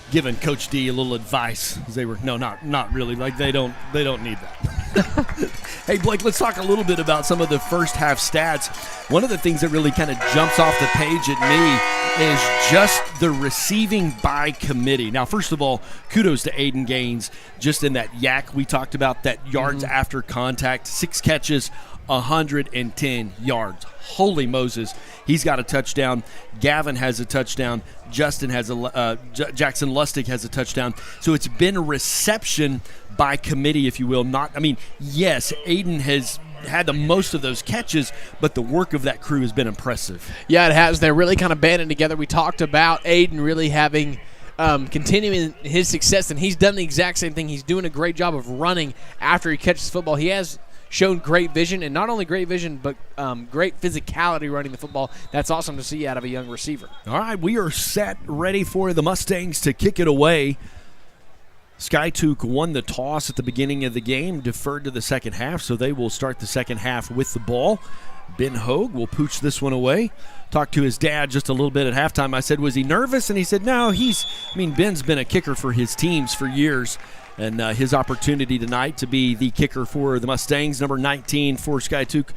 giving Coach D a little advice. They were not really. Like they don't need that. Hey Blake, let's talk a little bit about some of the first half stats. One of the things that really kind of jumps off the page at me is just the receiving by committee. Now, first of all, kudos to Aiden Gaines just in that yak we talked about, that yards after contact, 6 catches, 110 yards. Holy Moses, he's got a touchdown. Gavin has a touchdown. Justin has Jackson Lustig has a touchdown. So it's been a reception by committee, if you will. Yes, Aiden has had the most of those catches, but the work of that crew has been impressive. Yeah, it has. They're really kind of banding together. We talked about Aiden really having continuing his success, and he's done the exact same thing. He's doing a great job of running after he catches the football. He has shown great vision, and not only great vision, but great physicality running the football. That's awesome to see out of a young receiver. All right, we are set, ready for the Mustangs to kick it away. Skiatook won the toss at the beginning of the game, deferred to the second half, so they will start the second half with the ball. Ben Hogue will pooch this one away. Talked to his dad just a little bit at halftime. I said, was he nervous? And he said, no, Ben's been a kicker for his teams for years. And his opportunity tonight to be the kicker for the Mustangs, number 19 for Skiatook.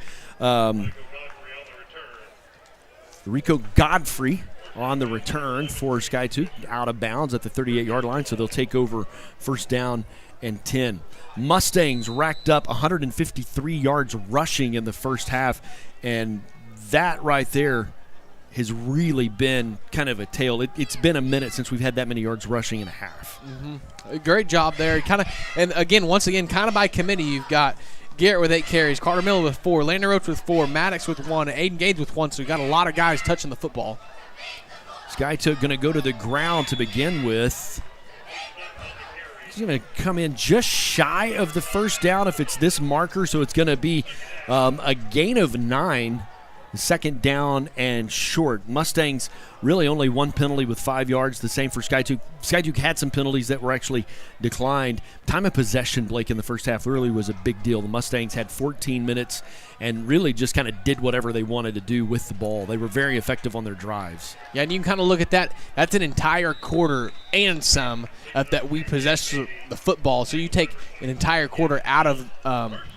Rico Godfrey on the return for Skiatook, out of bounds at the 38-yard line, so they'll take over first down and 10. Mustangs racked up 153 yards rushing in the first half, and that right there has really been kind of a tale. It's been a minute since we've had that many yards rushing in a half. Mm-hmm. Great job there. Once again, kind of by committee, you've got Garrett with 8 carries, Carter Miller with 4, Landon Roach with 4, Maddox with 1, and Aiden Gaines with 1. So you've got a lot of guys touching the football. Skiatook going to go to the ground to begin with. He's going to come in just shy of the first down if it's this marker, so it's going to be a gain of 9. Second down and short. Mustangs really only 1 penalty with 5 yards, the same for Skiatook. Skiatook had some penalties that were actually declined. Time of possession, Blake, in the first half really was a big deal. The Mustangs had 14 minutes and really just kind of did whatever they wanted to do with the ball. They were very effective on their drives. Yeah, and you can kind of look at that. That's an entire quarter and some that we possessed the football. So you take an entire quarter out of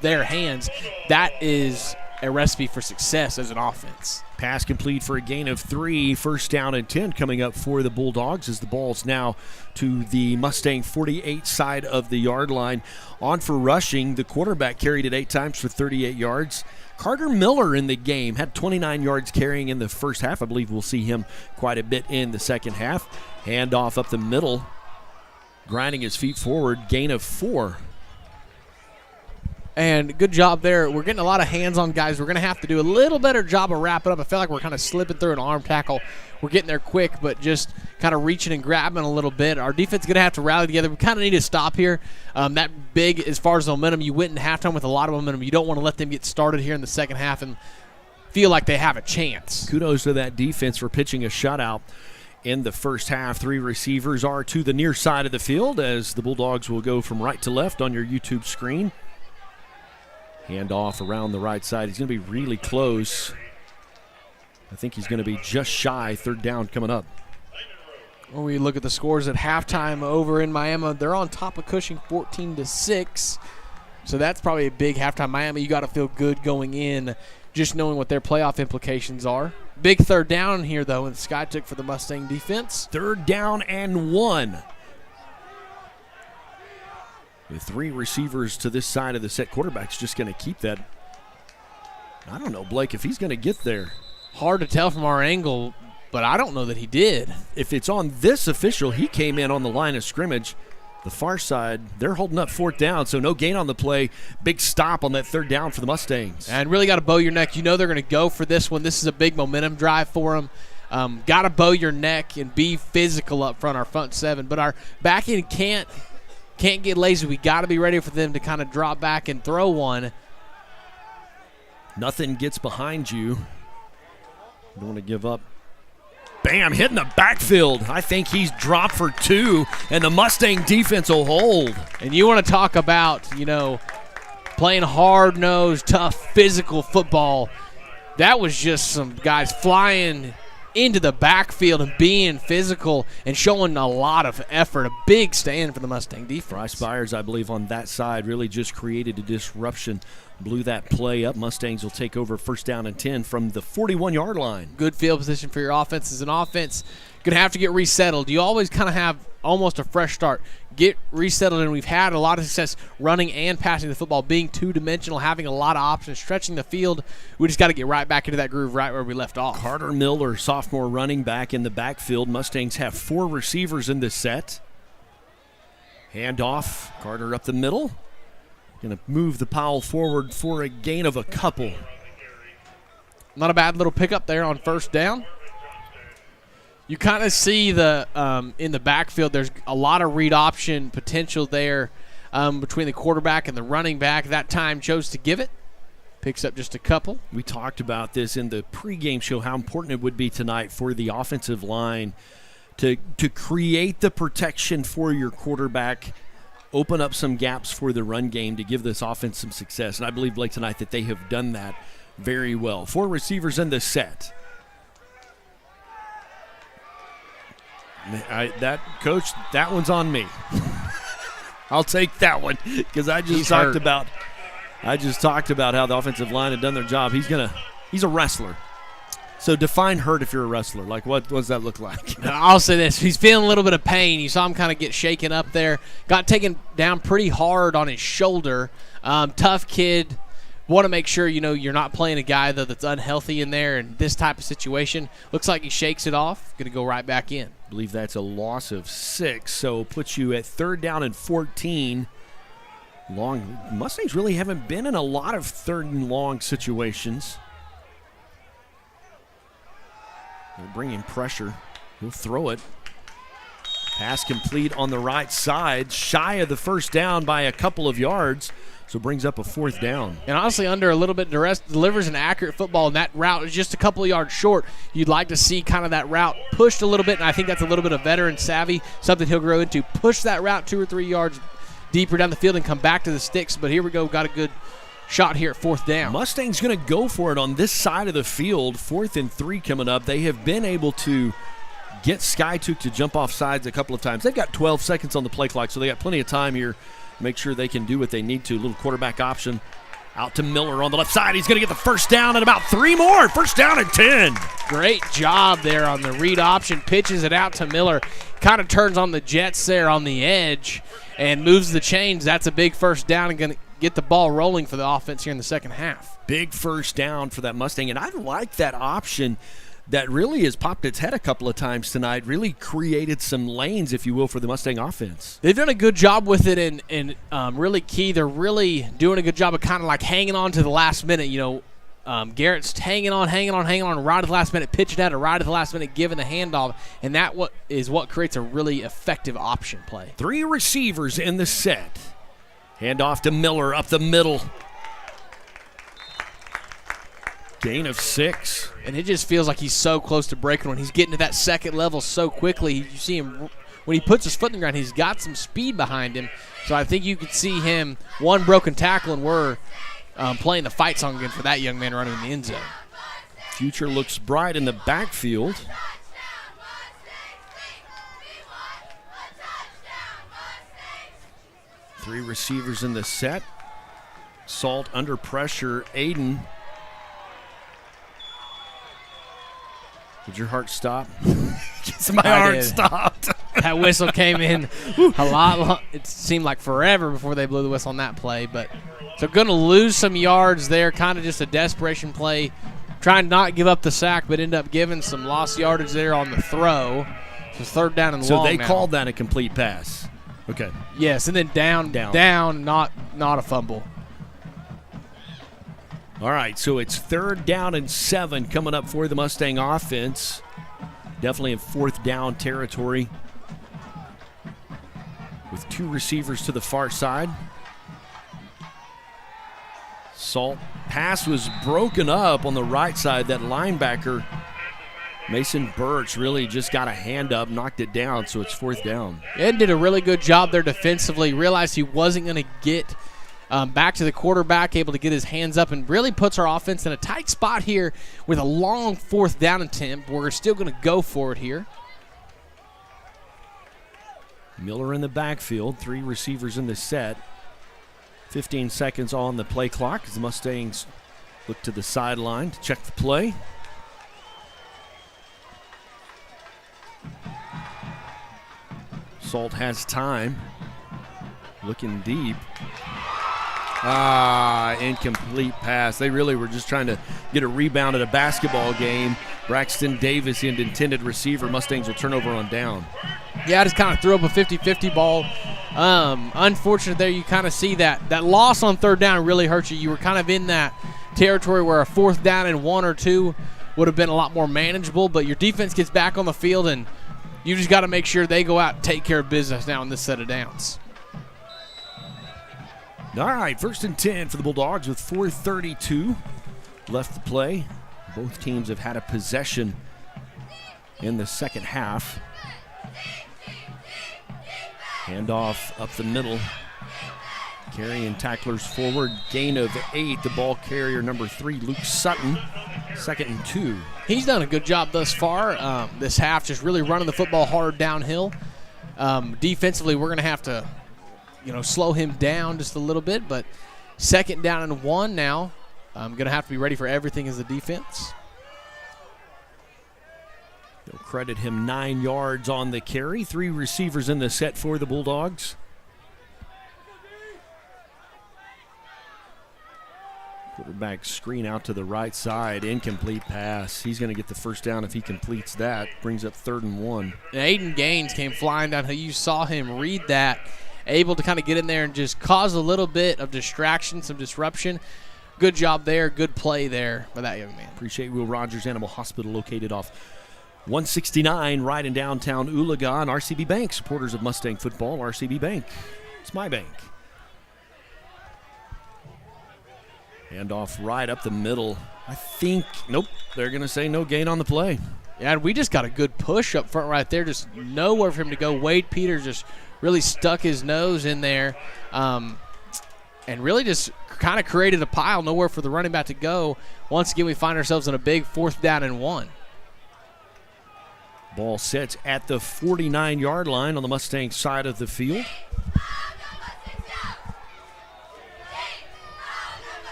their hands. That is a recipe for success as an offense. Pass complete for a gain of 3. First down and 10 coming up for the Bulldogs as the ball's now to the Mustang 48 side of the yard line. On for rushing, the quarterback carried it 8 times for 38 yards. Carter Miller in the game had 29 yards carrying in the first half. I believe we'll see him quite a bit in the second half. Handoff up the middle, grinding his feet forward, gain of 4. And good job there. We're getting a lot of hands on guys. We're going to have to do a little better job of wrapping up. I feel like we're kind of slipping through an arm tackle. We're getting there quick, but just kind of reaching and grabbing a little bit. Our defense is going to have to rally together. We kind of need to stop here. That big, as far as momentum, you went in halftime with a lot of momentum. You don't want to let them get started here in the second half and feel like they have a chance. Kudos to that defense for pitching a shutout in the first half. 3 receivers are to the near side of the field as the Bulldogs will go from right to left on your YouTube screen. Handoff around the right side. He's going to be really close. I think he's going to be just shy. 3rd down coming up. When we look at the scores at halftime over in Miami, they're on top of Cushing 14-6. So that's probably a big halftime. Miami, you got to feel good going in, just knowing what their playoff implications are. Big 3rd down here, though, in Skiatook for the Mustang defense. 3rd down and 1. With 3 receivers to this side of the set, quarterback's just going to keep that. I don't know, Blake, if he's going to get there. Hard to tell from our angle, but I don't know that he did. If it's on this official, he came in on the line of scrimmage. The far side, they're holding up 4th down, so no gain on the play. Big stop on that 3rd down for the Mustangs. And really got to bow your neck. You know they're going to go for this one. This is a big momentum drive for them. Got to bow your neck and be physical up front, our front 7. But our back end can't get lazy. We got to be ready for them to kind of drop back and throw one. Nothing gets behind you. You don't want to give up. Bam, hitting the backfield. I think he's dropped for 2, and the Mustang defense will hold. And you want to talk about, playing hard-nosed, tough, physical football. That was just some guys flying into the backfield and being physical and showing a lot of effort. A big stand for the Mustang defense. Bryce Byers, I believe, on that side really just created a disruption. Blew that play up. Mustangs will take over 1st down and 10 from the 41-yard line. Good field position for your offense. As an offense, going to have to get resettled. You always kind of have almost a fresh start. Get resettled, and we've had a lot of success running and passing the football, being two-dimensional, having a lot of options, stretching the field. We just got to get right back into that groove right where we left off. Carter Miller, sophomore running back in the backfield. Mustangs have 4 receivers in this set. Handoff. Carter up the middle. Going to move the Powell forward for a gain of a couple. Not a bad little pickup there on 1st down. You kind of see the in the backfield, there's a lot of read option potential there between the quarterback and the running back. That time chose to give it. Picks up just a couple. We talked about this in the pregame show, how important it would be tonight for the offensive line to create the protection for your quarterback, open up some gaps for the run game to give this offense some success. And I believe, Blake, tonight that they have done that very well. 4 receivers in the set. Coach, that one's on me. I'll take that one because I just talked about how the offensive line had done their job. He's a wrestler. So define hurt if you're a wrestler. Like, what does that look like? I'll say this. He's feeling a little bit of pain. You saw him kind of get shaken up there. Got taken down pretty hard on his shoulder. Tough kid. Want to make sure, you're not playing a guy, though, that's unhealthy in there in this type of situation. Looks like he shakes it off. Going to go right back in. I believe that's a loss of 6, so puts you at 3rd down and 14. Mustangs really haven't been in a lot of 3rd and long situations. They're bringing pressure. He'll throw it. Pass complete on the right side, shy of the 1st down by a couple of yards. So brings up a 4th down. And honestly, under a little bit of duress, delivers an accurate football, and that route is just a couple of yards short. You'd like to see kind of that route pushed a little bit, and I think that's a little bit of veteran savvy, something he'll grow into. Push that route 2 or 3 yards deeper down the field and come back to the sticks. But here we go. Got a good shot here at 4th down. Mustang's going to go for it on this side of the field. 4th and 3 coming up. They have been able to get Skiatook to jump off sides a couple of times. They've got 12 seconds on the play clock, so they got plenty of time here. Make sure they can do what they need to. Little quarterback option out to Miller on the left side. He's going to get the 1st down and about 3 more. 1st down and 10. Great job there on the read option. Pitches it out to Miller. Kind of turns on the jets there on the edge and moves the chains. That's a big 1st down and going to get the ball rolling for the offense here in the second half. Big 1st down for that Mustang, and I like that option. that really has popped its head a couple of times tonight, really created some lanes, if you will, for the Mustang offense. They've done a good job with it, and really key, they're really doing a good job of kind of like hanging on to the last minute. Garrett's hanging on right at the last minute, pitching out right at the last minute, giving the handoff, and that is what creates a really effective option play. 3 receivers in the set. Handoff to Miller up the middle. Gain of 6. And it just feels like he's so close to breaking one. He's getting to that second level so quickly. You see him when he puts his foot in the ground, he's got some speed behind him. So I think you could see him, one broken tackle, and we're playing the fight song again for that young man running in the end zone. Future looks bright in the backfield. Three receivers in the set. Salt under pressure. Aiden. Did your heart stop? My heart stopped. That whistle came in a lot. It seemed like forever before they blew the whistle on that play. But so going to lose some yards there, kind of just a desperation play. Trying not to give up the sack, but end up giving some lost yardage there on the throw. So third down and long. So they now. called that a complete pass. Okay. Yes, and then down, not a fumble. All right, so it's 3rd down and 7 coming up for the Mustang offense. Definitely in 4th down territory with 2 receivers to the far side. Salt pass was broken up on the right side. That linebacker, Mason Birch, really just got a hand up, knocked it down, so it's 4th down. Ed did a really good job there defensively. Realized he wasn't going to get back to the quarterback, able to get his hands up, and really puts our offense in a tight spot here with a long 4th down attempt. We're still going to go for it here. Miller in the backfield, 3 receivers in the set. 15 seconds on the play clock as the Mustangs look to the sideline to check the play. Salt has time. Looking deep. Incomplete pass. They really were just trying to get a rebound at a basketball game. Braxton Davis, the intended receiver. Mustangs will turn over on down. Yeah, I just kind of threw up a 50-50 ball. Unfortunate there, you kind of see that loss on 3rd down really hurt you. You were kind of in that territory where a 4th down and 1 or 2 would have been a lot more manageable, but your defense gets back on the field, and you just got to make sure they go out and take care of business now in this set of downs. All right, 1st and 10 for the Bulldogs with 4:32 left to play. Both teams have had a possession in the second half. Handoff up the middle. Carrying tacklers forward. Gain of 8. The ball carrier, number 3, Luke Sutton. 2nd and 2. He's done a good job thus far this half, just really running the football hard downhill. Defensively, we're going to have to slow him down just a little bit, but 2nd down and 1 now. I'm going to have to be ready for everything as a defense. They'll credit him 9 yards on the carry. 3 receivers in the set for the Bulldogs. Quarterback screen out to the right side. Incomplete pass. He's going to get the 1st down if he completes that. Brings up 3rd and 1. And Aiden Gaines came flying down. You saw him read that. Able to kind of get in there and just cause a little bit of distraction, some disruption. Good job there. Good play there by that young man. Appreciate Will Rogers Animal Hospital, located off 169 right in downtown Oologah, and RCB Bank, supporters of Mustang football. RCB Bank, it's my bank. Handoff right up the middle. I think, nope, they're going to say no gain on the play. Yeah, and we just got a good push up front right there. Just nowhere for him to go. Wade Peters just really stuck his nose in there and really just kind of created a pile. Nowhere for the running back to go. Once again, we find ourselves in a big 4th down and 1. Ball sits at the 49-yard line on the Mustang side of the field.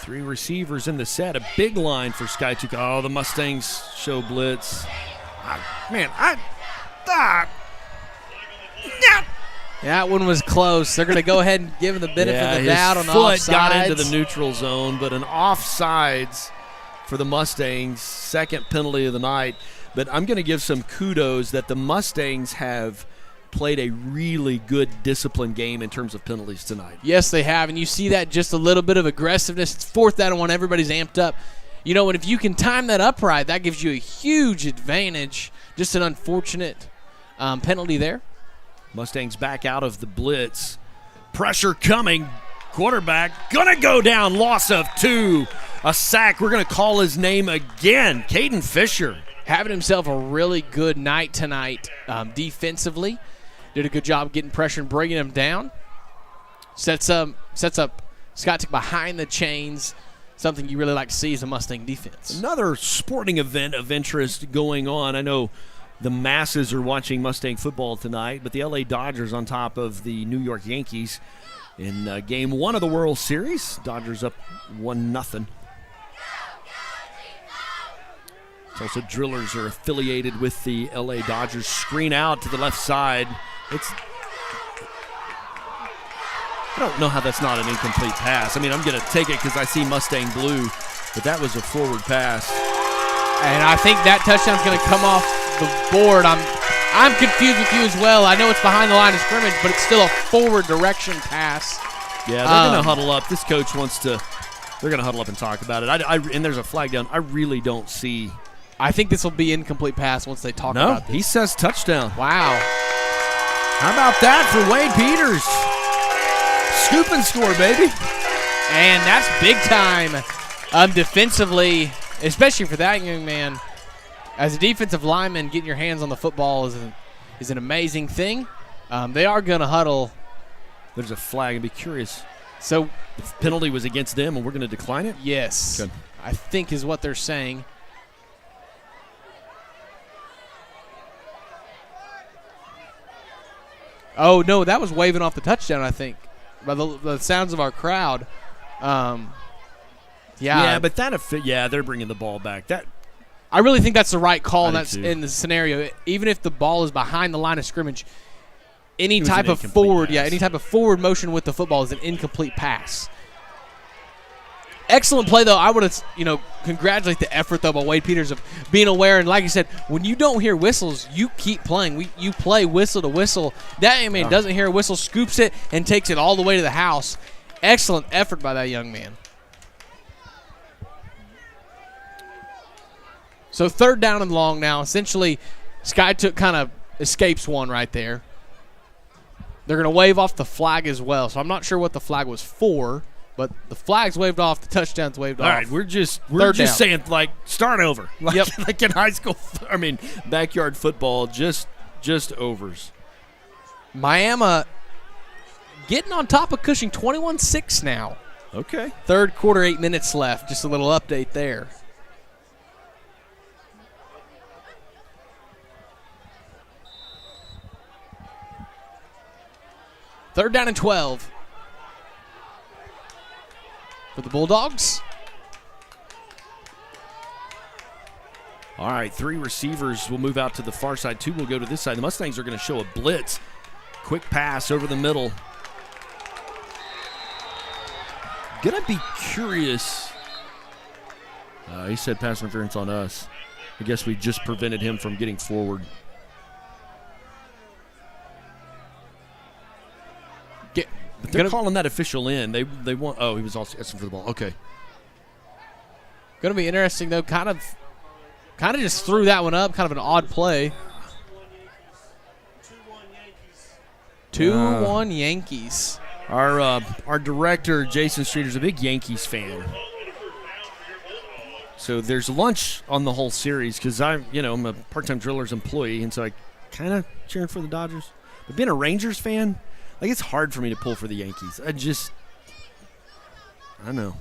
Three receivers in the set. A big line for Skiatook. Oh, the Mustangs show blitz. That one was close. They're going to go ahead and give him the benefit of the doubt on the offsides. His foot got into the neutral zone, but an offsides for the Mustangs, second penalty of the night. But I'm going to give some kudos that the Mustangs have played a really good disciplined game in terms of penalties tonight. Yes, they have, and you see that just a little bit of aggressiveness. It's 4th down and 1. Everybody's amped up. You know, and if you can time that up right, that gives you a huge advantage. Just an unfortunate penalty there. Mustangs back out of the blitz. Pressure coming. Quarterback going to go down. Loss of 2. A sack. We're going to call his name again. Caden Fisher. Having himself a really good night tonight defensively. Did a good job getting pressure and bringing him down. Sets up Skiatook behind the chains. Something you really like to see as a Mustang defense. Another sporting event of interest going on. I know the masses are watching Mustang football tonight, but the LA Dodgers on top of the New York Yankees in Game 1 of the World Series. Dodgers up 1-0. Tulsa Drillers are affiliated with the LA Dodgers. Screen out to the left side. I don't know how that's not an incomplete pass. I mean, I'm going to take it because I see Mustang blue, but that was a forward pass. And I think that touchdown's going to come off the board. I'm confused with you as well. I know it's behind the line of scrimmage, but it's still a forward direction pass. Yeah, they're going to huddle up. This coach wants to – they're going to huddle up and talk about it. And there's a flag down. I really don't see – I think this will be incomplete pass once they talk about this. No, he says touchdown. Wow. How about that for Wade Peters? Scoop and score, baby. And that's big time defensively, especially for that young man. As a defensive lineman, getting your hands on the football is an amazing thing. They are going to huddle. There's a flag. I'd be curious. So the penalty was against them, and we're going to decline it? Yes. Good. I think is what they're saying. Oh, no, that was waving off the touchdown, I think, by the sounds of our crowd. Yeah, but they're bringing the ball back. I really think that's the right call in the scenario. Even if the ball is behind the line of scrimmage, any type of forward motion with the football is an incomplete pass. Excellent play, though. I would have, congratulate the effort, though, by Wade Peters of being aware. And like you said, when you don't hear whistles, you keep playing. You play whistle to whistle. That young man doesn't hear a whistle, scoops it, and takes it all the way to the house. Excellent effort by that young man. So 3rd down and long now. Essentially, Skiatook kind of escapes one right there. They're going to wave off the flag as well. So I'm not sure what the flag was for. But the flag's waved off, the touchdown's waved off. All right, we're just saying, start over. Like in high school, backyard football, just overs. Miami getting on top of Cushing, 21-6 now. Okay. 3rd quarter, 8 minutes left. Just a little update there. Third down and 12. For the Bulldogs. All right, 3 receivers will move out to the far side. 2 will go to this side. The Mustangs are going to show a blitz. Quick pass over the middle. Going to be curious. He said pass interference on us. I guess we just prevented him from getting forward. But they're calling that official in. They want. Oh, he was also asking for the ball. Okay. Going to be interesting though. Kind of just threw that one up. Kind of an odd play. 2-1 Yankees. Our director Jason Streeter's a big Yankees fan. So there's lunch on the whole series because I'm a part-time Drillers employee, and so I kind of cheering for the Dodgers. But being a Rangers fan. It's hard for me to pull for the Yankees. I don't know.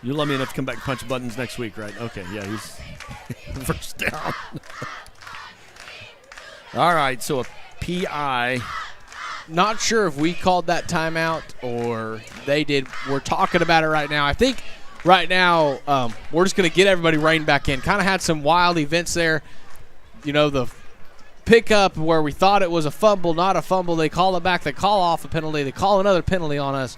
You love me enough to come back and punch buttons next week, right? Okay, yeah, he's first down. All right, so a PI. Not sure if we called that timeout or they did. We're talking about it right now. I think right now we're just going to get everybody reined back in. Kind of had some wild events there. The pickup where we thought it was a fumble, not a fumble. They call it back. They call off a penalty. They call another penalty on us.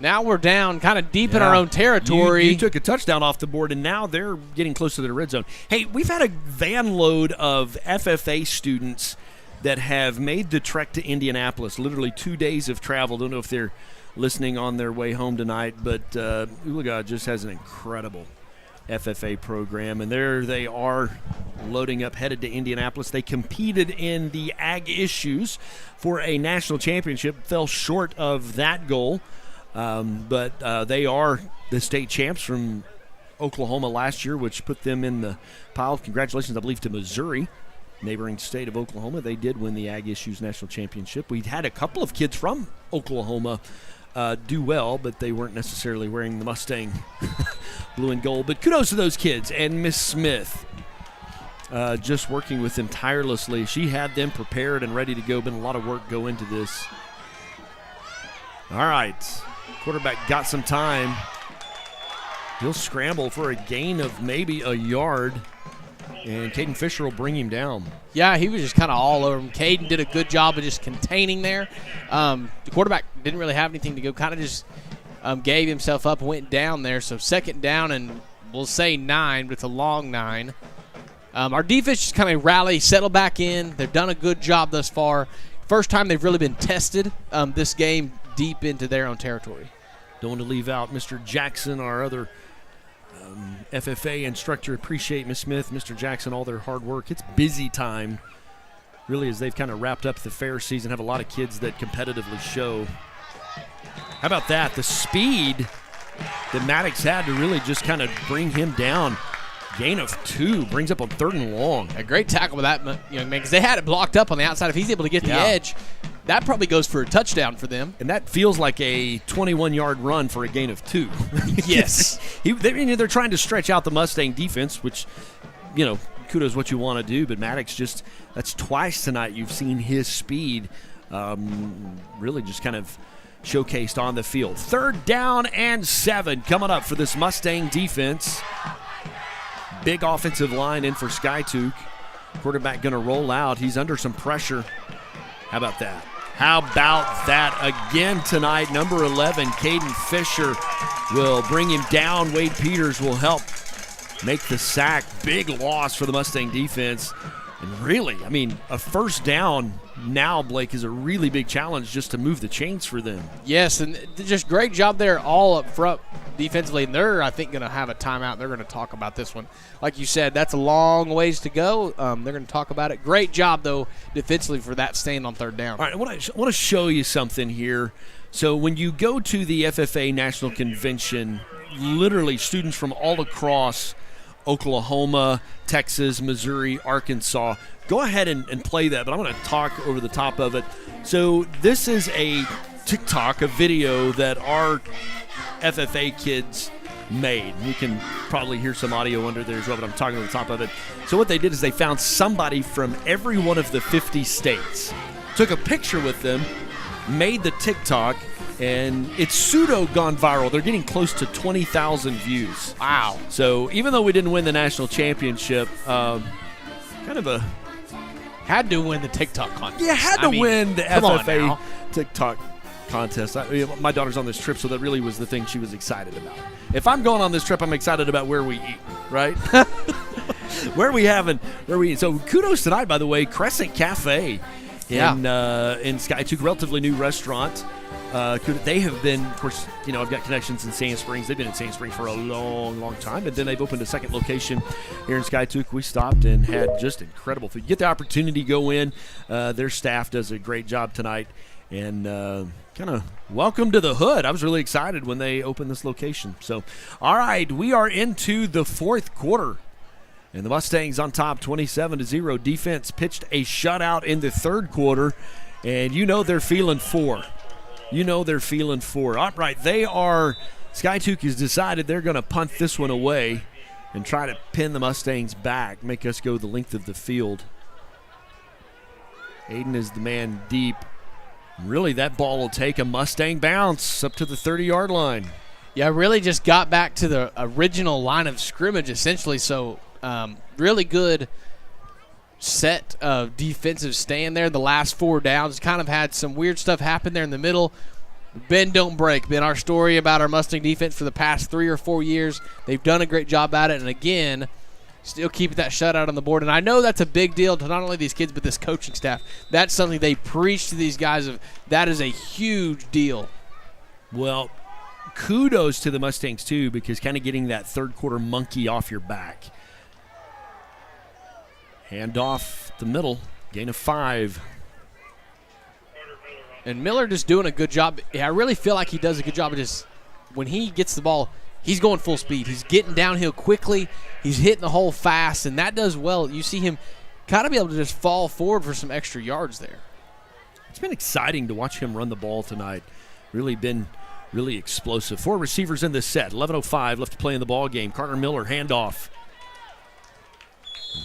Now we're down kind of deep in our own territory. You took a touchdown off the board, and now they're getting close to the red zone. Hey, we've had a van load of FFA students that have made the trek to Indianapolis, literally 2 days of travel. Don't know if they're listening on their way home tonight, but Oologah just has an incredible FFA program, and there they are loading up, headed to Indianapolis. They competed in the Ag Issues for a national championship, fell short of that goal. But they are the state champs from Oklahoma last year, which put them in the pile. Congratulations, I believe, to Missouri, neighboring state of Oklahoma. They did win the Ag Issues National Championship. We had a couple of kids from Oklahoma do well, but they weren't necessarily wearing the Mustang blue and gold. But kudos to those kids. And Miss Smith, just working with them tirelessly. She had them prepared and ready to go. Been a lot of work go into this. All right. Quarterback got some time. He'll scramble for a gain of maybe a yard, and Caden Fisher will bring him down. Yeah, he was just kind of all over him. Caden did a good job of just containing there. The quarterback didn't really have anything to go, kind of just gave himself up and went down there. So second down, and we'll say 9, but it's a long 9. Our defense just kind of rally, settle back in. They've done a good job thus far. First time they've really been tested this game deep into their own territory. Don't want to leave out Mr. Jackson, our other FFA instructor. Appreciate Miss Smith, Mr. Jackson, all their hard work. It's busy time, really, as they've kind of wrapped up the fair season. Have a lot of kids that competitively show. How about that? The speed that Maddox had to really just kind of bring him down. Gain of 2 brings up on 3rd and long. A great tackle with that young man, because they had it blocked up on the outside. If he's able to get the edge, that probably goes for a touchdown for them. And that feels like a 21-yard run for a gain of 2. Yes. They're trying to stretch out the Mustang defense, which, kudos what you want to do. But Maddox that's twice tonight you've seen his speed really just kind of showcased on the field. 3rd down and 7 coming up for this Mustang defense. Big offensive line in for Skiatook. Quarterback going to roll out. He's under some pressure. How about that? How about that again tonight? Number 11, Caden Fisher, will bring him down. Wade Peters will help make the sack. Big loss for the Mustang defense. And really, a first down now, Blake, is a really big challenge just to move the chains for them. Yes, and just great job there all up front defensively. And they're, I think, going to have a timeout. They're going to talk about this one. Like you said, that's a long ways to go. They're going to talk about it. Great job, though, defensively for that stand on 3rd down. All right, I want to show you something here. So when you go to the FFA National Convention, literally students from all across Oklahoma, Texas, Missouri, Arkansas. Go ahead and play that, but I'm going to talk over the top of it. So this is a TikTok, a video that our FFA kids made. You can probably hear some audio under there as well, but I'm talking over the top of it. So what they did is they found somebody from every one of the 50 states, took a picture with them, made the TikTok, and it's pseudo gone viral. They're getting close to 20,000 views. Wow. So even though we didn't win the national championship, kind of a... Had to win the TikTok contest. Yeah, had to win the FFA TikTok contest. My daughter's on this trip, so that really was the thing she was excited about. If I'm going on this trip, I'm excited about where we eat, right? where we eat. So kudos tonight, by the way, Crescent Cafe in Skiatook, relatively new restaurant. They have been, of course, I've got connections in Sand Springs. They've been in Sand Springs for a long, long time. And then they've opened a second location here in Skiatook. We stopped and had just incredible food. You get the opportunity to go in. Their staff does a great job tonight. And kind of welcome to the hood. I was really excited when they opened this location. So, all right, we are into the 4th quarter. And the Mustangs on top 27-0. Defense pitched a shutout in the 3rd quarter. And they're feeling 4. All right, Skiatook has decided they're going to punt this one away and try to pin the Mustangs back, make us go the length of the field. Aiden is the man deep. Really, that ball will take a Mustang bounce up to the 30-yard line. Yeah, really just got back to the original line of scrimmage, essentially. So really good set of defensive stand there. The last 4 downs kind of had some weird stuff happen there in the middle. Bend don't break. Been our story about our Mustang defense for the past 3 or 4 years. They've done a great job at it, and again, still keeping that shutout on the board. And I know that's a big deal to not only these kids but this coaching staff. That's something they preach to these guys. That is a huge deal. Well, kudos to the Mustangs, too, because kind of getting that third-quarter monkey off your back. Hand off the middle, gain of 5. And Miller just doing a good job. I really feel like he does a good job of just, when he gets the ball, he's going full speed. He's getting downhill quickly. He's hitting the hole fast, and that does well. You see him kind of be able to just fall forward for some extra yards there. It's been exciting to watch him run the ball tonight. Really been really explosive. 4 receivers in this set. 11:05 left to play in the ball game. Carter Miller, handoff.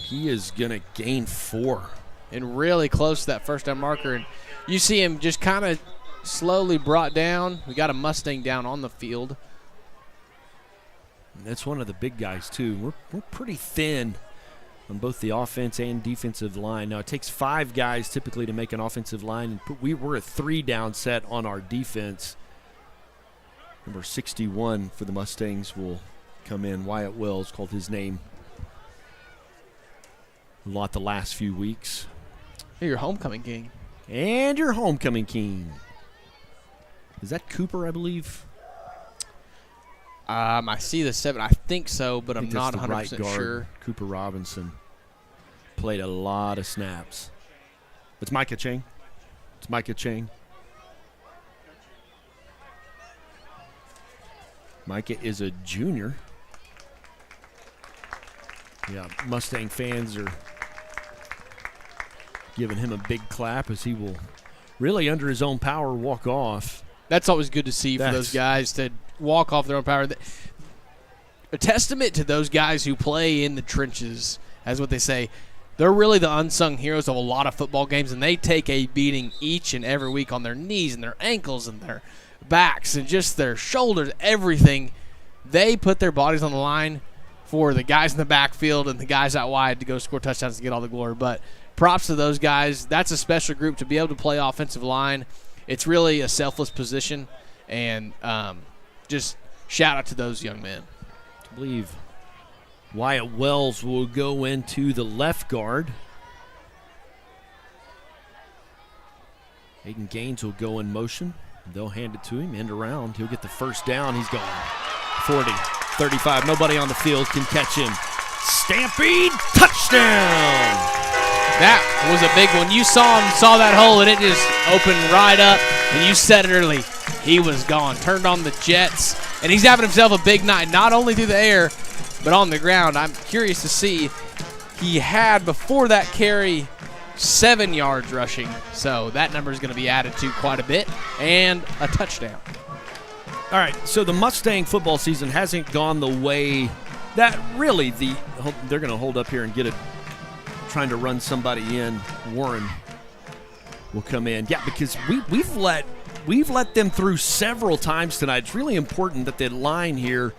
He is going to gain 4. And really close to that first down marker. And you see him just kind of slowly brought down. We got a Mustang down on the field. And that's one of the big guys, too. We're pretty thin on both the offense and defensive line. Now, it takes 5 guys typically to make an offensive line. We're a 3-down set on our defense. Number 61 for the Mustangs will come in. Wyatt Wells called his name a lot the last few weeks. Hey, your homecoming king. And your homecoming king. Is that Cooper, I believe? I see the 7. I think so, but I'm not 100% right guard, sure. Cooper Robinson played a lot of snaps. It's Micah Chang. Micah is a junior. Yeah, Mustang fans are giving him a big clap as he will really under his own power walk off. That's always good to see for those guys to walk off their own power. A testament to those guys who play in the trenches, as what they say. They're really the unsung heroes of a lot of football games, and they take a beating each and every week on their knees and their ankles and their backs and just their shoulders, everything. They put their bodies on the line for the guys in the backfield and the guys out wide to go score touchdowns and get all the glory. But props to those guys. That's a special group to be able to play offensive line. It's really a selfless position, and just shout out to those young men. I believe Wyatt Wells will go into the left guard. Aiden Gaines will go in motion. They'll hand it to him, end around. He'll get the first down. He's gone. 40, 35. Nobody on the field can catch him. Stampede touchdown. That was a big one. You saw that hole, and it just opened right up, and you said it early. He was gone. Turned on the jets, and he's having himself a big night, not only through the air, but on the ground. I'm curious to see. He had, before that carry, 7 yards rushing, so that number is going to be added to quite a bit, and a touchdown. All right, so the Mustang football season hasn't gone the way that really they're going to hold up here and get it, trying to run somebody in. Warren will come in. Yeah, because we've let them through several times tonight. It's really important that the line here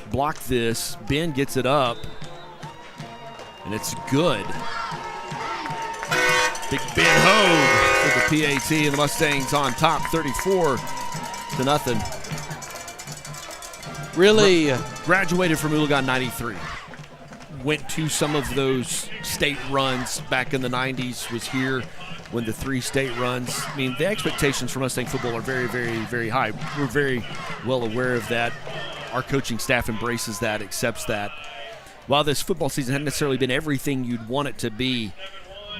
block this. Ben gets it up, and it's good. Big Ben Hogue for the PAT, and the Mustangs on top, 34-0. Really graduated from Oologah 93. Went to some of those state runs back in the 90s, was here when the 3 state runs. I mean, the expectations for Mustang football are very, very, very high. We're very well aware of that. Our coaching staff embraces that, accepts that. While this football season hadn't necessarily been everything you'd want it to be,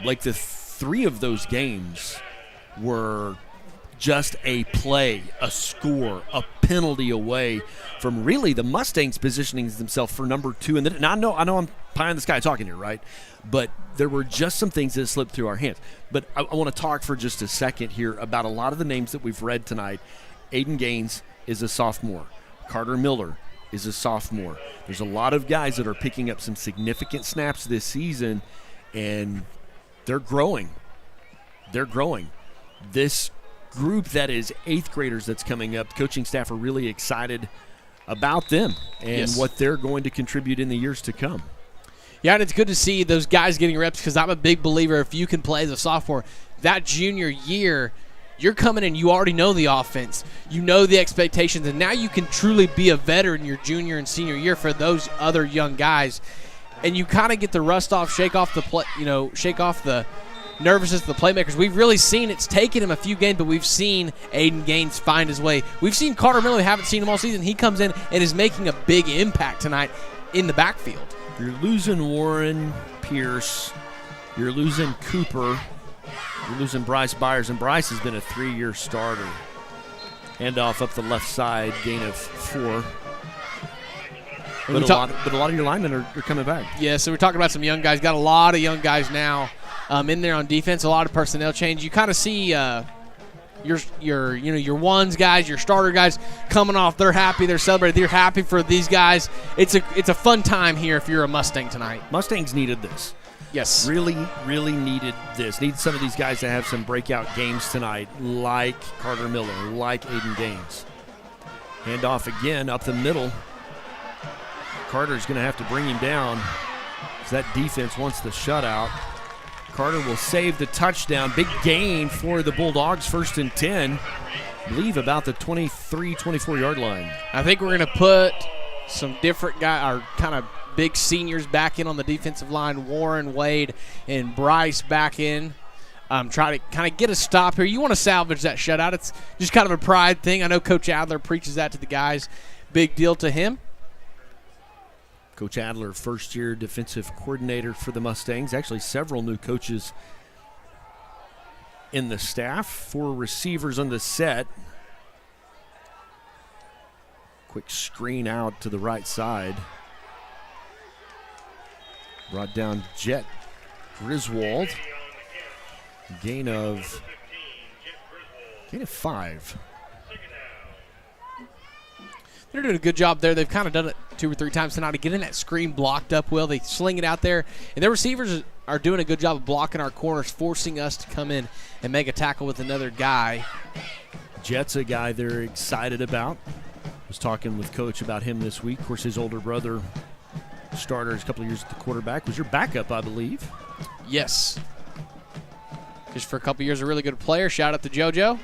like the 3 of those games were just a play, a score, a penalty away from really the Mustangs positioning themselves for number 2. And then, I know I'm pie in the sky talking here, right? But there were just some things that slipped through our hands. But I want to talk for just a second here about a lot of the names that we've read tonight. Aiden Gaines is a sophomore. Carter Miller is a sophomore. There's a lot of guys that are picking up some significant snaps this season, and they're growing. This group that is 8th graders that's coming up, coaching staff are really excited about them and what they're going to contribute in the years to come. Yeah, and it's good to see those guys getting reps, because I'm a big believer if you can play as a sophomore, that junior year, you're coming in, you already know the offense, you know the expectations, and now you can truly be a veteran your junior and senior year for those other young guys. And you kind of get the rust off, shake off the nervousness of the playmakers. We've really seen it's taken him a few games, but we've seen Aiden Gaines find his way. We've seen Carter Miller. We haven't seen him all season. He comes in and is making a big impact tonight in the backfield. You're losing Warren Pierce. You're losing Cooper. You're losing Bryce Byers, and Bryce has been a 3-year starter. Handoff up the left side, gain of 4. But a lot of your linemen are coming back. Yeah, so we're talking about some young guys. Got a lot of young guys now in there on defense. A lot of personnel change. You kind of see your ones guys, your starter guys coming off. They're happy. They're celebrating. They're happy for these guys. It's a fun time here if you're a Mustang tonight. Mustangs needed this. Yes. Really, really needed this. Need some of these guys to have some breakout games tonight, like Carter Miller, like Aiden Gaines. Handoff again up the middle. Carter's going to have to bring him down because that defense wants the shutout. Carter will save the touchdown. Big gain for the Bulldogs, 1st and 10. I believe about the 23, 24-yard line. I think we're going to put some different guys, or kind of big seniors back in on the defensive line. Warren, Wade, and Bryce back in. Try to kind of get a stop here. You want to salvage that shutout. It's just kind of a pride thing. I know Coach Adler preaches that to the guys. Big deal to him. Coach Adler, first-year defensive coordinator for the Mustangs. Actually, several new coaches in the staff. 4 receivers on the set. Quick screen out to the right side. Brought down Jet Griswold. Gain of 5. They're doing a good job there. They've kind of done it 2 or 3 times tonight to get in that screen blocked up well. They sling it out there. And their receivers are doing a good job of blocking our corners, forcing us to come in and make a tackle with another guy. Jet's a guy they're excited about. Was talking with Coach about him this week. Of course, his older brother, starter a couple of years at the quarterback, was your backup, I believe. Yes. Just for a couple of years, a really good player. Shout out to JoJo.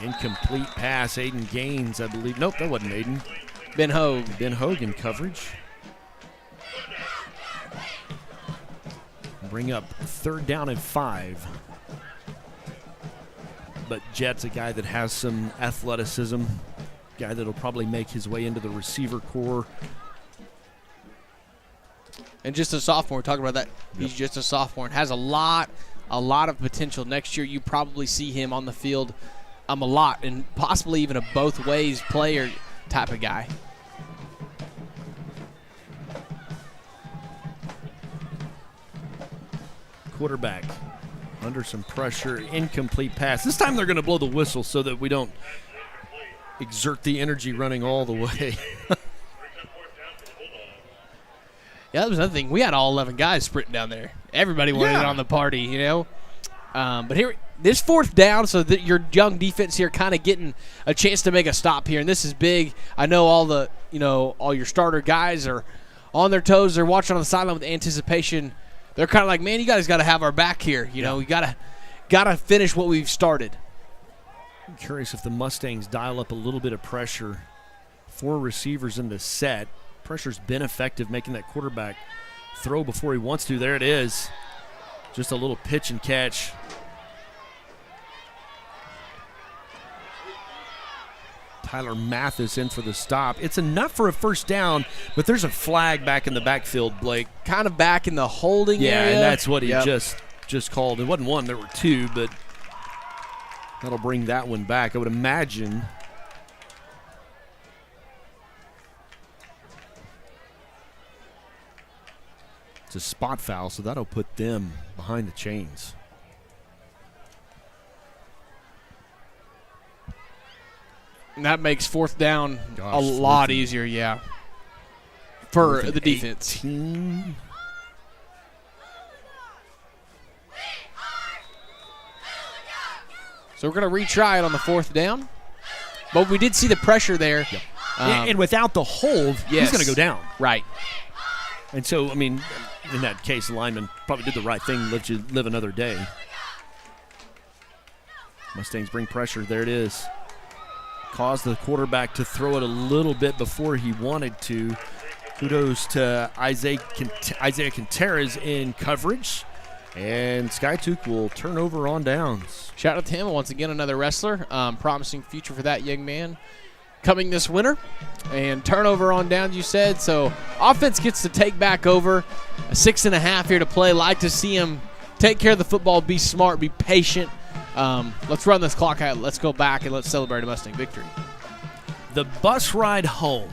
Incomplete pass. Aiden Gaines, I believe. Nope, that wasn't Aiden. Ben Hogue. Ben Hogue in coverage. Bring up 3rd down and 5. But Jet's a guy that has some athleticism. Guy that'll probably make his way into the receiver core. And just a sophomore. Talking about that, he's just a sophomore and has a lot of potential. Next year, you probably see him on the field a lot, and possibly even a both ways player type of guy. Quarterback under some pressure, incomplete pass. This time they're going to blow the whistle so that we don't exert the energy running all the way. Yeah, that was another thing. We had all 11 guys sprinting down there. Everybody wanted it on the party, you know. But here, this 4th down, so that your young defense here kind of getting a chance to make a stop here, and this is big. I know all your starter guys are on their toes. They're watching on the sideline with anticipation. They're kind of like, man, you guys got to have our back here. You know, we gotta finish what we've started. I'm curious if the Mustangs dial up a little bit of pressure. 4 receivers in the set. Pressure's been effective, making that quarterback throw before he wants to. There it is. Just a little pitch and catch. Tyler Mathis in for the stop. It's enough for a 1st down, but there's a flag back in the backfield, Blake. Kind of back in the holding area. Yeah, and that's what he just called. It wasn't 1, there were 2, but that'll bring that one back, I would imagine. It's a spot foul, so that'll put them behind the chains. And that makes 4th down a lot easier, yeah, for the defense. 18. So we're going to retry it on the 4th down. But we did see the pressure there. Yep. And without the hold, he's going to go down. Right. And so, I mean, in that case, the lineman probably did the right thing, let you live another day. Mustangs bring pressure. There it is. Caused the quarterback to throw it a little bit before he wanted to. Kudos to Isaiah Quinteras in coverage. And Skiatook will turn over on downs. Shout out to him. Once again, another wrestler. Promising future for that young man coming this winter. And turnover on downs, you said. So offense gets to take back over. A 6.5 here to play. Like to see him take care of the football, be smart, be patient. Let's run this clock out. Let's go back and let's celebrate a Mustang victory. The bus ride home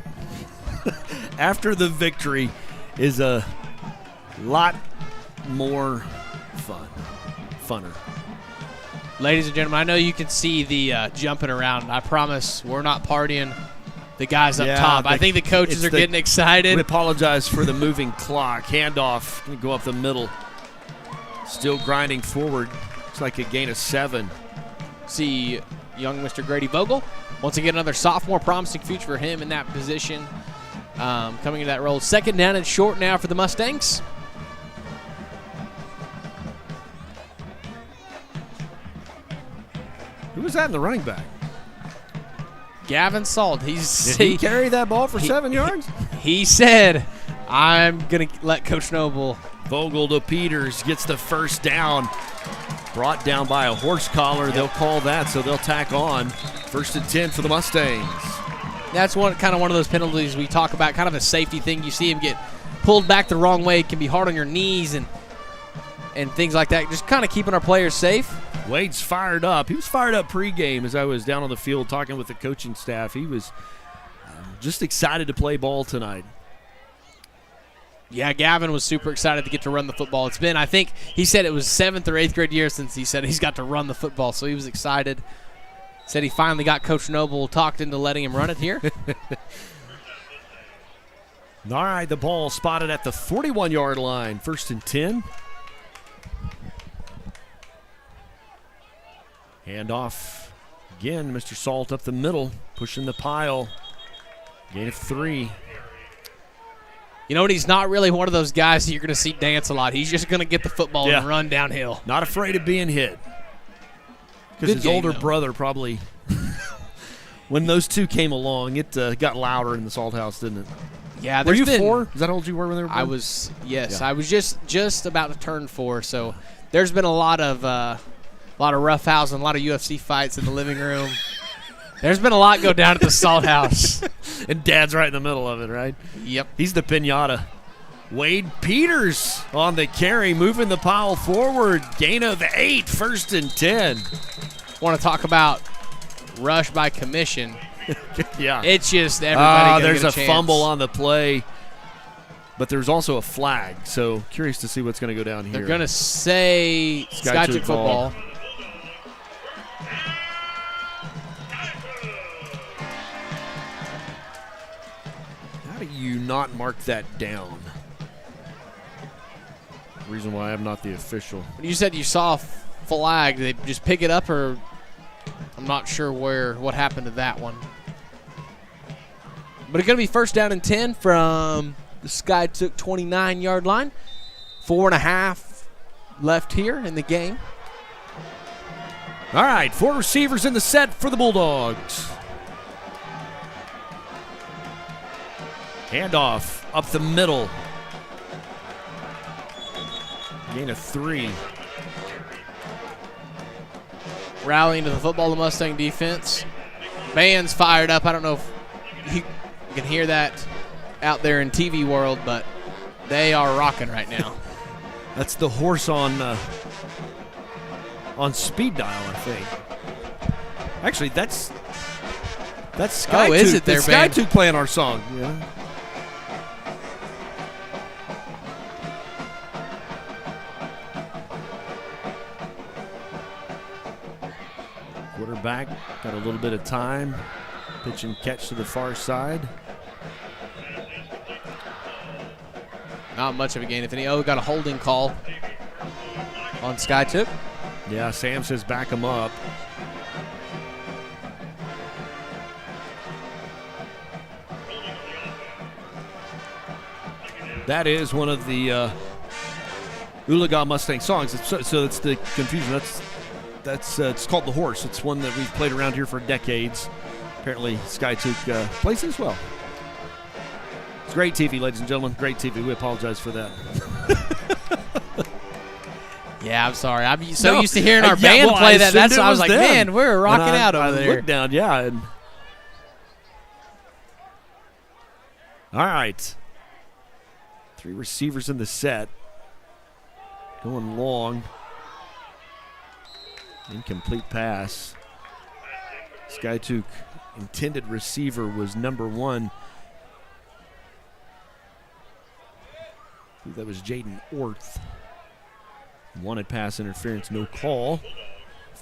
after the victory is a lot more funner. Ladies and gentlemen, I know you can see the jumping around. I promise we're not partying. The guys up top. I think the coaches are getting excited. We apologize for the moving clock. Handoff, going to go up the middle. Still grinding forward. Looks like a gain of 7. See young Mr. Grady Vogel. Once again, another sophomore, promising future for him in that position. Coming into that role. 2nd down and short now for the Mustangs. Who was that in the running back? Gavin Salt. Did he carry that ball for 7 yards? He said, I'm going to let Coach Noble. Vogel to Peters, gets the first down. Brought down by a horse collar. Yep. They'll call that, so they'll tack on. 1st and 10 for the Mustangs. That's one of those penalties we talk about, kind of a safety thing. You see him get pulled back the wrong way. It can be hard on your knees and things like that. Just kind of keeping our players safe. Wade's fired up. He was fired up pregame as I was down on the field talking with the coaching staff. He was just excited to play ball tonight. Yeah, Gavin was super excited to get to run the football. It's been, I think, he said it was 7th or 8th grade year since he said he's got to run the football, so he was excited. Said he finally got Coach Noble talked into letting him run it here. All right, the ball spotted at the 41-yard line. 1st and 10. Handoff again, Mr. Salt up the middle, pushing the pile. Gain of 3. You know what? He's not really one of those guys that you're going to see dance a lot. He's just going to get the football and run downhill. Not afraid of being hit. Because his older brother probably, when those two came along, it got louder in the Salt House, didn't it? Yeah. Were you 4? Is that how old you were when they were born? I was, yes. Yeah. I was just about to turn 4, so there's been a lot of roughhouse and a lot of UFC fights in the living room. There's been a lot go down at the Salt House. And Dad's right in the middle of it, right? Yep. He's the pinata. Wade Peters on the carry, moving the pile forward. Gain of 8, 1st and 10. Want to talk about rush by commission. Yeah. It's just everybody there's get a chance. Fumble on the play. But there's also a flag, so curious to see what's going to go down here. They're going to say Skiatook football. How do you not mark that down? Reason why I'm not the official. You said you saw a flag. Did they just pick it up, or I'm not sure what happened to that one. But it's going to be 1st down and 10 from the Skiatook 29-yard line. 4.5 left here in the game. All right, 4 receivers in the set for the Bulldogs. Handoff up the middle. Gain of 3. Rallying to the football, the Mustang defense. Band's fired up. I don't know if you can hear that out there in TV world, but they are rocking right now. That's the horse on speed dial, I think. Actually, that's Skiatook. Oh, is it there, band? Skiatook playing our song. Yeah. Quarterback got a little bit of time. Pitch and catch to the far side. Not much of a gain, if any. Oh, got a holding call on Skiatook. Yeah, Sam says back him up. That is one of the Oologah Mustang songs. So it's the confusion. That's it's called the horse. It's one that we've played around here for decades. Apparently, Skiatook plays it as well. It's great TV, ladies and gentlemen. Great TV. We apologize for that. Yeah, I'm sorry. I'm used to hearing our band play that. That's why I was like, man, we're rocking out over there. I looked down, yeah. And all right. 3 receivers in the set. Going long. Incomplete pass. Skiatook intended receiver was number 1. I believe that was Jaden Orth. Wanted pass interference, no call.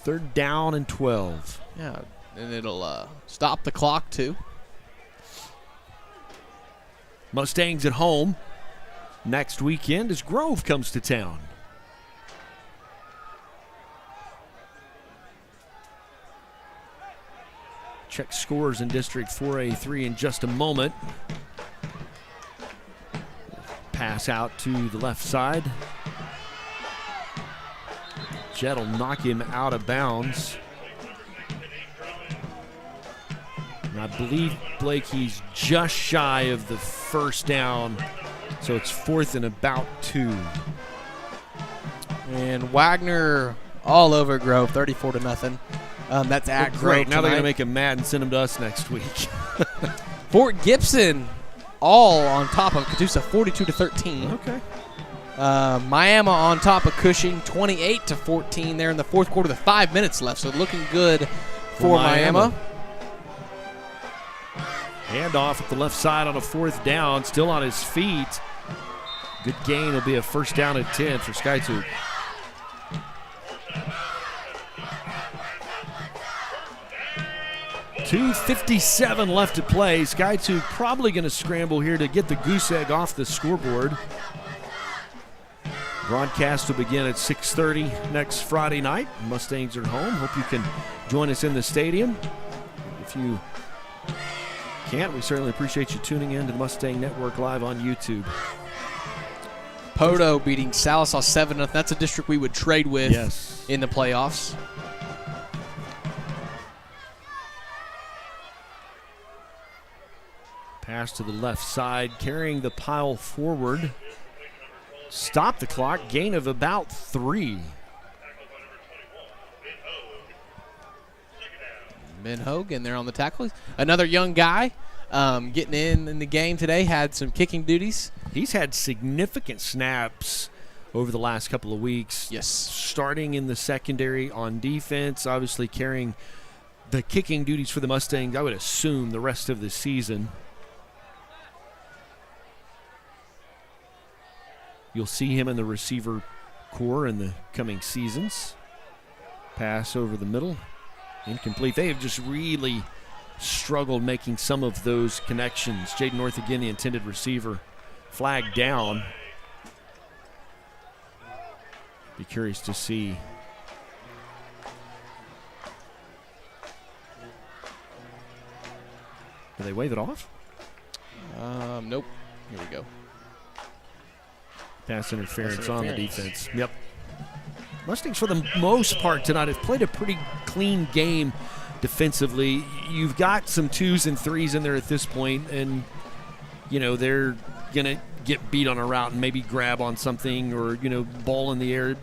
3rd down and 12. Yeah, and it'll stop the clock too. Mustangs at home next weekend as Grove comes to town. Check scores in District 4A3 in just a moment. Pass out to the left side. Jett will knock him out of bounds. And I believe, Blake, he's just shy of the 1st down. So it's 4th and about 2. And Wagner all over Grove, 34-0. That's at Grove Great. Now they're going to tonight. make him mad and send him to us next week. Fort Gibson all on top of Catoosa, 42-13. Okay. Miami on top of Cushing, 28-14 there in the 4th quarter with 5 minutes left. So looking good for Miami. Handoff at the left side on a 4th down, still on his feet. Good gain will be a 1st down and 10 for Skiatook. .257 left to play. Skiatook probably going to scramble here to get the goose egg off the scoreboard. Broadcast will begin at 6:30 next Friday night. Mustangs are at home. Hope you can join us in the stadium. If you can't, we certainly appreciate you tuning in to the Mustang Network live on YouTube. Poto beating Sallisaw 7-0. That's a district we would trade with in the playoffs. Pass to the left side, carrying the pile forward. Stop the clock, gain of about 3. Ben Hogan there on the tackle. Another young guy getting in the game today, had some kicking duties. He's had significant snaps over the last couple of weeks. Yes. Starting in the secondary on defense, obviously carrying the kicking duties for the Mustangs, I would assume, the rest of the season. You'll see him in the receiver core in the coming seasons. Pass over the middle. Incomplete. They have just really struggled making some of those connections. Jaden North again, the intended receiver. Flag down. Be curious to see. Do they wave it off? Nope. Here we go. Pass interference on the defense. Yep. Mustangs, for the most part tonight, have played a pretty clean game defensively. You've got some 2s and 3s in there at this point, and, you know, they're going to get beat on a route and maybe grab on something or, you know, ball in the air.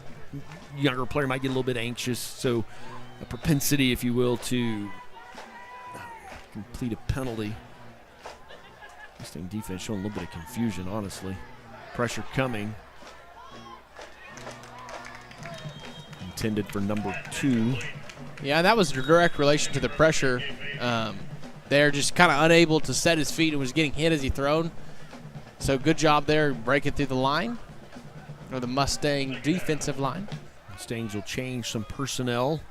Younger player might get a little bit anxious, so a propensity, if you will, to complete a penalty. Mustang defense showing a little bit of confusion, honestly. Pressure coming. Intended for number 2. Yeah, that was a direct relation to the pressure. They're just kind of unable to set his feet and was getting hit as he thrown. So good job there breaking through the line, or the Mustang defensive line. Mustangs will change some personnel.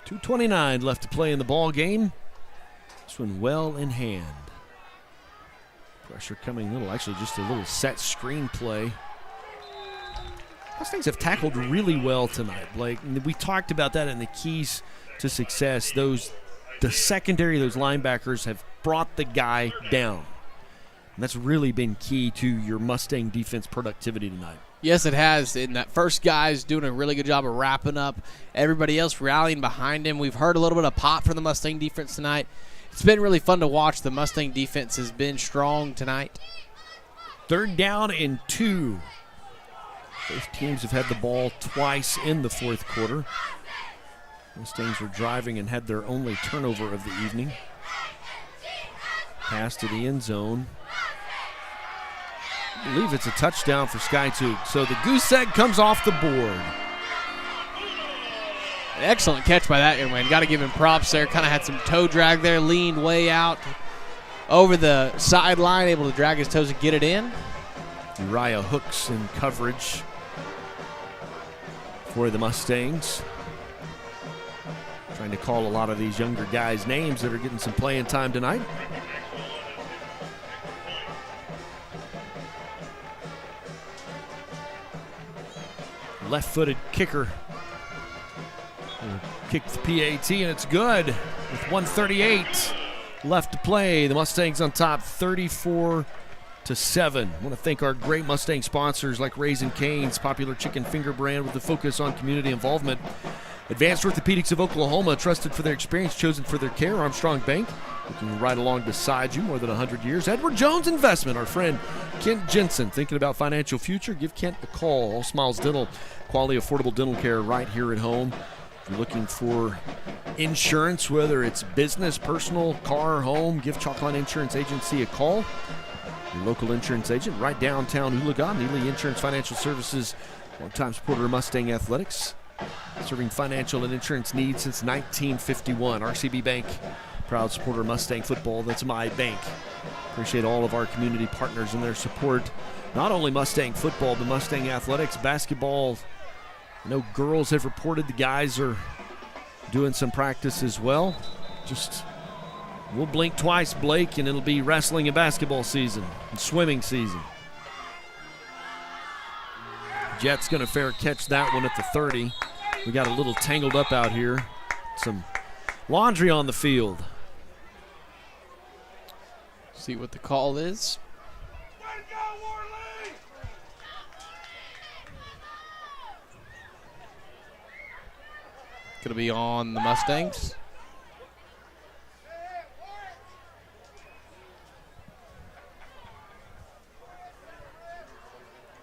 .229 left to play in the ball game. This one well in hand. Pressure coming actually just a little set screen play. Mustangs have tackled really well tonight, Blake. And we talked about that in the keys to success. The secondary, those linebackers have brought the guy down. And that's really been key to your Mustang defense productivity tonight. Yes, it has. And that first guy's doing a really good job of wrapping up. Everybody else rallying behind him. We've heard a little bit of pop from the Mustang defense tonight. It's been really fun to watch. The Mustang defense has been strong tonight. 3rd down and 2. Both teams have had the ball twice in the 4th quarter. Mustangs were driving and had their only turnover of the evening. Pass to the end zone. I believe it's a touchdown for Skiatook. So the goose egg comes off the board. An excellent catch by that young man. Got to give him props there. Kind of had some toe drag there, leaned way out over the sideline, able to drag his toes and get it in. Uriah Hooks in coverage for the Mustangs. Trying to call a lot of these younger guys' names that are getting some playing time tonight. Left-footed kicker. Kick the PAT, and it's good with 1:38 left to play. The Mustangs on top, 34-7. I want to thank our great Mustang sponsors like Raising Cane's, popular chicken finger brand with a focus on community involvement. Advanced Orthopedics of Oklahoma, trusted for their experience, chosen for their care. Armstrong Bank, looking right along beside you, more than 100 years. Edward Jones Investment, our friend Kent Jensen, thinking about financial future? Give Kent a call. All Smiles Dental, quality, affordable dental care right here at home. If you're looking for insurance, whether it's business, personal, car, home, give Chalkline Insurance Agency a call. Your local insurance agent right downtown Oologah. Neely Insurance Financial Services, longtime supporter of Mustang Athletics. Serving financial and insurance needs since 1951. RCB Bank, proud supporter of Mustang football. That's my bank. Appreciate all of our community partners and their support. Not only Mustang football, but Mustang athletics, basketball. I know girls have reported the guys are doing some practice as well. Just, we'll blink twice, Blake, and it'll be wrestling and basketball season and swimming season. Jets going to fair catch that one at the 30. We got a little tangled up out here. Some laundry on the field. See what the call is. Going to be on the Mustangs.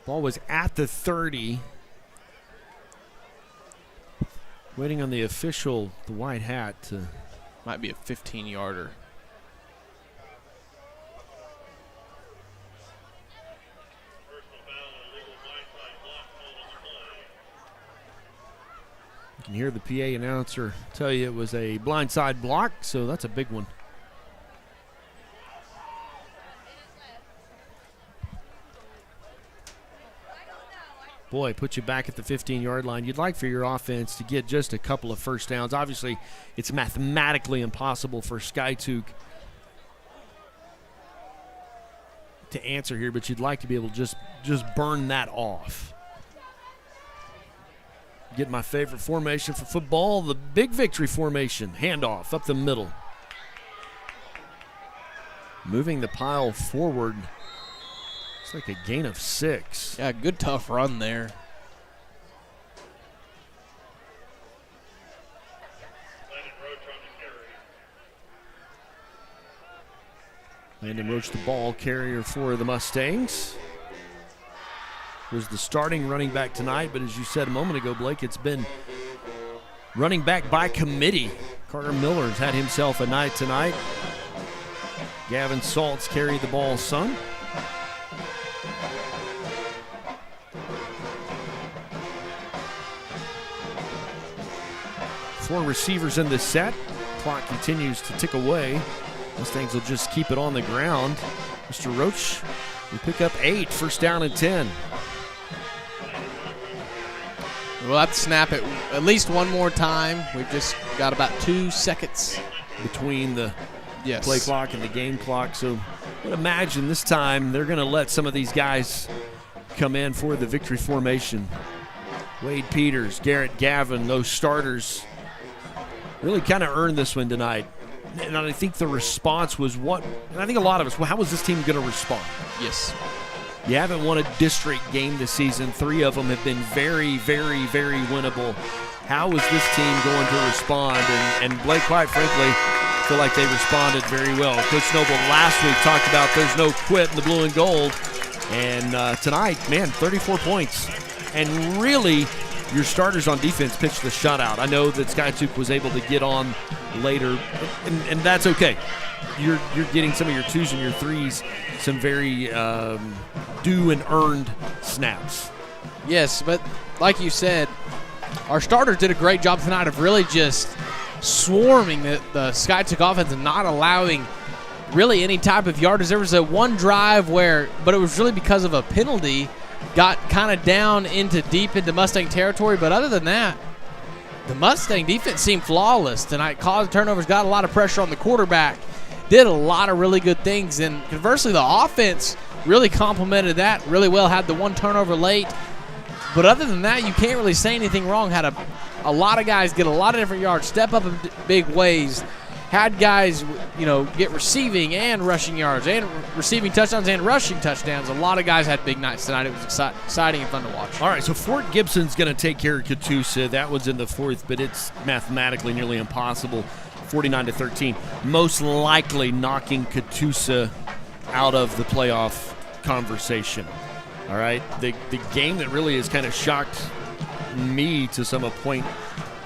Ball was at the 30. Waiting on the official, the white hat, to. Might be a 15-yarder. You can hear the PA announcer tell you it was a blindside block, so that's a big one. Boy, put you back at the 15-yard line. You'd like for your offense to get just a couple of first downs. Obviously, it's mathematically impossible for Skiatook to answer here, but you'd like to be able to just burn that off. Get my favorite formation for football, the big victory formation. Handoff up the middle. Moving the pile forward. It's like a gain of 6. Yeah, good tough run there. Landon Roach, the ball carrier for the Mustangs. Was the starting running back tonight, but as you said a moment ago, Blake, it's been running back by committee. Carter Miller's had himself a night tonight. Gavin Saltz carried the ball some. Four receivers in this set. Clock continues to tick away. Mustangs will just keep it on the ground. Mr. Roach will pick up 8, first down and 10. We'll have to snap it at least one more time. We've just got about 2 seconds between the play clock and the game clock. So I would imagine this time they're going to let some of these guys come in for the victory formation. Wade Peters, Garrett Gavin, those starters really kind of earned this one tonight. And I think the response was and I think a lot of us, how was this team going to respond? Yes. You haven't won a district game this season. 3 of them have been very, very, very winnable. How was this team going to respond? And Blake, quite frankly, feel like they responded very well. Coach Noble last week talked about there's no quit in the blue and gold. And tonight, man, 34 points. And really, your starters on defense pitched the shutout. I know that Skiatook was able to get on later, and that's okay. You're getting some of your 2s and your 3s, some very due and earned snaps. Yes, but like you said, our starters did a great job tonight of really just swarming the Skiatook offense and not allowing really any type of yardage. There was one drive but it was really because of a penalty, got kind of down deep into Mustang territory. But other than that, the Mustang defense seemed flawless tonight. Caused turnovers, got a lot of pressure on the quarterback, did a lot of really good things. And conversely, the offense really complemented that really well, had the 1 turnover late. But other than that, you can't really say anything wrong. Had a lot of guys get a lot of different yards, step up in big ways. Had guys, get receiving and rushing yards, and receiving touchdowns and rushing touchdowns. A lot of guys had big nights tonight. It was exciting and fun to watch. All right, so Fort Gibson's going to take care of Catoosa. That was in the 4th, but it's mathematically nearly impossible. 49-13, most likely knocking Catoosa out of the playoff conversation. All right, the game that really has kind of shocked me to some point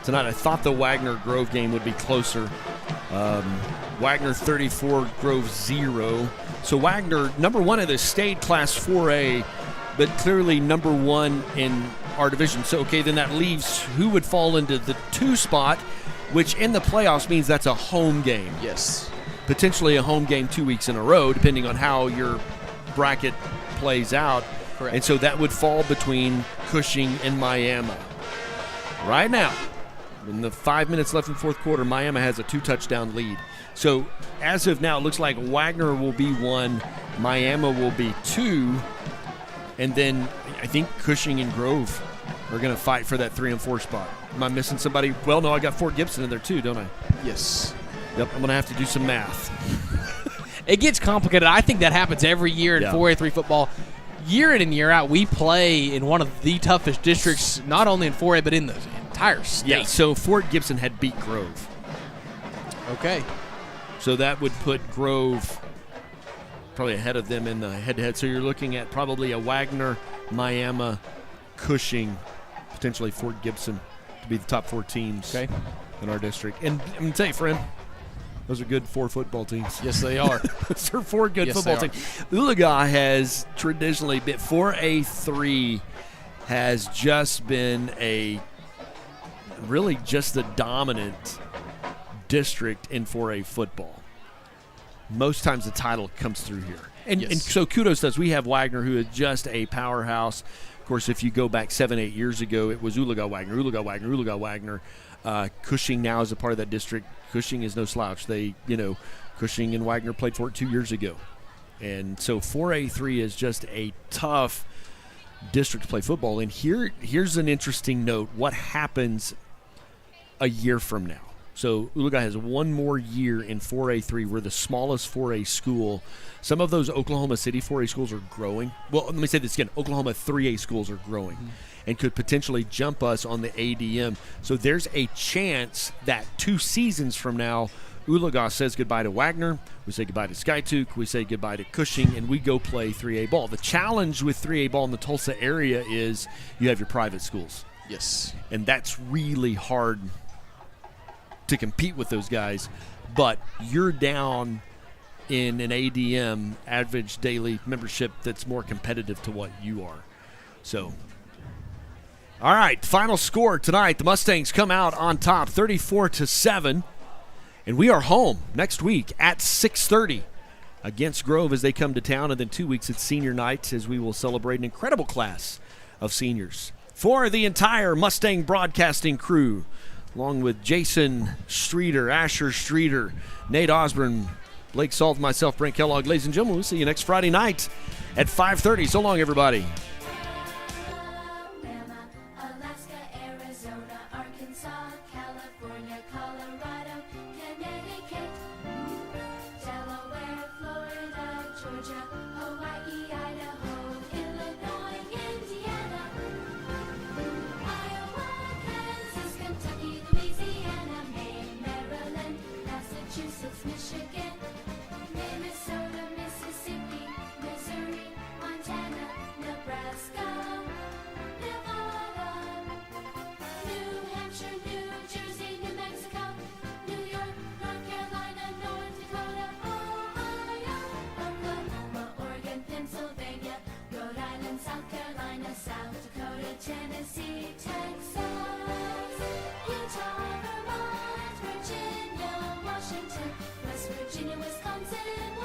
tonight. I thought the Wagner-Grove game would be closer. Wagner 34, Grove 0. So Wagner, number 1 in the state, Class 4A, but clearly number 1 in our division. So, okay, then that leaves who would fall into the 2 spot, which in the playoffs means that's a home game. Yes. Potentially a home game 2 weeks in a row, depending on how your bracket plays out. Correct. And so that would fall between Cushing and Miami. Right now, in the 5 minutes left in the 4th quarter, Miami has a 2-touchdown lead. So as of now, it looks like Wagner will be 1, Miami will be 2, and then I think Cushing and Grove are going to fight for that 3 and 4 spot. Am I missing somebody? Well, no, I got Fort Gibson in there too, don't I? Yes. Yep, I'm going to have to do some math. It gets complicated. I think that happens every year in 4A3 football. Year in and year out, we play in one of the toughest districts, not only in 4A, but in the entire state. Yeah, so Fort Gibson had beat Grove. Okay. So that would put Grove probably ahead of them in the head-to-head. So you're looking at probably a Wagner, Miami, Cushing, potentially Fort Gibson to be the top 4 teams in our district. And I'm going to tell you, friend, those are good 4 football teams. Yes, they are. Those are 4 good football teams. Oologah has traditionally been 4A3 has just been really just the dominant district in 4A football. Most times the title comes through here. And so kudos to us. We have Wagner, who is just a powerhouse. Of course, if you go back 7-8 years ago, it was Oologah-Wagner, Oologah-Wagner, Oologah-Wagner. Cushing now is a part of that district. Cushing is no slouch. Cushing and Wagner played for it 2 years ago. And so 4A3 is just a tough district to play football. And here's an interesting note. What happens a year from now? So Oologah has 1 more year in 4A3. We're the smallest 4A school. Some of those Oklahoma City 4A schools are growing. Well, let me say this again. Oklahoma 3A schools are growing and could potentially jump us on the ADM. So there's a chance that 2 seasons from now, Oologah says goodbye to Wagner, we say goodbye to Skiatook, we say goodbye to Cushing, and we go play 3A ball. The challenge with 3A ball in the Tulsa area is you have your private schools. Yes. And that's really hard to compete with those guys, but you're down in an ADM, average daily membership, that's more competitive to what you are. So, all right, final score tonight. The Mustangs come out on top, 34-7, and we are home next week at 6:30 against Grove as they come to town, and then 2 weeks at senior night as we will celebrate an incredible class of seniors. For the entire Mustang broadcasting crew, along with Jason Streeter, Asher Streeter, Nate Osborne, Blake Salt, myself, Brent Kellogg. Ladies and gentlemen, we'll see you next Friday night at 5:30. So long, everybody. Alaska. Michigan, Minnesota, Mississippi, Missouri, Montana, Nebraska, Nevada, New Hampshire, New Jersey, New Mexico, New York, North Carolina, North Dakota, Ohio, Oklahoma, Oregon, Pennsylvania, Rhode Island, South Carolina, South Dakota, Tennessee, Texas, Utah, Vermont, Virginia, Washington, West Virginia, Wisconsin,